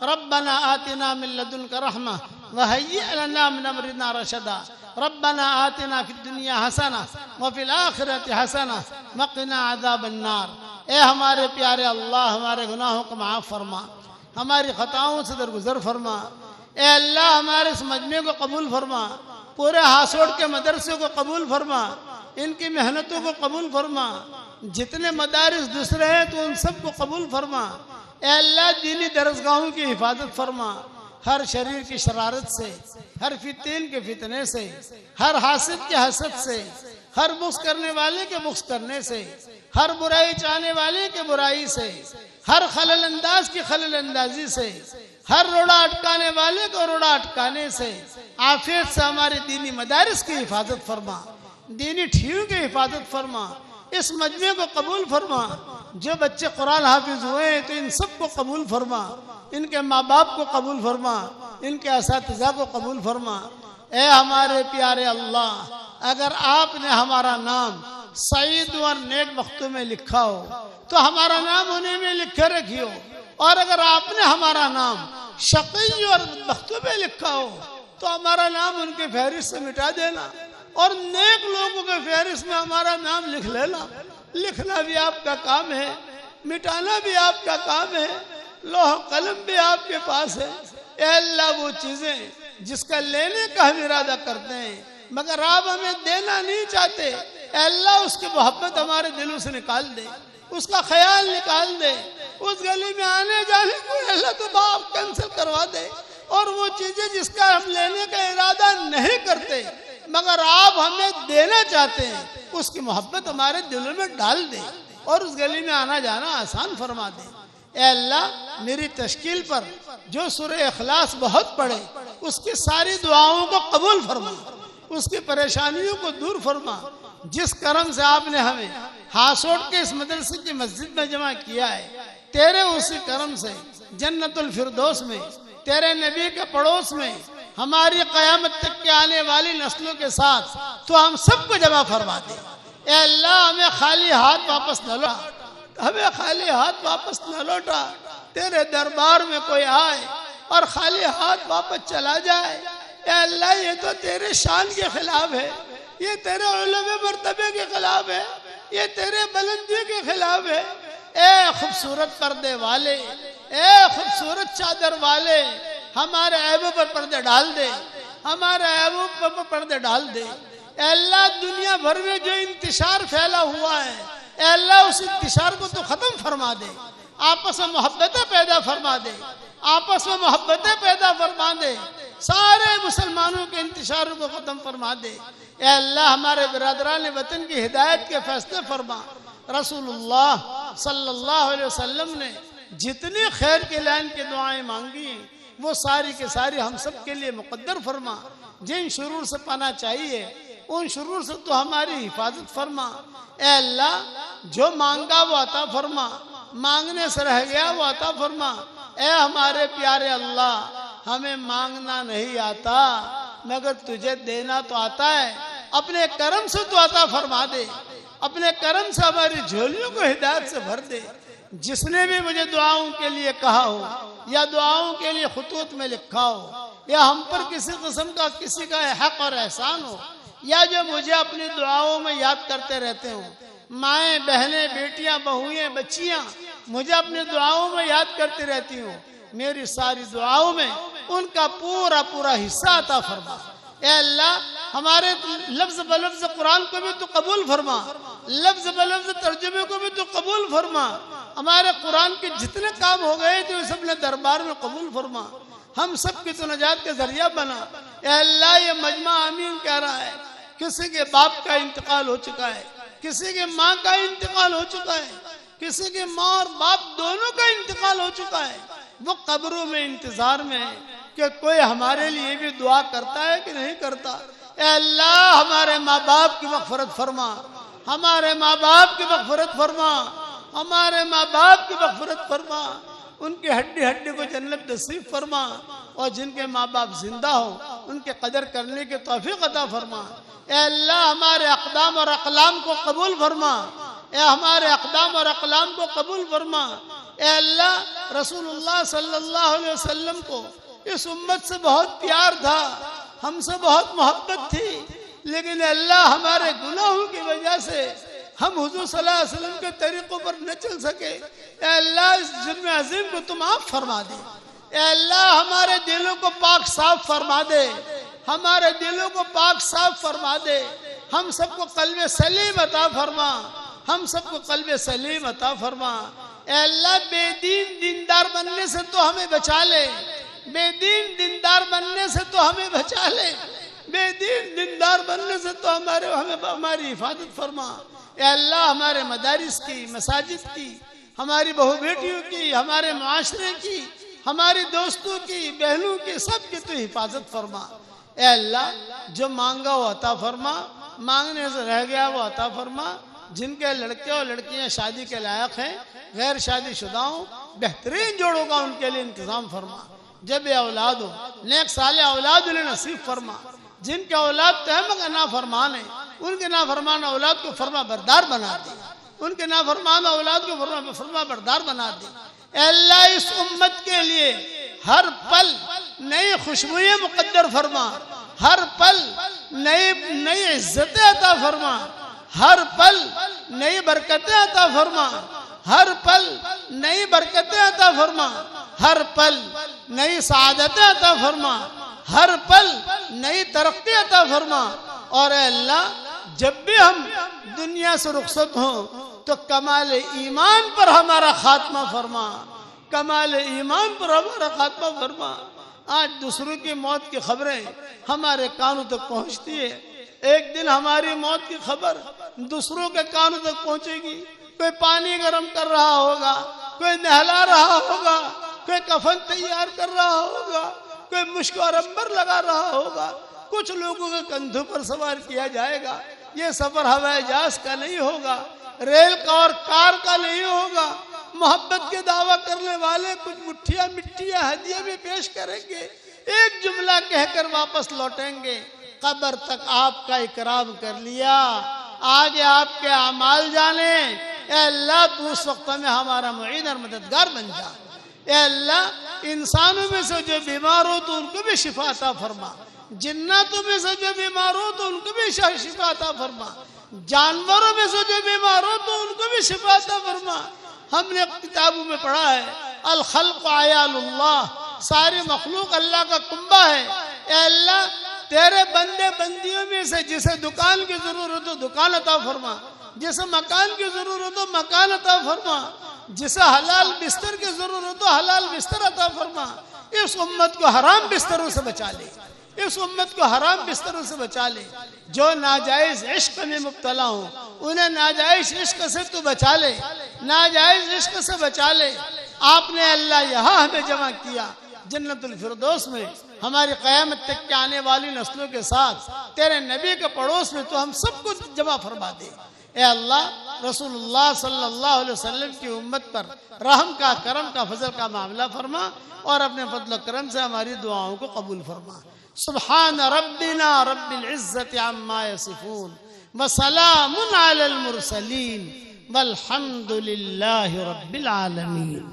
रब्बना आतिना मिन लदुनका रहमा वहय्यि लना मिन अमरिना रशदा। रब्बना आतिना फिद दुनिया हसना व फिल आखिरति हसना वक़िना अज़ाबन नार। ए हमारे प्यारे अल्लाह, हमारे गुनाहों को माफ़ फरमा, हमारी खताओं से दरगुजर फरमा। ए अल्लाह, हमारे इस मजमे को कबूल फरमा, पूरे हासोड़ के मदरसे को कबूल फरमा, इनकी मेहनतों को कबूल फरमा। जितने मदारिस दूसरे हैं तो उन सब को कबूल फरमा। ए अल्लाह, दीनी दरसगाहों की हिफाजत फरमा, हर शरीर की शरारत से, हर फितीन के फितने से, हर हासिद के हसद से, हर बुग़्ज़ करने वाले के बुग़्ज़ करने से, हर बुराई चाहने वाले के बुराई से, हर खलल अंदाज की खलल अंदाजी से, हर रोड़ा अटकाने वाले को रोड़ा अटकाने से, आफियत से हमारे दीनी मदारिस की हिफाजत फरमा, दीनी ठियों की हिफाजत फरमा। इस मजमे को कबूल फरमा। जो बच्चे कुरान हाफिज हुए हैं तो इन सब को कबूल फरमा, इनके माँ बाप को कबूल फरमा, इनके असातिज़ा को कबूल फरमा। ए हमारे प्यारे अल्लाह, अगर आपने हमारा नाम सईद और नेक वक्तों में लिखा हो तो हमारा नाम उन्हीं में लिखे रखियो, और अगर आपने हमारा नाम शक़ी और वक्तों में लिखा हो तो हमारा नाम उनके फहरिस्त से मिटा देना, और नेक लोगों के फहरिस्त में हमारा नाम लिख लेना। लिखना भी आपका काम है, मिटाना भी आपका काम है, लोह कलम भी आपके पास है। ए अल्लाह, वो चीजें जिसका लेने का हम इरादा करते हैं मगर आप हमें देना नहीं चाहते, ए अल्लाह, उसकी मोहब्बत हमारे दिलों से निकाल दे, उसका ख्याल निकाल दे। उस गली में आने जाने को अल्लाह तो आप कैंसिल करवा दे, और वो चीजें जिसका हम लेने का इरादा नहीं करते मगर आप हमें देना चाहते हैं, उसकी मोहब्बत हमारे दिलों में डाल दे, और उस गली में आना जाना आसान फरमा दे। ए अल्लाह, मेरी तश्कील पर जो सूरह इखलास बहुत पढ़े उसकी सारी दुआओं को कबूल फरमा, उसकी परेशानियों को दूर फरमा। जिस करम से आपने हमें हासोड़ के इस मदरसे की मस्जिद में जमा किया है, तेरे उसी करम से जन्नतुल फिरदौस में, तेरे नबी के पड़ोस में, हमारी क़यामत तक के आने वाली नस्लों के साथ तो हम सबको जमा फरमा दे। ए अल्लाह, हमें खाली हाथ वापस न लौटा, हमें खाली हाथ वापस न लौटा। तेरे दरबार में कोई आए और खाली हाथ वापस चला जाए, ए अल्लाह, ये तो तेरे शान के खिलाफ है, ये तेरे उलूम मर्तबे के खिलाफ है, ये तेरे बुलंदी के खिलाफ है। ए खूबसूरत पर्दे वाले, ए खूबसूरत चादर वाले, हमारे ऐबों पर पर्दे डाल दे, हमारे ऐबों पर पर्दे डाल दे। ए अल्लाह, दुनिया भर में जो इंतशार फैला हुआ है, ए अल्लाह, उस इंतशार को तो खत्म फरमा दे, आपस में मोहब्बतें पैदा फरमा दे, आपस में मोहब्बतें पैदा फरमा दे, सारे मुसलमानों के इंतशारों को खत्म फरमा दे। ए अल्लाह, हमारे बिरादरान वतन की हिदायत के फैसले फरमा। रसूलुल्लाह सल्लल्लाहु अलैहि वसल्लम ने जितनी खैर के लाइन की दुआएं मांगी हैं वो सारी के सारी हम सब के लिए मुकद्दर फरमा। जिन शुरूर से पाना चाहिए उन शुरूर से तो हमारी हिफाजत फरमा। ए अल्लाह, जो मांगा वो अता फरमा, मांगने से रह गया वो अता फरमा। ए हमारे प्यारे अल्लाह, हमें मांगना नहीं आता मगर तुझे देना तो आता है। अपने करम से तो अता फरमा दे, अपने करम से हमारी झोलियों को हिदायत से भर दे। जिसने भी मुझे दुआओं के लिए कहा हो या दुआओं के लिए खुतूत में लिखा हो या हम पर किसी किस्म का किसी का हक और एहसान हो या जो मुझे अपनी दुआओं में याद करते रहते हो, माएँ बहनें बेटियां बहुएं बच्चियां मुझे अपनी दुआओं में याद करती रहती हो, मेरी सारी दुआओं में उनका पूरा पूरा हिस्सा अता फरमा। ए अल्लाह, हमारे लफ्ज बलफ्ज कुरान को भी तो कबूल फरमा, लफ्ज बलफ्ज तर्जुमे को भी तो कबूल फरमा। हमारे कुरान के जितने काम हो गए थे उसे अपने दरबार में कबूल फरमा, हम सब की तो नजात का जरिया बना। या अल्लाह ये मजमा आमीन कह रहा है, किसी के बाप का इंतकाल हो चुका है, किसी के माँ का इंतकाल हो चुका है, किसी के माँ और बाप दोनों का इंतकाल हो चुका है, वो कब्रों में इंतजार में है कि कोई हमारे लिए भी दुआ करता है कि नहीं करता। ए अल्लाह हमारे माँ बाप की मग़फ़िरत फरमा, हमारे माँ बाप की मग़फ़िरत फरमा, हमारे माँ बाप की मग़फ़िरत फरमा, उनके हड्डी हड्डी को जन्नत नसीब फरमा, और जिनके माँ बाप जिंदा हो उनके कदर करने की तौफीक अता फरमा। ए अल्लाह हमारे अक़दाम और अक़लाम को कबूल फरमा, ए हमारे अक़दाम और अक़लाम को कबूल फरमा। ए अल्लाह रसूलुल्लाह सल्लल्लाहु अलैहि वसल्लम को इस उम्मत से बहुत प्यार था, हमसे बहुत मोहब्बत थी, लेकिन अल्लाह हमारे गुनाहों की वजह से हम हुजूर सल्लल्लाहु अलैहि वसल्लम के तरीकों पर न चल सके। ए अल्लाह इस जुर्म अजीम को तुम माफ फरमा दे। ए अल्लाह हमारे दिलों को पाक साफ फरमा दे, हमारे दिलों को पाक साफ फरमा दे, हम सबको कल्बे सलीम अता फरमा, हम सबको कल्बे सलीम अता फरमा। ए अल्लाह बेदीन दीनदार बनने से तो हमें बचा ले, बेदीन दीनदार बनने से तो हमें बचा ले, बेदीन दीनदार बनने से तो हमारी हिफाजत फरमा। ए अल्लाह हमारे मदारिस की, मसाजिद की, हमारी बहू बेटियों की, हमारे माशरे की, हमारी दोस्तों की, बहनों की, सब की तो हिफाजत फरमा। ए अल्लाह जो मांगा वो अता फरमा, मांगने से रह गया वो अता फरमा। जिनके लड़के और लड़कियां शादी के लायक हैं, गैर शादीशुदाओं बेहतरीन जोड़ों का उनके लिए इंतजाम फरमा। जब ये औलाद हो नेक साले औलाद उन्हें नसीब फरमा। जिनके औलाद तो है मगर नाफरमान है, उनके नाफरमान औलाद को फरमा बरदार बना दे, उनके नाफरमान औलाद को फरमा बरदार बना दे। अल्लाह इस उम्मत के लिए हर पल नई खुशबुएं मुकद्दर फरमा, हर पल नई इज्जतें अता फरमा, हर पल नई बरकतें अता फरमा, हर पल नई बरकतें अता फरमा, हर पल नई सआदतें अता फरमा, हर पल नई तरक्की अता फरमा। और अल्लाह जब भी हम दुनिया से रुखसत हों तो कमाल ईमान पर हमारा खात्मा फरमा, कमाल ईमान पर हमारा खात्मा फरमा। आज दूसरों की मौत की खबरें हमारे कानों तक पहुंचती है, एक दिन हमारी मौत की खबर दूसरों के कानों तक पहुंचेगी। कोई पानी गर्म कर रहा होगा, कोई नहला रहा होगा, कोई कफन तैयार कर रहा होगा, कोई मुश्क और अंबर लगा रहा होगा, कुछ लोगों के कंधों पर सवार किया जाएगा। ये सफर हवाई जहाज का नहीं होगा, रेल का और कार का नहीं होगा। मोहब्बत के दावा करने वाले कुछ मुट्ठियां मिट्टियां हदिया में पेश करेंगे, एक जुमला कहकर वापस लौटेंगे, कब्र तक आपका इकराम कर लिया, आगे आपके अमाल जाने। ए अल्लाह तू उस वक्त में हमारा मुईन और मददगार बन जा। ए अल्लाह इंसानों में से जो बीमार हो तो उनको भी शिफा अता फरमा, जिन्नातों में से जो बीमार हो तो उनको भी शिफा अता फरमा, जानवरों में से जो बीमार हो तो उनको भी शिफा अता फरमा। हमने किताबों में पढ़ा है अल खल्क़ आयालुल्लाह, सारी मखलूक अल्लाह का कुंबा है। ए अल्लाह तेरे बंदे बंदियों में से जिसे दुकान की जरूरत हो दुकान अता फरमा, जिसे मकान की जरूरत हो मकान अता फरमा, जिसे हलाल बिस्तर की जरूरत हो हलाल बिस्तर अता फरमा। इस उम्मत को हराम बिस्तरों से बचा ले, इस उम्मत को हराम बिस्तरों से बचा ले। जो नाजायज इश्क में मुब्तला हो उन्हें नाजायज इश्क से तू बचा ले, नाजायज इश्क से बचा ले। आपने अल्लाह यहाँ हमें जमा किया जन्नतुल फिरदौस में, हमारी क़यामत तक के आने वाली नस्लों के साथ तेरे नबी के पड़ोस में तो हम सबको जमा फरमा दे। ए अल्लाह रसूलुल्लाह सल्लल्लाहु अलैहि वसल्लम की उम्मत पर रहम का, करम का, फजल का मामला फरमा और अपने फजल करम से हमारी दुआओं को कबूल फरमा। सुब्हान रब्बिना रब्बिल इज्जति अम्मा यसिफून व सलामुन अलल मुरसलीन वल्हम्दुलिल्लाहि रब्बिल आलमीन।